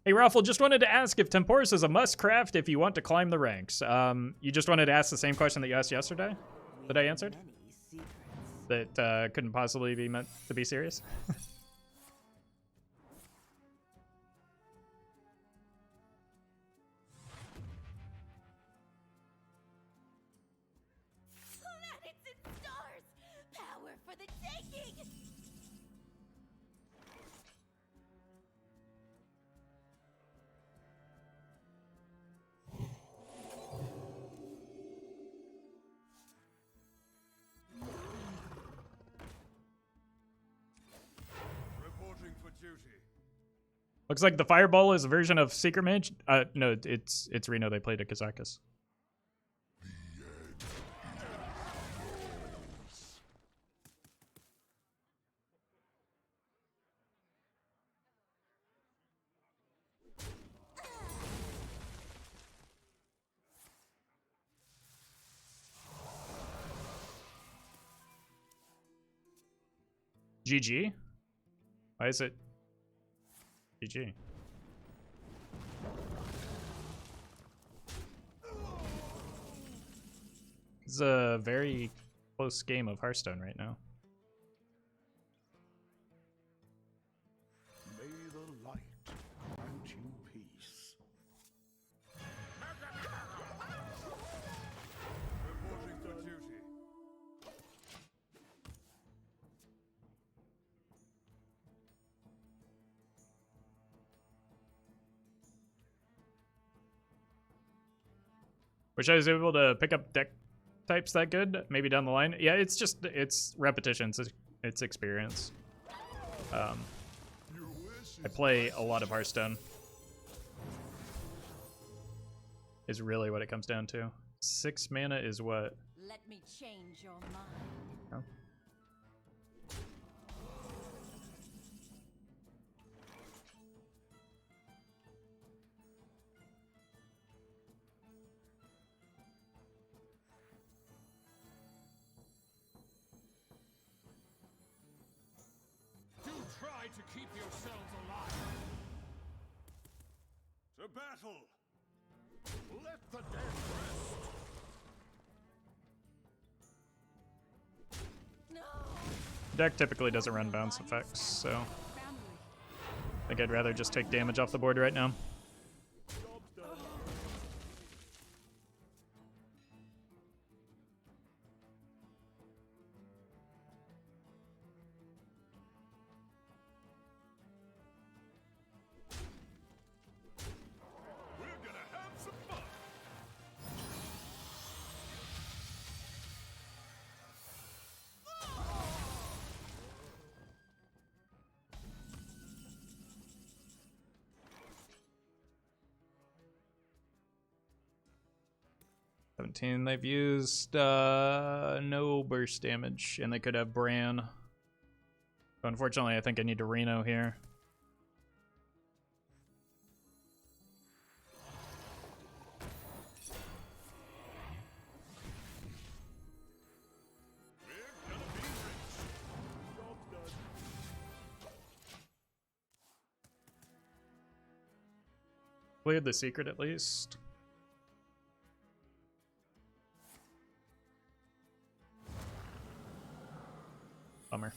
Hey, Roffle, just wanted to ask if Temporis is a must-craft if you want to climb the ranks. You just wanted to ask the same question that you asked yesterday that I answered? That couldn't possibly be meant to be serious? Planets and stars! Power for the taking! Reporting for duty. Looks like the Fireball is a version of Secret Mage. No, it's Reno. They played at Kazakus. GG? Why is it GG? It's a very close game of Hearthstone right now. May the light grant you peace. Reporting for duty. Wish I was able to pick up deck types that good, maybe down the line. Yeah, it's repetitions, it's experience. I play a lot of Hearthstone. Is really what it comes down to. 6 mana is what? Let me change your mind. Oh. Do try to keep yourselves alive. To battle. Let the dead rest. No. Deck typically doesn't run bounce effects, so Family. I think I'd rather just take damage off the board right now. We're gonna have some fun. They've used no burst damage, and they could have Bran. But unfortunately, I think I need to Reno here. Cleared the secret at least. Bummer.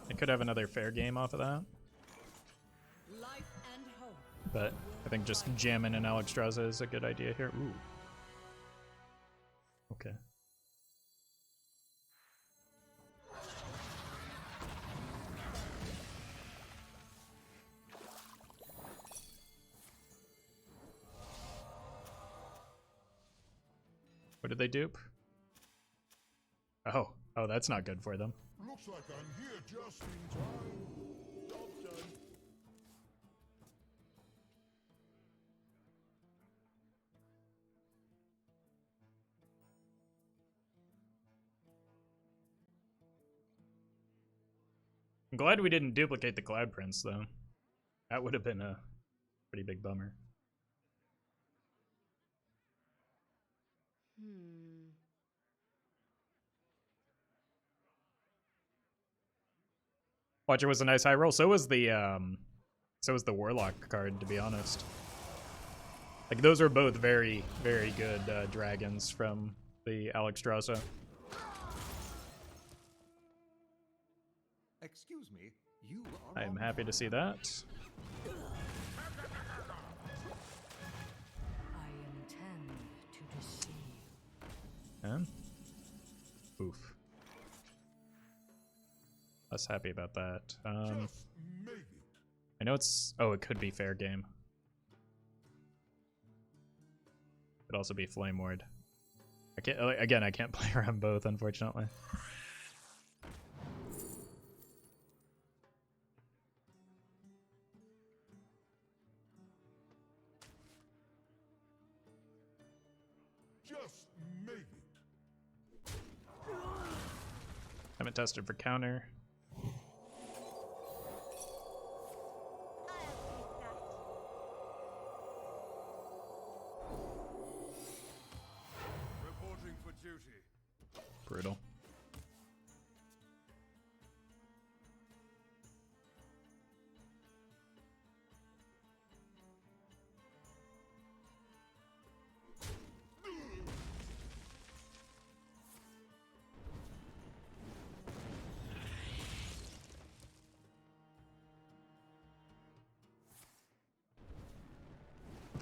I could have another fair game off of that, Life and hope. but I think just jamming an Alexstrasza is a good idea here. Ooh. Okay. What did they dupe? Oh, that's not good for them. Looks like I'm here just in time. Job done. I'm glad we didn't duplicate the Cloud Prince, though. That would have been a pretty big bummer. Watcher was a nice high roll. So was the Warlock card, to be honest. Like, those are both very, very good dragons from the Alexstrasza. Excuse me, you are. I am happy to see that. I intend to deceive. And oof. Less happy about that. Just make it. I know it's... Oh, it could be fair game. Could also be Flame Ward. I can't... Again, I can't play around both, unfortunately. Just make it. Haven't tested for counter.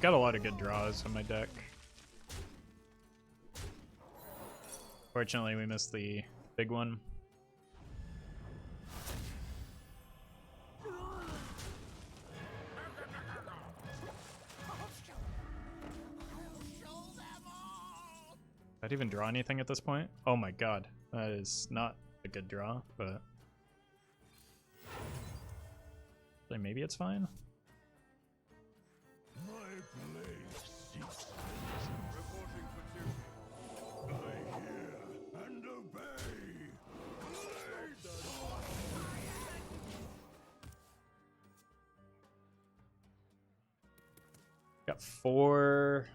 got a lot of good draws on my deck. Fortunately, we missed the big one. Did I even draw anything at this point? Oh my god, that is not a good draw, but maybe it's fine. My blade ceases. Reporting for duty. I hear and obey. Got 4.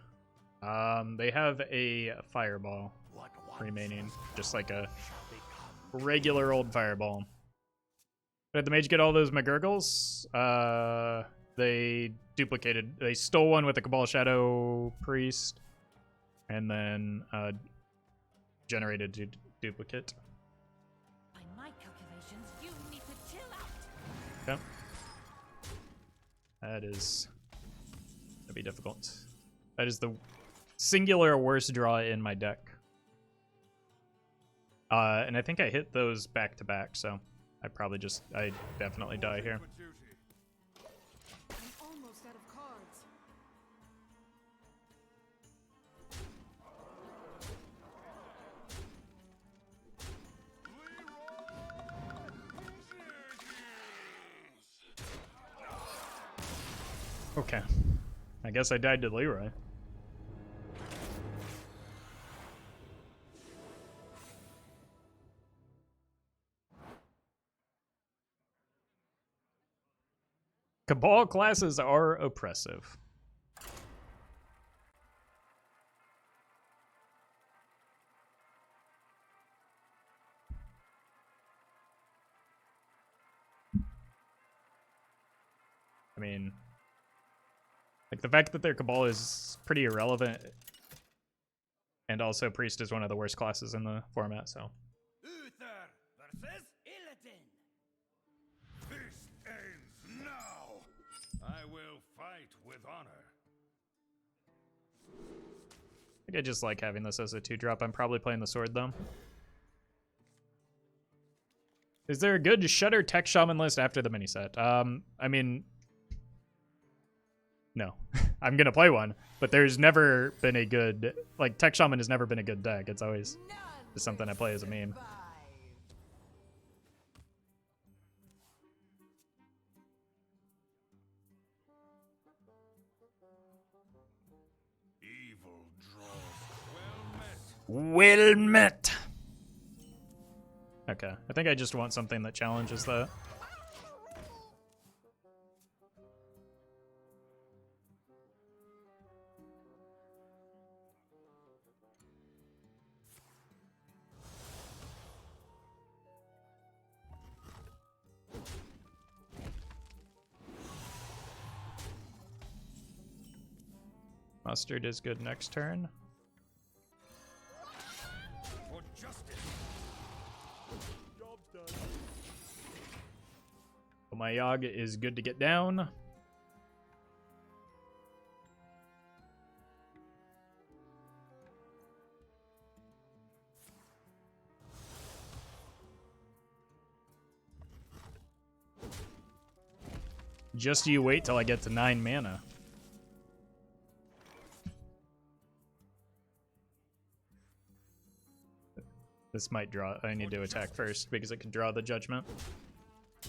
They have a fireball remaining, just like a regular old fireball. Did the mage get all those McGurgles? They stole one with the Cabal Shadow Priest, and then generated a duplicate. By my calculations, you need to chill out. Okay. That is gonna be difficult. That is the singular worst draw in my deck. And I think I hit those back to back, so I definitely die here. For duty. I'm almost out of cards. Okay. I guess I died to Leroy. Cabal classes are oppressive. I mean, like, the fact that their Cabal is pretty irrelevant, and also Priest is one of the worst classes in the format, so. Uther versus Illidan. This ends now. I will fight with honor. I think I just like having this as a 2-drop. I'm probably playing the sword, though. Is there a good Shudder Tech Shaman list after the mini set? I mean, no. I'm gonna play one, but there's never been a good, like, Tech Shaman has never been a good deck. It's always just something I play as a meme. Evil draws. Well met. Okay, I think I just want something that challenges that. Mustard is good next turn. For justice. My Yogg is good to get down. Just you wait till I get to 9 mana. This might draw. I need to attack first because it can draw the judgment. The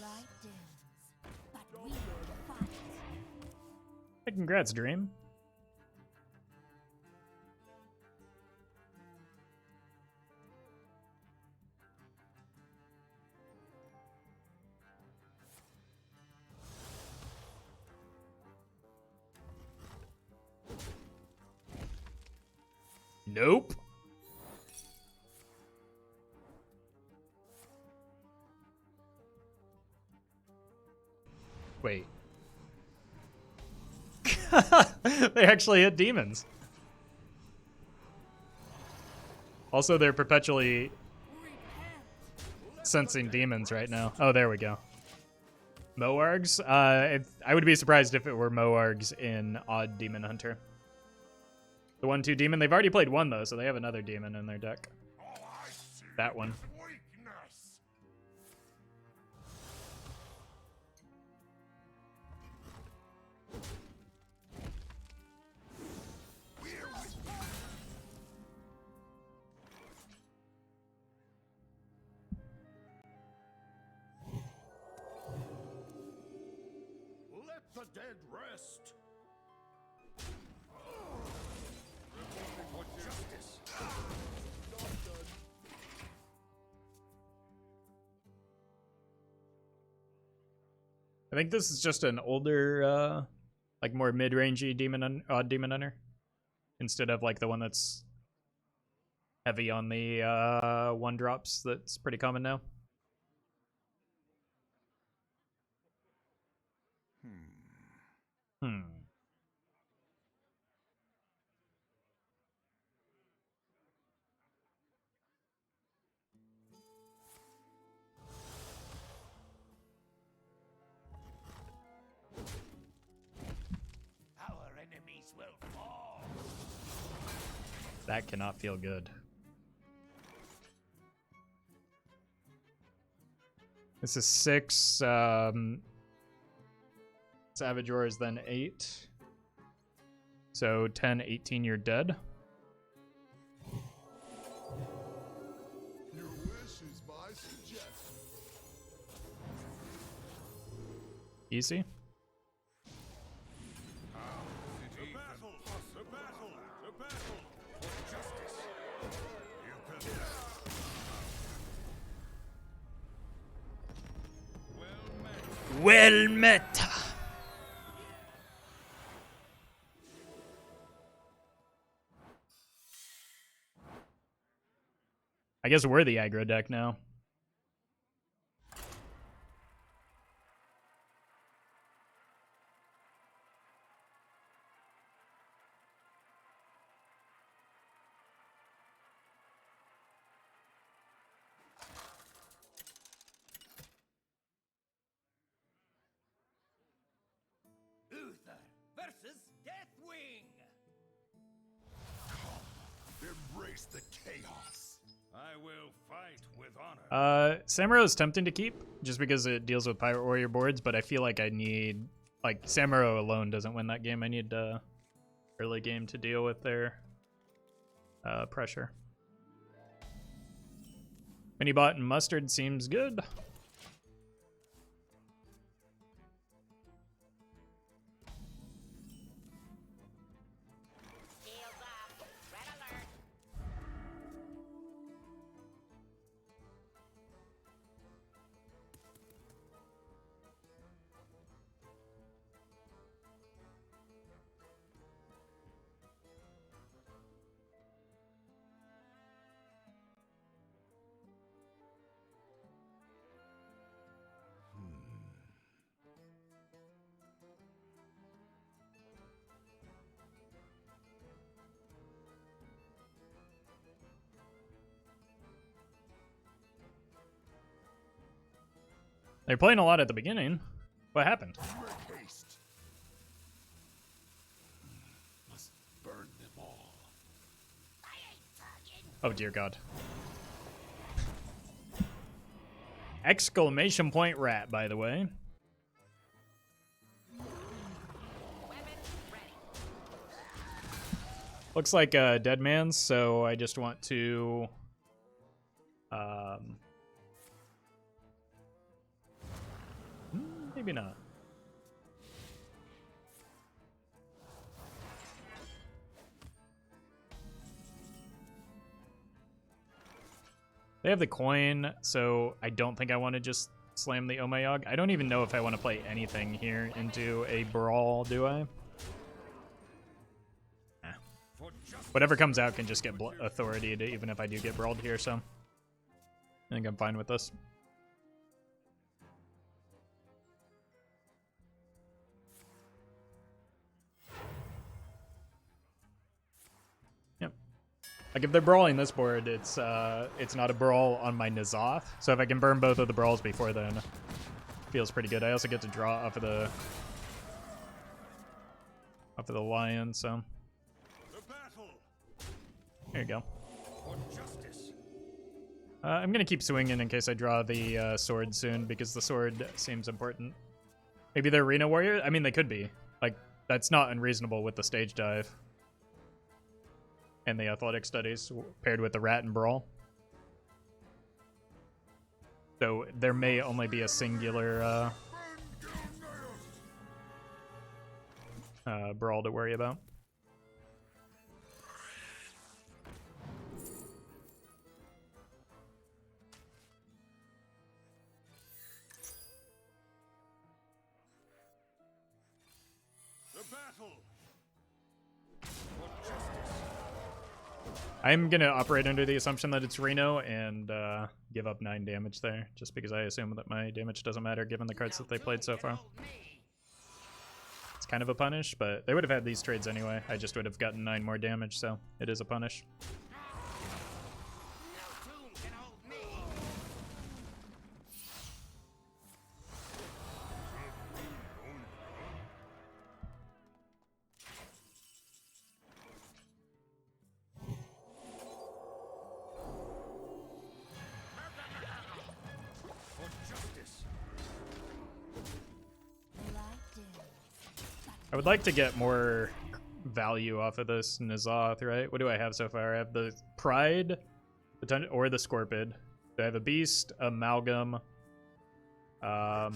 light dims, but we will fight. Hey, congrats, Dream. Nope. Wait. They actually hit demons. Also, they're perpetually sensing demons right now. Oh, there we go. Moargs? I would be surprised if it were Moargs in Odd Demon Hunter. The 1/2 demon. They've already played one, though, so they have another demon in their deck. All I see That one. is weakness. Let the dead rest. Reporting for justice. I think this is just an older, like more mid-rangey Odd Demon Hunter. Instead of like the one that's heavy on the 1-drops that's pretty common now. Hmm. Our enemies will fall. That cannot feel good. This is 6. Savage Roar is then 8. So 10, 18, you're dead. Your wish is my suggestion. Easy. The battle! The battle! The battle! For justice! You can... Well met. I guess we're the aggro deck now. Uther versus Deathwing! Embrace the chaos. I will fight with honor. Samuro is tempting to keep just because it deals with Pirate Warrior boards, but I feel like I need, like, Samuro alone doesn't win that game. I need early game to deal with their pressure. Minibot and Mustard seems good. Shields up. Red alert. They're playing a lot at the beginning. What happened? Make haste. Must burn them all. I ain't talking. Oh dear God. Exclamation point rat, by the way. Weapons ready. Looks like a dead man's, so I just want to maybe not. They have the coin, so I don't think I want to just slam the Omayog. I don't even know if I want to play anything here into a brawl, do I? Nah. Whatever comes out can just get authority, even if I do get brawled here, so I think I'm fine with this. Yep. Like if they're brawling this board, it's not a brawl on my N'Zoth. So if I can burn both of the brawls before then, feels pretty good. I also get to draw off of the lion, so The battle there you go. for justice. I'm gonna keep swinging in case I draw the sword soon, because the sword seems important. Maybe they're Reno Warrior? I mean, they could be. Like, that's not unreasonable with the stage dive. And the athletic studies paired with the rat and brawl. So there may only be a singular brawl to worry about. The battle for justice. I'm gonna operate under the assumption that it's Reno and give up 9 damage there, just because I assume that my damage doesn't matter given the cards that they played so far. It's kind of a punish, but they would have had these trades anyway. I just would have gotten 9 more damage, so it is a punish. For justice. I would like to get more value off of this N'Zoth, right? What do I have so far? I have the Pride, or the Scorpid. Do I have a Beast, Amalgam? That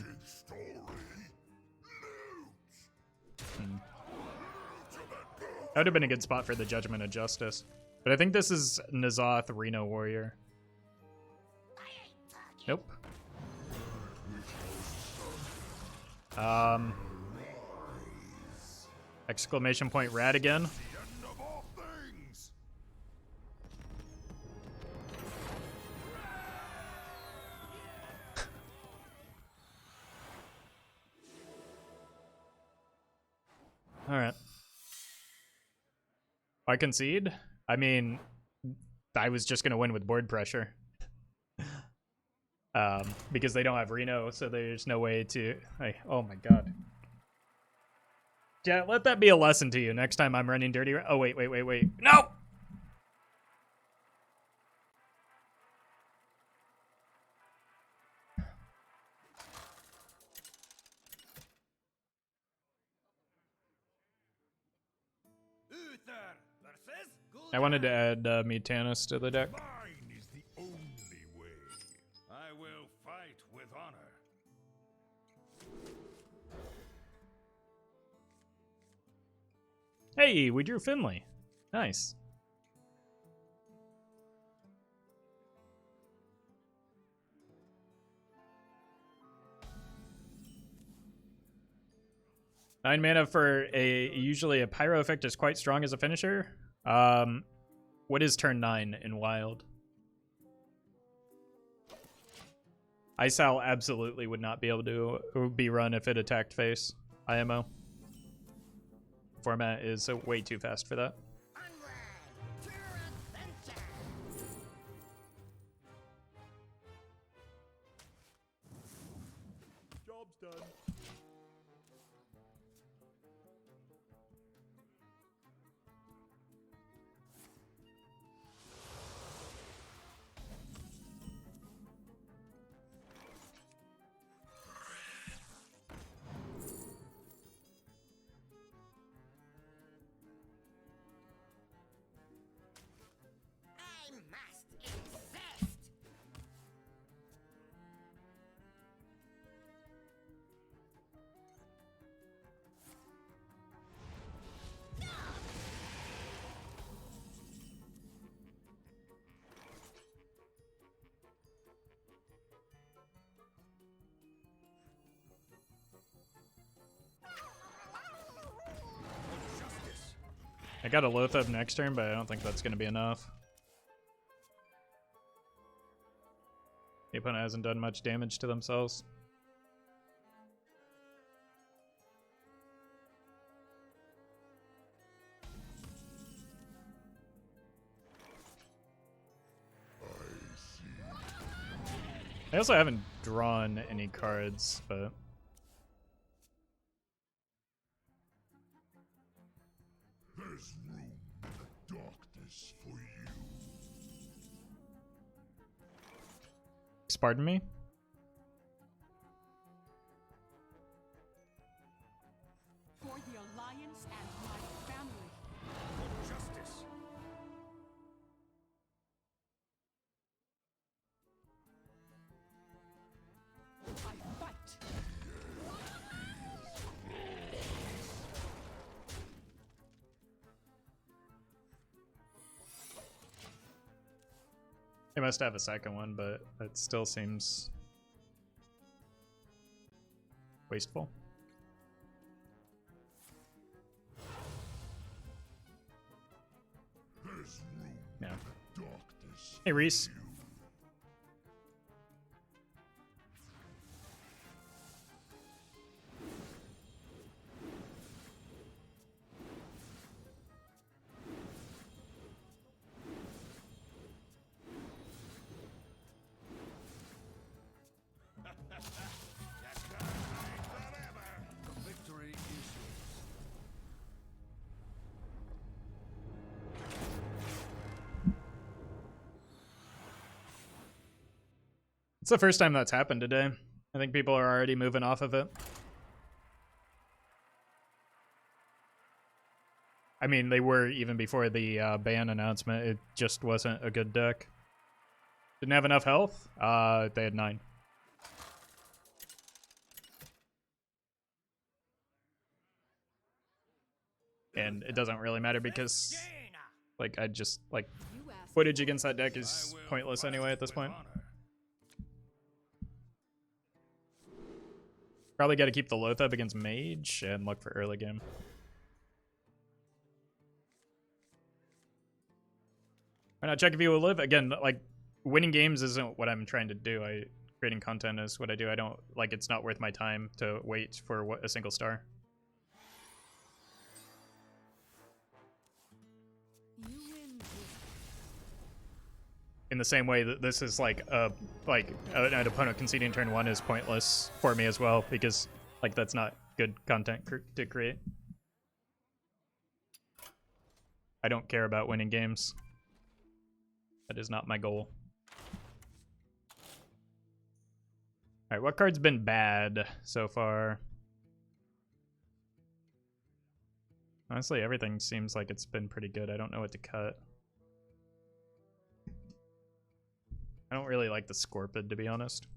would have been a good spot for the Judgment of Justice. But I think this is N'Zoth Reno Warrior. Nope. Exclamation point rat again. The end of all things. All right. I concede? I mean, I was just going to win with board pressure. Because they don't have Reno, so there's no way to... oh my god. Yeah, let that be a lesson to you. Next time I'm running dirty... Oh, wait. No! Uther versus Gul'dan. I wanted to add Mutanis to the deck. Mine is the only way. I will fight with honor. Hey, we drew Finley. Nice. Nine mana for usually a pyro effect is quite strong as a finisher. What is turn 9 in Wild? Iceowl absolutely would not be able to be run if it attacked face IMO. Format is way too fast for that. Onward to adventure. Job's done. I must insist. I got a Loatheb next turn, but I don't think that's going to be enough. The opponent hasn't done much damage to themselves. I also haven't drawn any cards, but There's room in the darkness for you. pardon me. For the Alliance and my family. For justice. I fight. They must have a second one, but it still seems wasteful. There's room Yeah. in the darkness. Hey, Reese. The victory is yours. It's the first time that's happened today. I think people are already moving off of it. I mean, they were even before the ban announcement. It just wasn't a good deck. Didn't have enough health. They had 9. And it doesn't really matter because, like, I just, like, You asked footage against that deck is I will pointless fight anyway at this with point. honor. Probably got to keep the Lothab against Mage and look for early game. Why not check if you will live? Again, like, winning games isn't what I'm trying to do. Creating content is what I do. I don't, like, it's not worth my time to wait for a single star. you win this. In the same way that this is like an opponent conceding turn 1 is pointless for me as well, because like that's not good content to create. I don't care about winning games. That is not my goal. Alright, what card's been bad so far? Honestly, everything seems like it's been pretty good. I don't know what to cut. I don't really like the Scorpid, to be honest.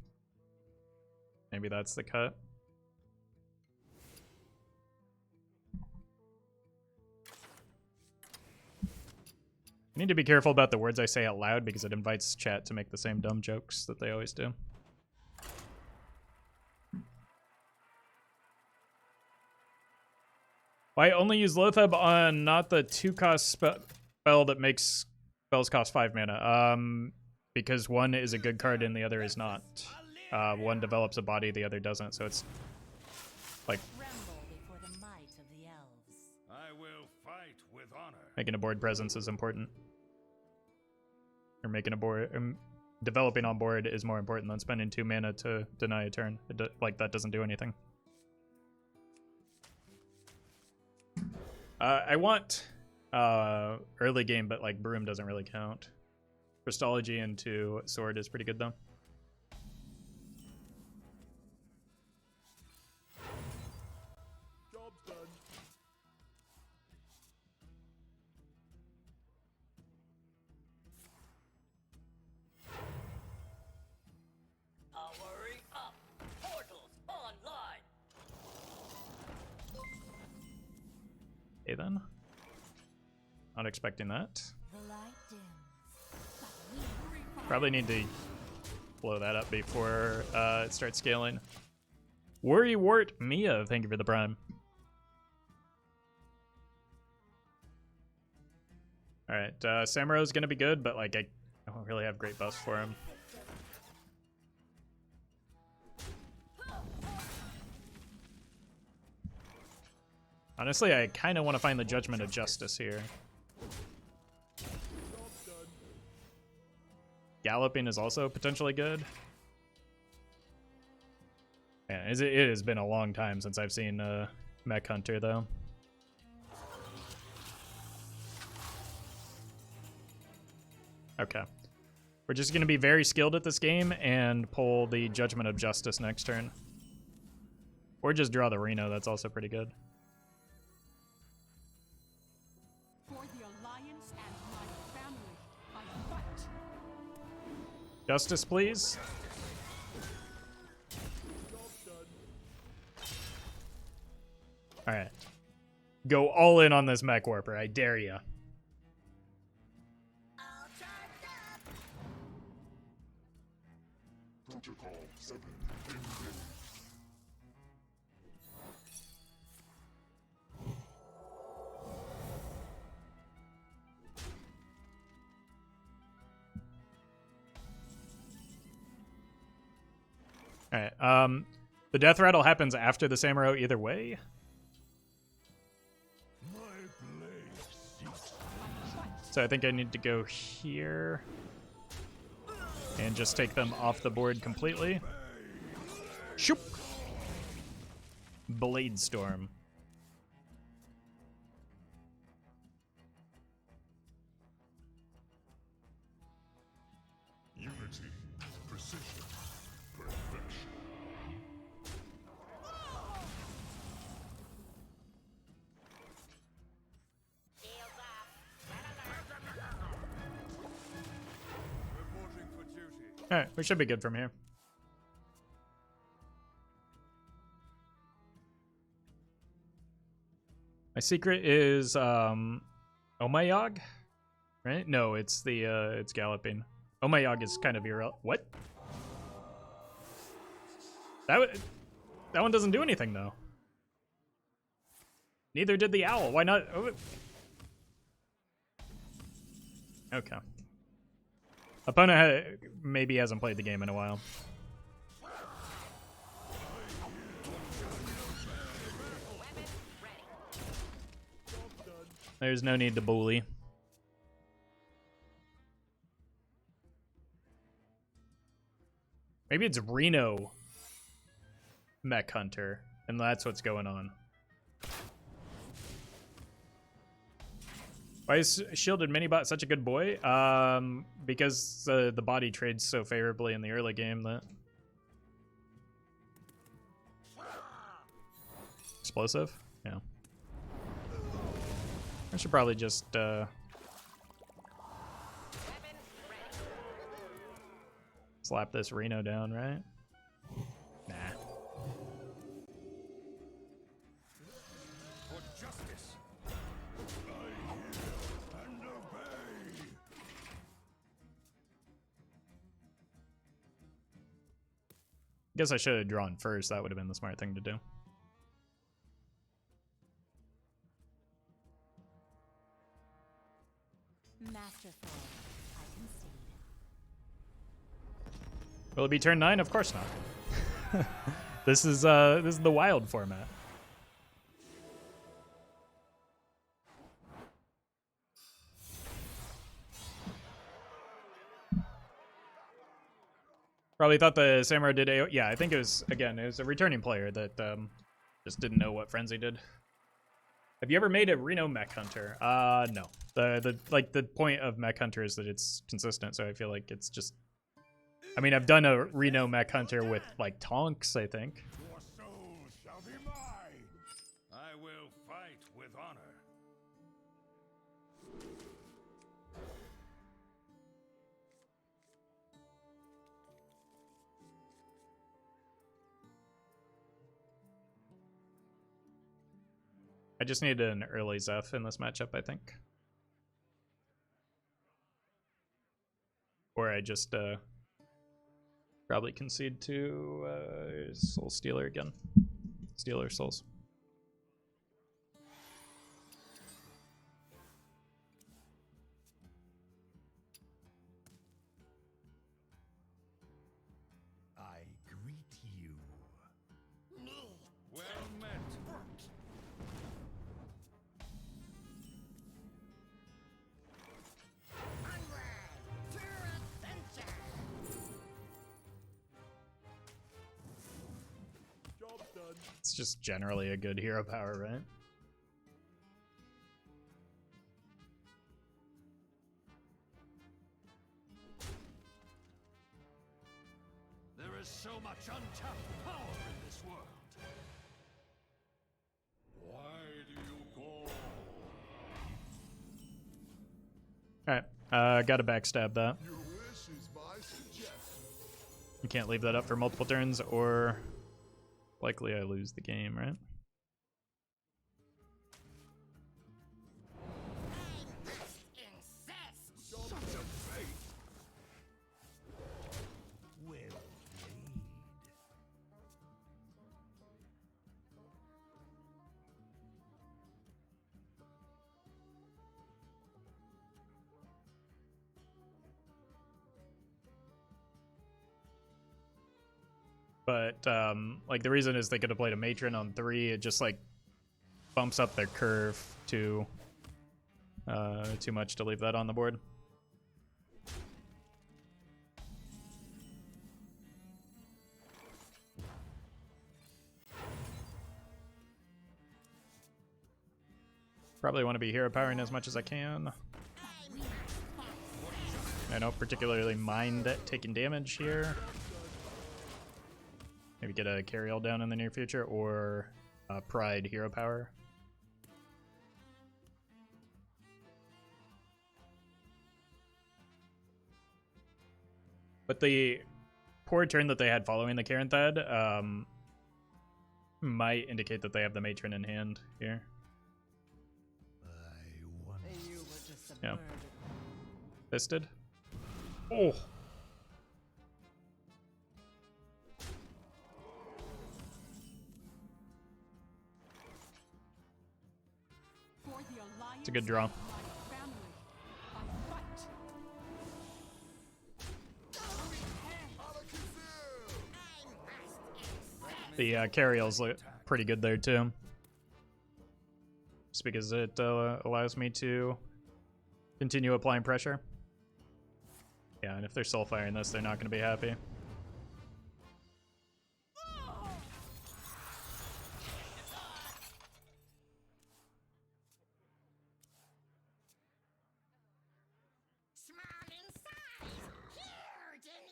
Maybe that's the cut. I need to be careful about the words I say out loud because it invites chat to make the same dumb jokes that they always do. Why only use Lothab on not the 2-cost spell that makes spells cost 5 mana? Because one is a good card and the other is not. One develops a body, the other doesn't, so it's like Tremble before the might of the elves. I will fight with honor. making a board presence is important. Or making a board, developing on board is more important than spending 2 mana to deny a turn. Like that doesn't do anything. I want early game, but like Broom doesn't really count. Crystology into Sword is pretty good though. Job's done. Powering up. Portals online. Okay then. Not expecting that. The light dims, but we Probably need to blow that up before it starts scaling. Worrywart Mia, thank you for the prime. Alright, Samurai's gonna be good, but like I don't really have great buffs for him. Honestly, I kind of want to find the Judgment of Justice here. Galloping is also potentially good. It has been a long time since I've seen Mech Hunter, though. Okay. We're just going to be very skilled at this game and pull the Judgment of Justice next turn. Or just draw the Reno, that's also pretty good. For the Alliance and my family, I fight. Justice, please. Alright. Go all in on this Mech Warper, I dare ya. All charged up. Protocol 7 engaged. Alright, the death rattle happens after the Samuro either way. My blade seeks So I think I need to go here. And just take them off the board completely. Shoop! Blade Storm. unity, precision, perfection. Shields up. Reporting for duty. Alright, we should be good from here. My secret is Omayog, right? No, it's the it's Galloping. Omayog is kind of irrelevant. What? That one doesn't do anything though. Neither did the owl. Why not? Oh. Okay. Opponent maybe hasn't played the game in a while. There's no need to bully. Maybe it's Reno Mech Hunter, and that's what's going on. Why is Shielded Minibot such a good boy? Because the body trades so favorably in the early game that... Explosive? Yeah. I should probably just, slap this Reno down, right? Nah. For justice. And obey. Guess I should have drawn first. That would have been the smart thing to do. Masterful. I concede. Will it be turn 9? Of course not. This is the wild format. Probably thought the Samurai did AO. Yeah, I think it was, again, it was a returning player that just didn't know what Frenzy did. Have you ever made a Reno Mech Hunter? No. The point of Mech Hunter is that it's consistent, so I feel like it's just... I mean, I've done a Reno Mech Hunter with, like, Tonks, I think. Your soul shall be mine. I will fight with honor. I just need an early Zeph in this matchup, I think. Or I just probably concede to Soul Stealer again. Stealer Souls. I greet you. Well met. Onward to adventure. Job It's just generally a good hero power, right? There is so much untapped power in this world. Why do you call? Alright, gotta backstab that. Your wish is my suggestion. You can't leave that up for multiple turns, or likely I lose the game, right? Well played. But like the reason is they could have played a matron on 3. It just like bumps up their curve to too much to leave that on the board. Probably want to be hero powering as much as I can. I don't particularly mind taking damage here. Maybe get a carry all down in the near future, or pride hero power. But the poor turn that they had following the Caranthad might indicate that they have the matron in hand here. You were just a Yeah. bird. Fisted. Oh. For the alliance It's a good draw. of my family, I fight. The carryalls look pretty good there too. Just because it allows me to continue applying pressure. Yeah, and if they're soul firing this, they're not going to be happy. Small in size, huge in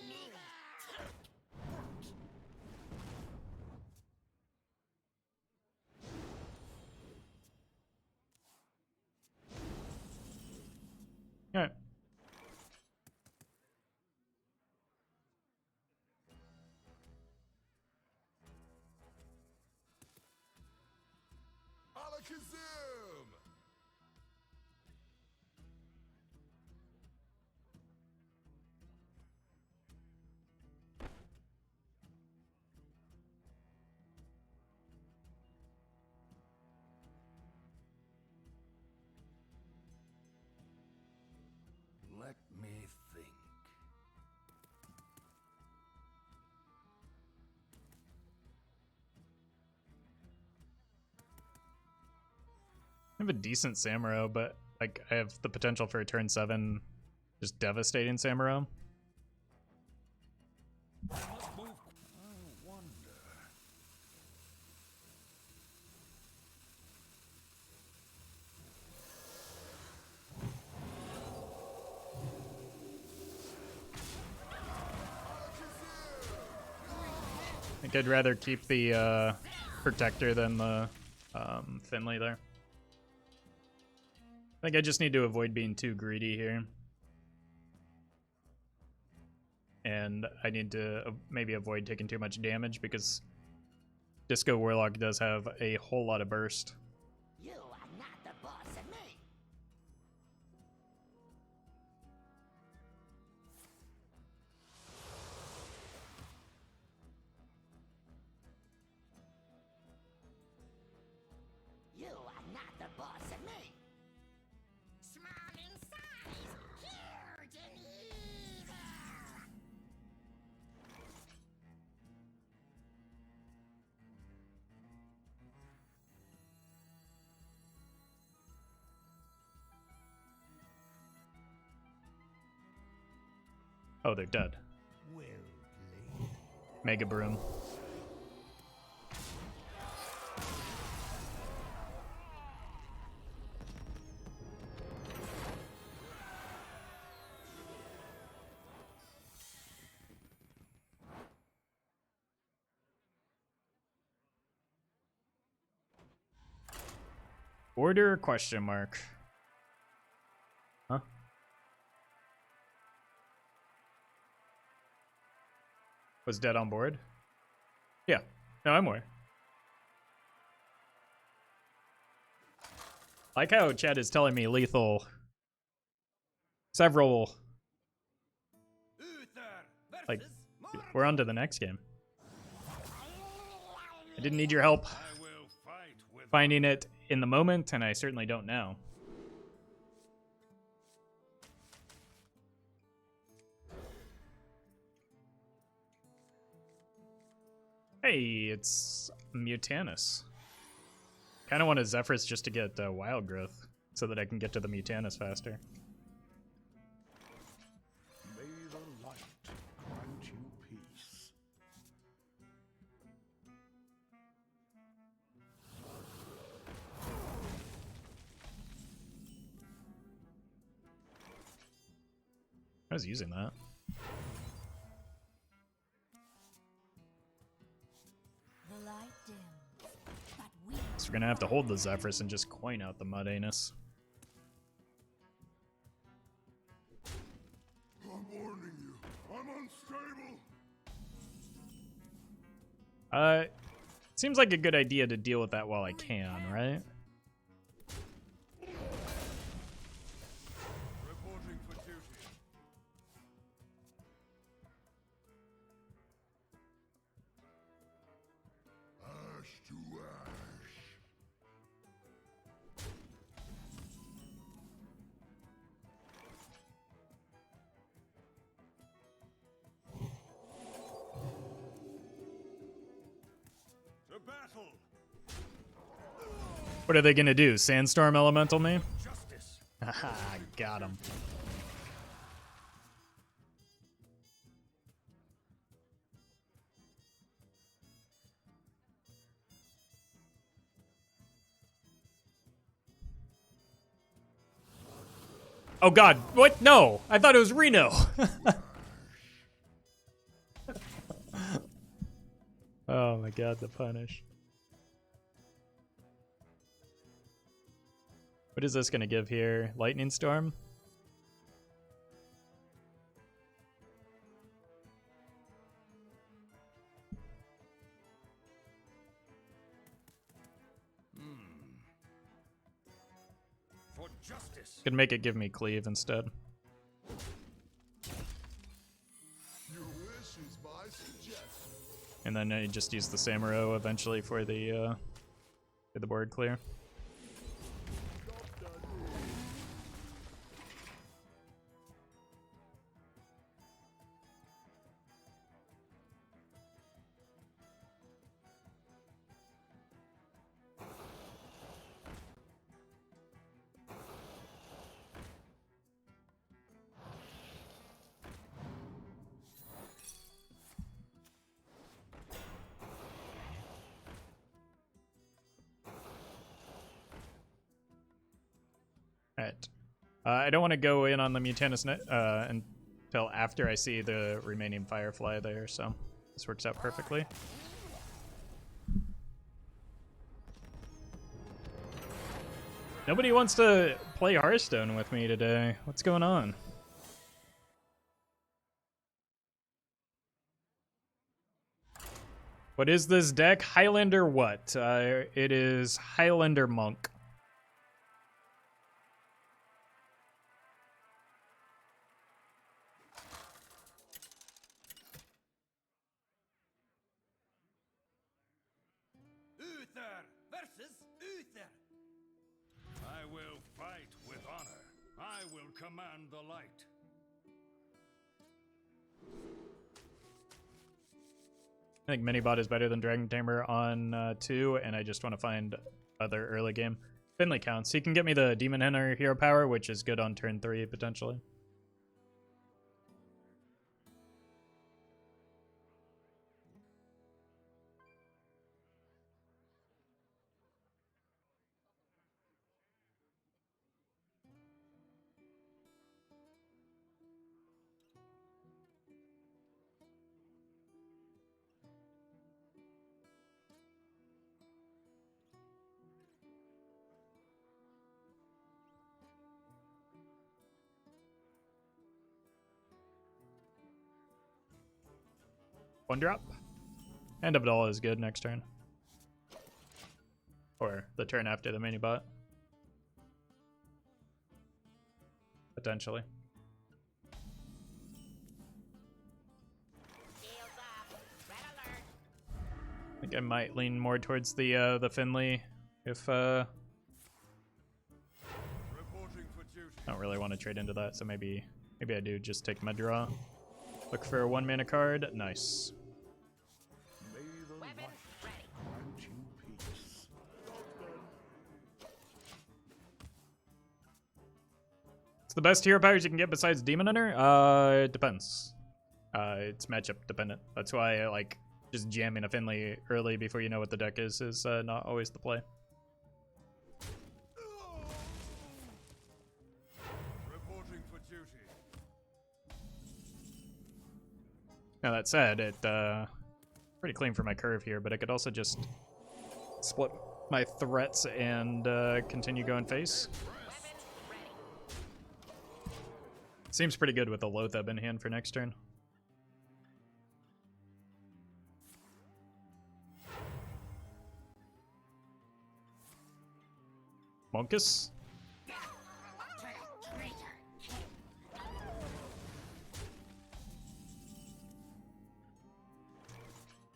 evil. Alright. Alakazam! Let me think. I have a decent Samuro, but like I have the potential for a turn 7 just devastating Samuro. I must move. I wonder. I think I'd rather keep the protector than the Finley there. I think I just need to avoid being too greedy here. And I need to maybe avoid taking too much damage because Disco Warlock does have a whole lot of burst. You are not the boss of me. You are not the boss of me. Small in size, huge in evil. Oh, they're dead. Well played. Mega Broom. Order question mark. Huh? Was dead on board? Yeah. No, I'm aware. I like how chat is telling me lethal several. Like, we're on to the next game. I didn't need your help I will fight with finding it in the moment, and I certainly don't now. Hey, it's Mutanus. Kind of want a Zephyrus just to get wild growth so that I can get to the Mutanus faster. May the light grant you peace. I was using that. The light dims, but we So we're gonna have to hold the Zephyrus and just coin out the Mud Anus. I'm warning you. I'm unstable. Seems like a good idea to deal with that while I can, right? Reporting for duty. Ash to ash. To battle! What are they gonna do? Sandstorm Elemental me? Justice. Haha, got him. Oh god, what? No! I thought it was Reno! Oh my god, the punish. What is this gonna give here? Lightning Storm? For justice. Could make it give me Cleave instead. Your wish is my suggestion. And then I just use the Samuro eventually for the board clear. Alright. I don't want to go in on the Mutanus until after I see the remaining Firefly there, so this works out perfectly. Nobody wants to play Hearthstone with me today. What's going on? What is this deck? Highlander what? It is Highlander Monk. Uther versus Uther. I will fight with honor. I will command the light. I think Minibot is better than Dragon Tamer on 2, and I just want to find other early game. Finley counts. He can get me the Demon Hunter hero power, which is good on turn 3, potentially. One drop. End of it all is good next turn. Or the turn after the mini bot. Potentially. I think I might lean more towards the Finley if Reporting for duty. I don't really want to trade into that, so maybe I do just take my draw. Look for a 1 mana card. Nice. May the light grant you peace. It's the best hero powers you can get besides Demon Hunter? It depends. It's matchup dependent. That's why I like just jamming a Finley early before you know what the deck is not always the play. Reporting for duty. Now that said, it pretty clean for my curve here, but I could also just split my threats and continue going face. Seems pretty good with the Lotheb in hand for next turn. Monkus?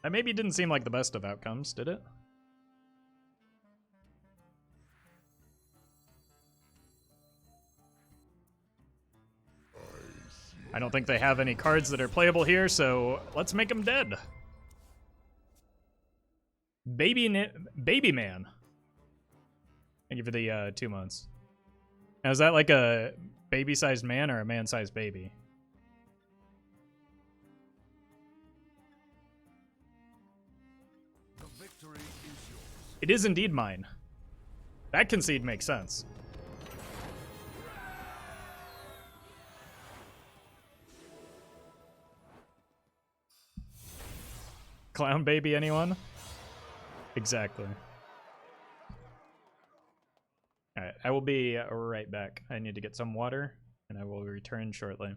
That maybe didn't seem like the best of outcomes, did it? I don't think they have any cards that are playable here, so let's make them dead. Baby Man. Thank you for the 2 months. Now, is that like a baby-sized man or a man-sized baby? The victory is yours. It is indeed mine. That concede makes sense. Clown baby, anyone? Exactly. Alright, I will be right back. I need to get some water, and I will return shortly.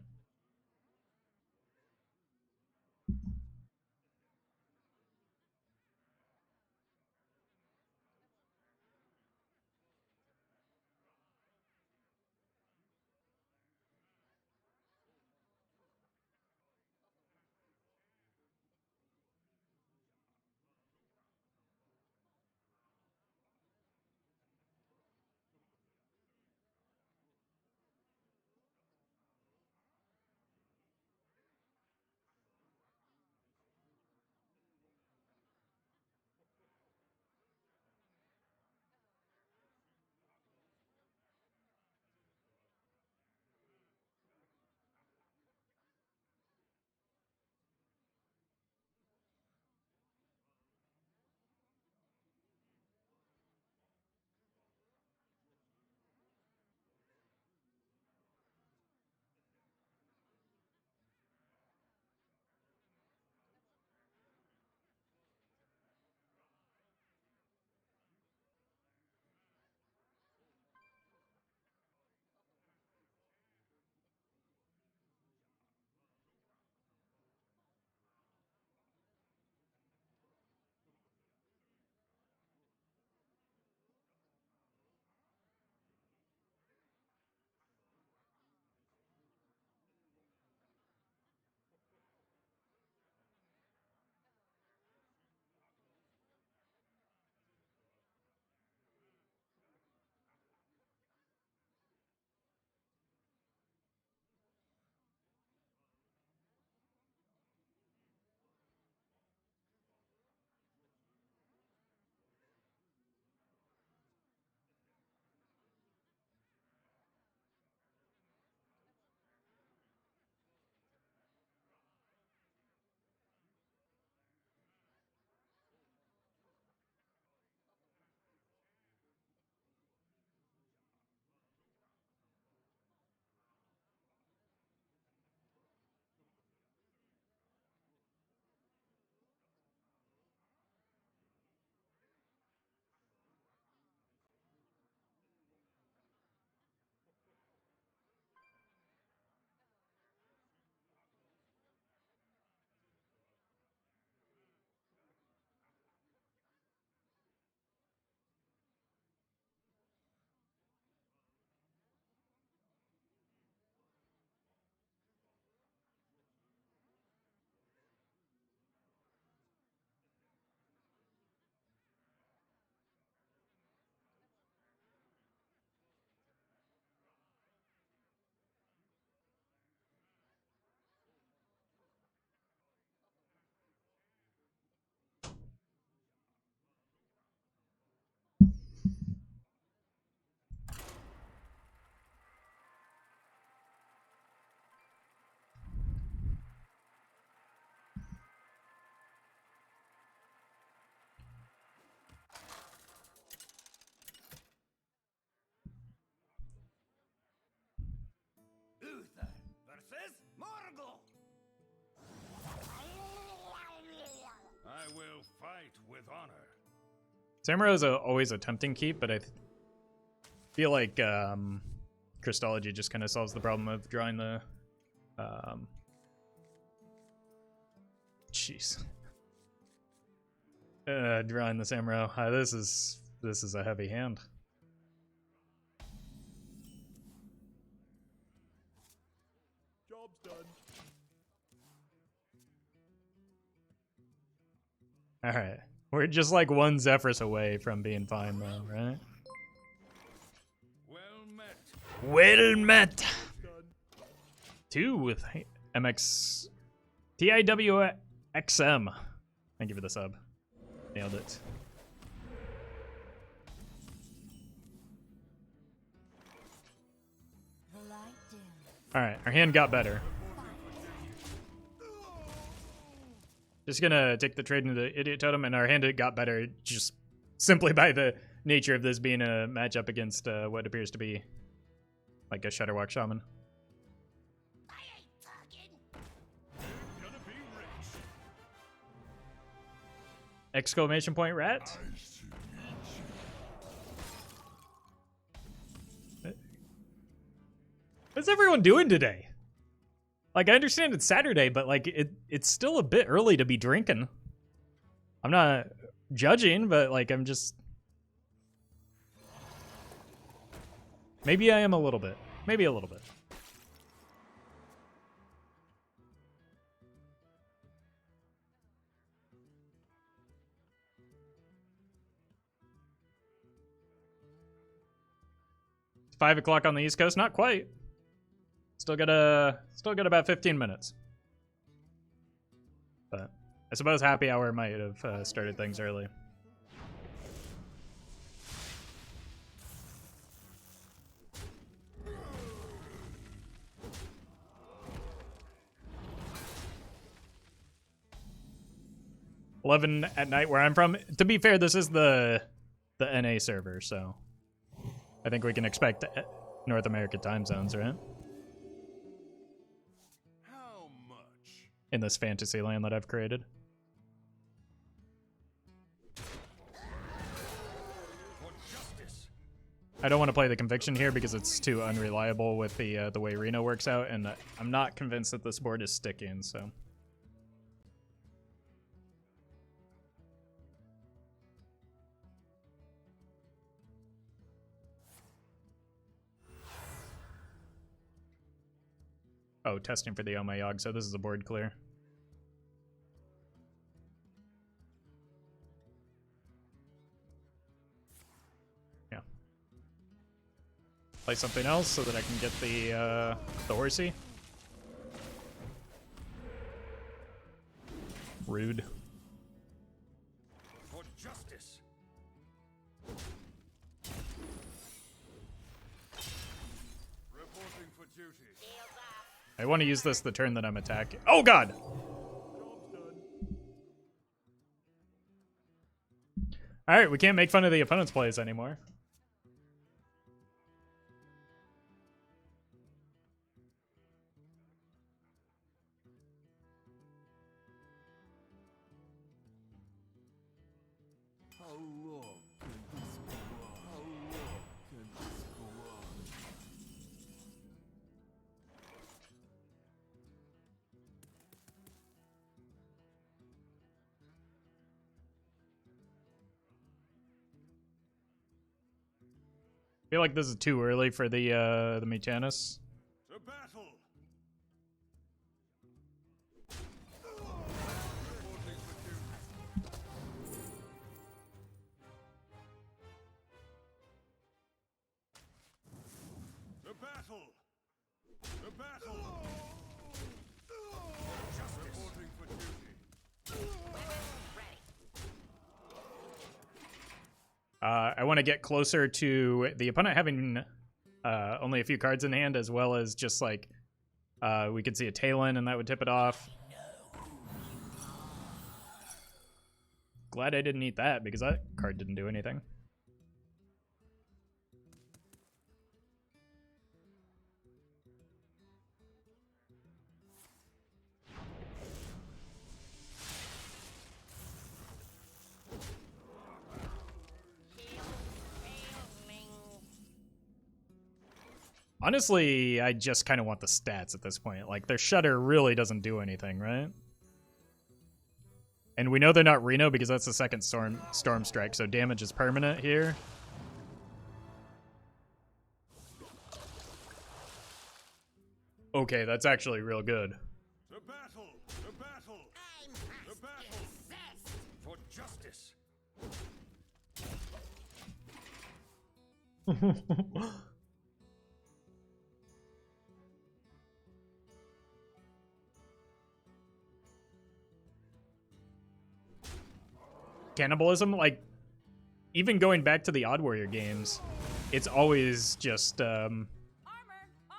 fight with honor. Samurai is always a tempting keep, but I feel like Crystology just kind of solves the problem of drawing the... Jeez. Drawing the Samurai. This is a heavy hand. Job's done. Alright. We're just like one Zephyrus away from being fine though, right? Well met. Well met! 2 with MX... TIWXM. Thank you for the sub. Nailed it. The light dim. Alright, our hand got better. Just gonna take the trade into the Idiot Totem, and our hand got better just simply by the nature of this being a matchup against what appears to be like a Shutterwalk Shaman. I ain't talking. Gonna be rich. Exclamation point rat? What's everyone doing today? Like, I understand it's Saturday, but like it's still a bit early to be drinking. I'm not judging, but like I'm just... Maybe I am a little bit. Maybe a little bit. It's 5 o'clock on the East Coast. Not quite. Still got about 15 minutes. But I suppose happy hour might have started things early. $11 at night where I'm from. To be fair, this is the NA server, so I think we can expect North American time zones, right? How much? In this fantasy land that I've created. For justice. I don't want to play the Conviction here because it's too unreliable with the way Reno works out, and I'm not convinced that this board is sticking, so... Oh, testing for the Oh My Yogg, so this is a board clear. Yeah. Play something else so that I can get the horsey. Rude. For justice. Reporting for duty. I want to use this the turn that I'm attacking. Oh god! Job's done. Alright, we can't make fun of the opponent's plays anymore. How long can this go on? How long can this go on? I feel like this is too early for the Metanis. To battle. Reporting for duty. To battle. To battle. Justice. Reporting for duty. I want to get closer to the opponent having only a few cards in hand, as well as just like we could see a Talon and that would tip it off. Glad I didn't eat that because that card didn't do anything. Honestly, I just kind of want the stats at this point. Like, their Shudder really doesn't do anything, right? And we know they're not Reno because that's the second Storm Strike, so damage is permanent here. Okay, that's actually real good. The battle! The battle! The battle! For justice! Cannibalism, like, even going back to the Odd Warrior games, it's always just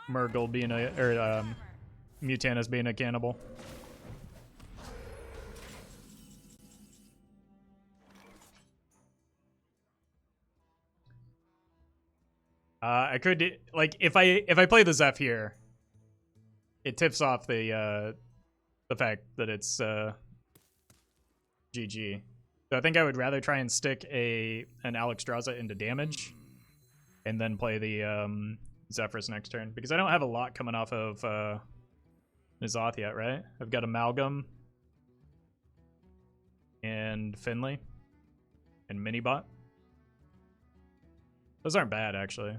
Murgle being a, or Mutanus being a cannibal. I could, like, if I play the Zeph here, it tips off the fact that it's GG. So I think I would rather try and stick an Alexstrasza into damage, and then play the Zephrys next turn, because I don't have a lot coming off of N'Zoth yet, right? I've got Amalgam and Finley and Minibot. Those aren't bad, actually.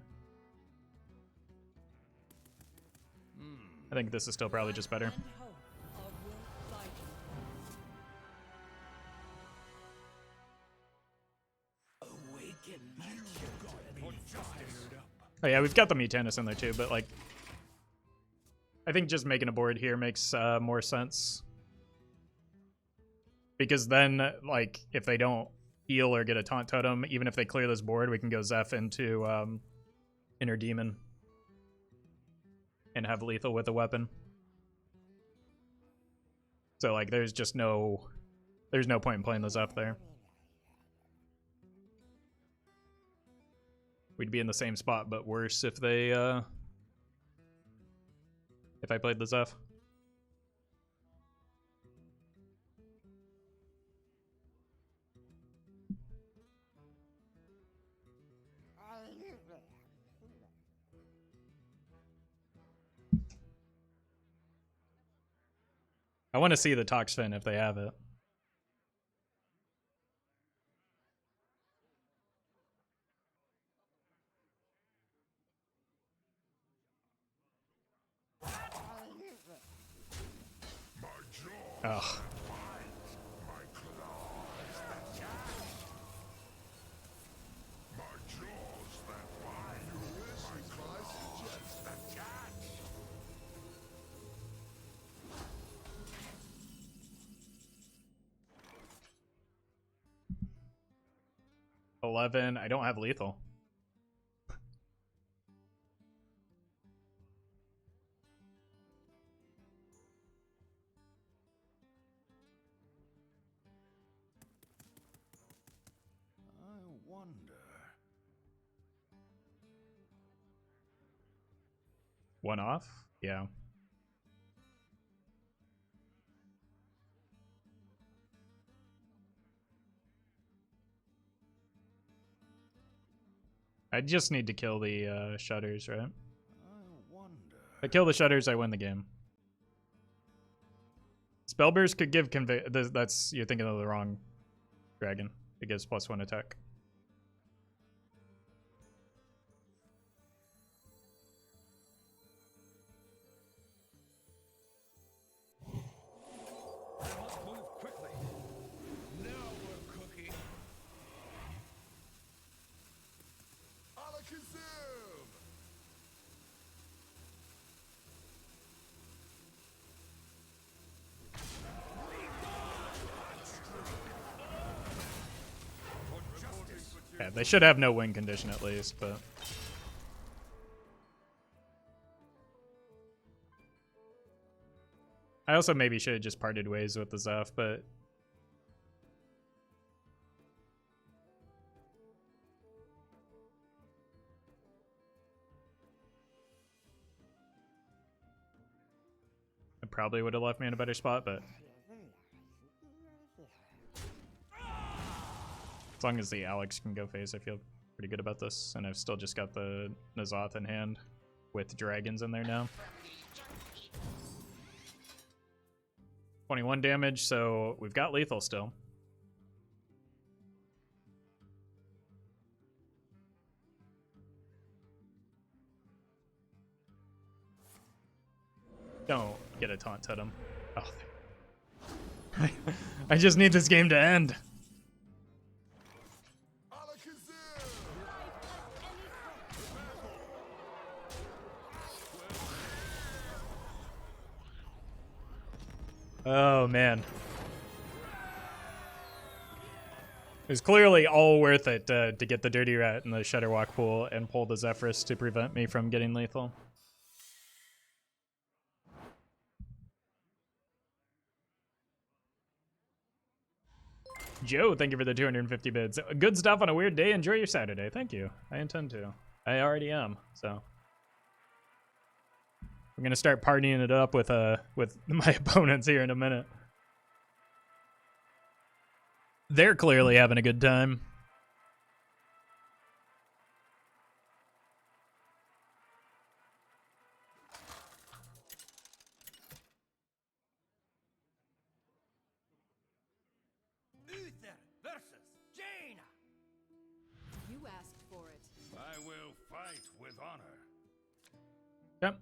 I think this is still probably just better. And hope are worth fighting Oh yeah, we've got the Mutanus in there too, but like, I think just making a board here makes more sense. Because then, like, if they don't heal or get a taunt totem, even if they clear this board, we can go Zeph into Inner Demon and have lethal with a weapon. So like, there's no point in playing the Zeph there. We'd be in the same spot, but worse if they if I played the Zeph. I want to see the Toxfin if they have it. Ugh. $11. I don't have lethal. I wonder. One off? Yeah. I just need to kill the shutters, right? I wonder. If I kill the shutters, I win the game. Spellburst could give that's, you're thinking of the wrong dragon. It gives +1 attack. Move quickly. Now we're cooking. Alakazam! Yeah, they should have no win condition at least, but... I also maybe should have just parted ways with the Zeph, but... It probably would have left me in a better spot, but... As long as the Alex can go face, I feel pretty good about this, and I've still just got the N'Zoth in hand. with dragons in there now. 21 damage, so we've got lethal still. Don't get a taunt totem. Oh. I just need this game to end. Oh man. It was clearly all worth it to get the Dirty Rat in the Shudderwalk pool and pull the Zephyrus to prevent me from getting lethal. Joe, thank you for the 250 bids. Good stuff on a weird day. Enjoy your Saturday. Thank you. I intend to. I already am, so. I'm gonna start partying it up with my opponents here in a minute. They're clearly having a good time. Uther versus Jaina. You asked for it. I will fight with honor. Yep.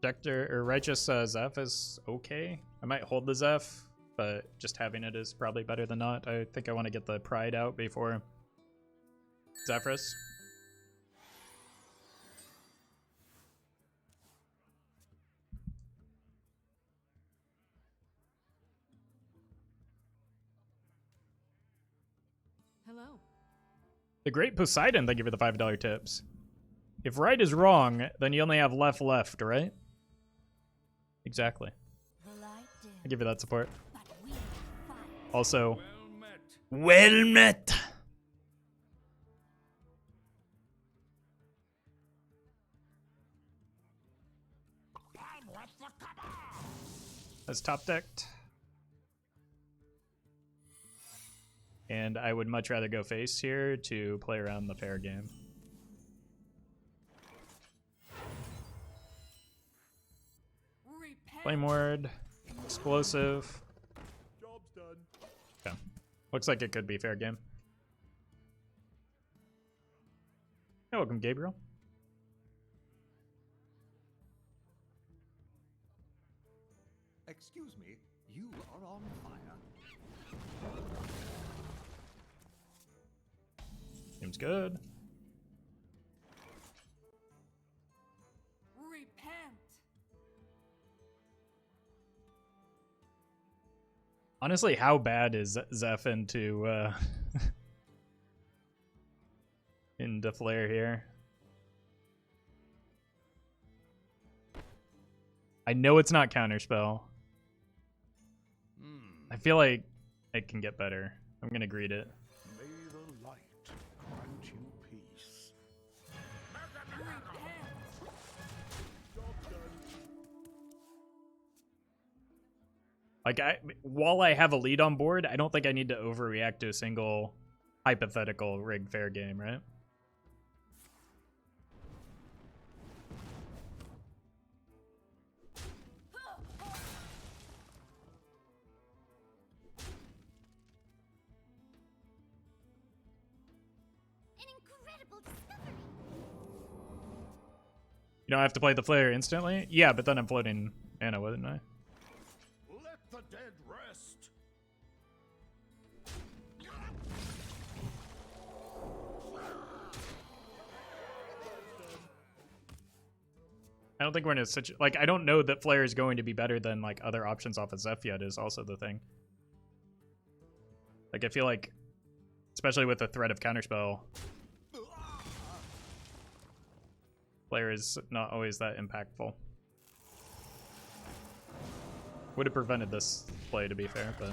Doctor or Righteous Zeph is okay. I might hold the Zeph, but just having it is probably better than not. I think I want to get the Pride out before Zephyrus. Hello. The Great Poseidon, thank you for the $5 tips. If right is wrong, then you only have left, right? Exactly. The light dim, I give you that support. but we fight. Also, Well met. well met. That's top decked. And I would much rather go face here to play around the fair game. Flame Ward, explosive. Job's done. Okay. Looks like it could be fair game. Hey, welcome, Gabriel. Excuse me, you are on fire. Seems good. Repent. Honestly, how bad is Zeph into into Flare here? I know it's not counterspell. I feel like it can get better. I'm gonna greet it. May the light grant you peace. Like, while I have a lead on board, I don't think I need to overreact to a single hypothetical rigged fair game, right? An incredible discovery. You don't have to play the flare instantly? Yeah, but then I'm floating mana, wouldn't I? Let the dead rest. I don't think we're in a situation... Like, I don't know that flare is going to be better than, like, other options off of Zeph yet is also the thing. Like, I feel like, especially with the threat of counterspell, flare is not always that impactful. Would have prevented this play, to be fair, but...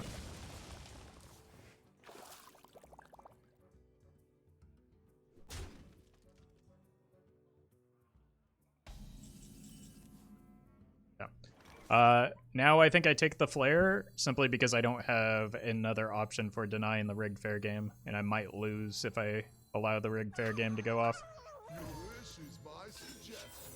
Now I think I take the flare simply because I don't have another option for denying the rigged fair game, and I might lose if I allow the rigged fair game to go off. Your wish is my suggestion.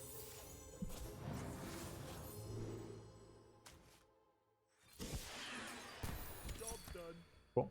Job done. Cool.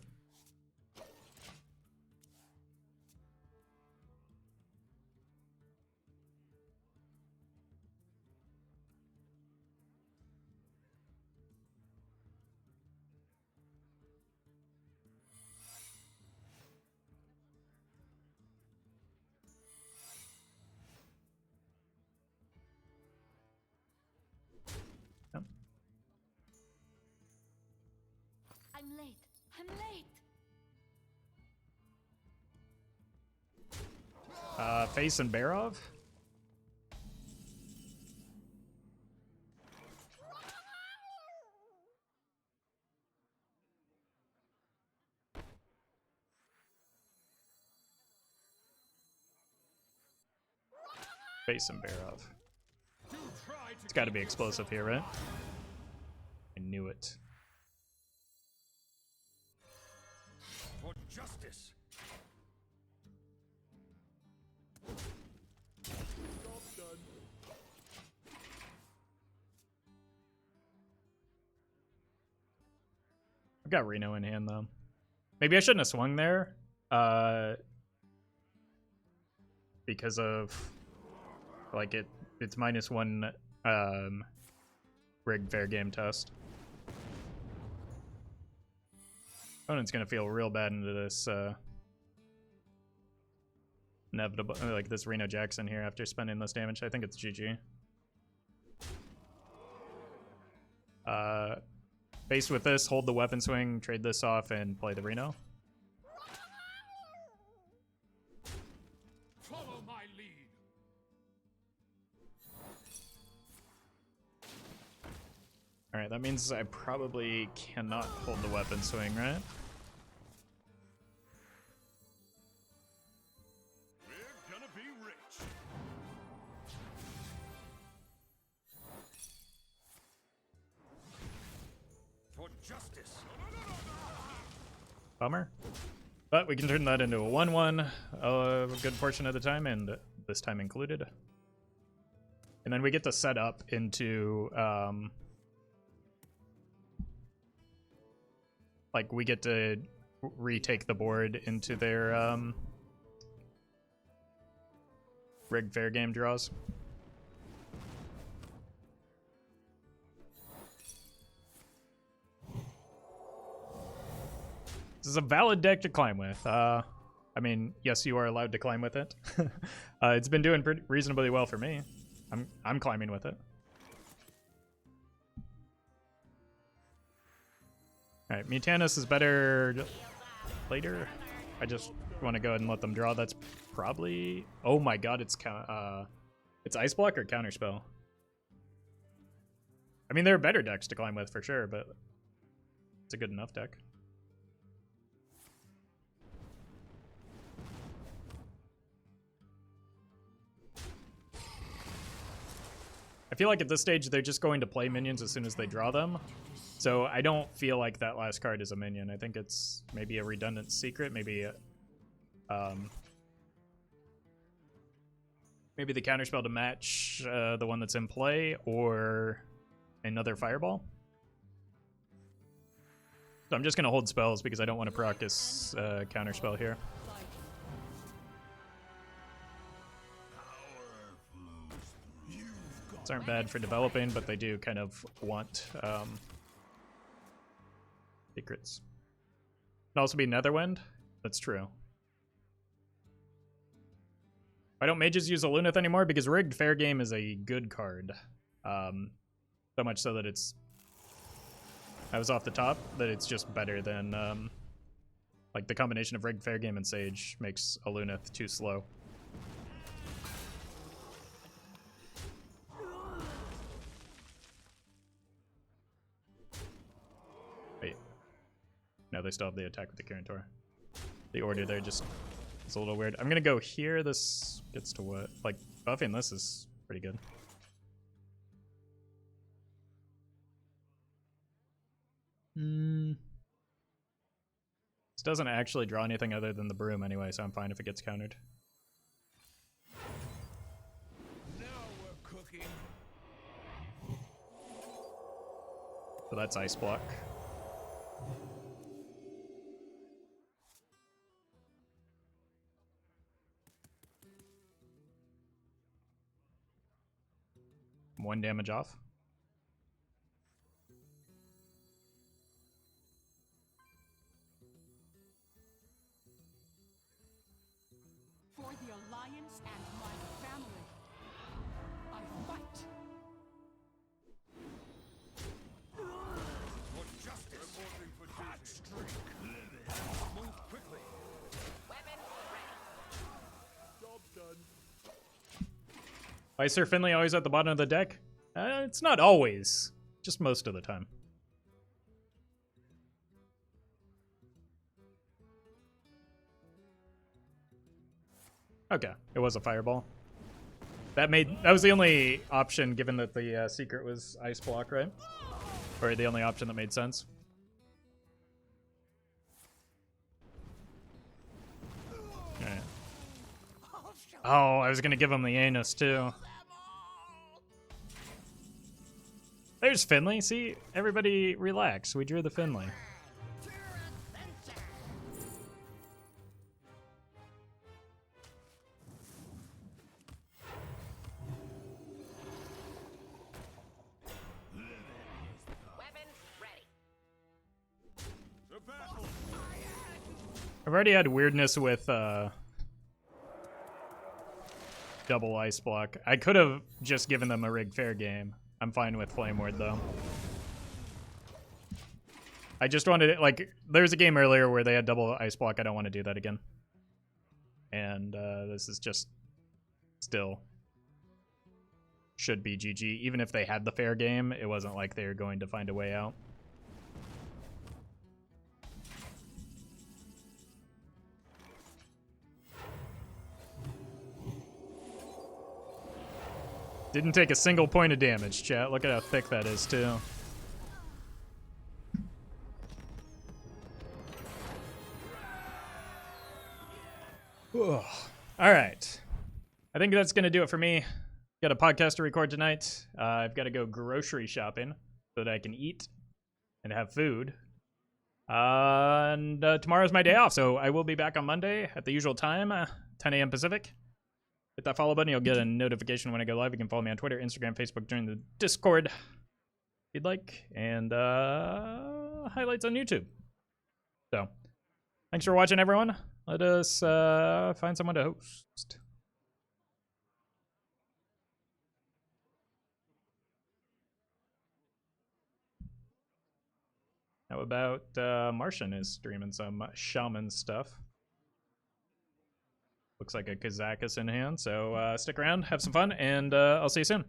Yep. I'm late. I'm late. Face and Barov? Face and Barov. It's got to be explosive here, right? I knew it. For justice. Job done. I've got Reno in hand though. Maybe I shouldn't have swung there. Because of like it's -1 rigged fair game test. Opponent's gonna feel real bad into this inevitable, like this Reno Jackson here after spending this damage. I think it's GG. Faced with this, hold the weapon swing, trade this off, and play the Reno. Follow my lead. Alright, that means I probably cannot hold the weapon swing, right? We're gonna be rich. For justice. Bummer. But we can turn that into a 1-1 a good portion of the time, and this time included. And then we get to set up into, like, we get to retake the board into their rigged fair game draws. This is a valid deck to climb with. I mean, yes, you are allowed to climb with it. It's been doing pretty reasonably well for me. I'm climbing with it. All right, Mutanus is better later. I just want to go ahead and let them draw. That's probably. Oh my God, it's Ice Block or Counterspell. I mean, there are better decks to climb with for sure, but it's a good enough deck. I feel like at this stage they're just going to play minions as soon as they draw them. So I don't feel like that last card is a minion. I think it's maybe a redundant secret, maybe maybe the counterspell to match the one that's in play, or another fireball. So I'm just gonna hold spells because I don't want to practice counterspell here. These aren't bad for developing, but they do kind of want secrets. Can also be Netherwind. That's true. Why don't mages use Alunith anymore? Because Rigged Fair Game is a good card. So much so that it's... I was off the top, that it's just better than... like, the combination of Rigged Fair Game and Sage makes Alunith too slow. Wait. No, they still have the attack with the Kirintor. The order there just is a little weird. I'm gonna go here. This gets to what? Like, buffing this is pretty good. This doesn't actually draw anything other than the broom anyway, so I'm fine if it gets countered. So that's ice block. One damage off. For the Alliance and my family, I fight. For justice. Reporting for hot streak. Move quickly. Weapon ready. Job done. Why is Sir Finley always at the bottom of the deck? It's not always, just most of the time. Okay, it was a fireball. That was the only option, given that the secret was ice block, right? Or the only option that made sense. Alright. Oh, I was gonna give him the anus too. There's Finley. See, everybody relax. We drew the Finley. Weapons ready. To battle. I've already had weirdness with double ice block. I could have just given them a rig fair game. I'm fine with Flame Ward though. I just wanted it, like, there was a game earlier where they had double ice block. I don't want to do that again. And this is just still should be GG. Even if they had the fair game, it wasn't like they were going to find a way out. Didn't take a single point of damage, chat. Look at how thick that is, too. All right. I think that's going to do it for me. Got a podcast to record tonight. I've got to go grocery shopping so that I can eat and have food. And tomorrow's my day off, so I will be back on Monday at the usual time, 10 a.m. Pacific. Hit that follow button, you'll get a notification when I go live. You can follow me on Twitter, Instagram, Facebook, join the Discord if you'd like, and highlights on YouTube. So, thanks for watching, everyone. Let us find someone to host. How about Martian is streaming some shaman stuff? Looks like a Kazakus in hand, so stick around, have some fun, and I'll see you soon.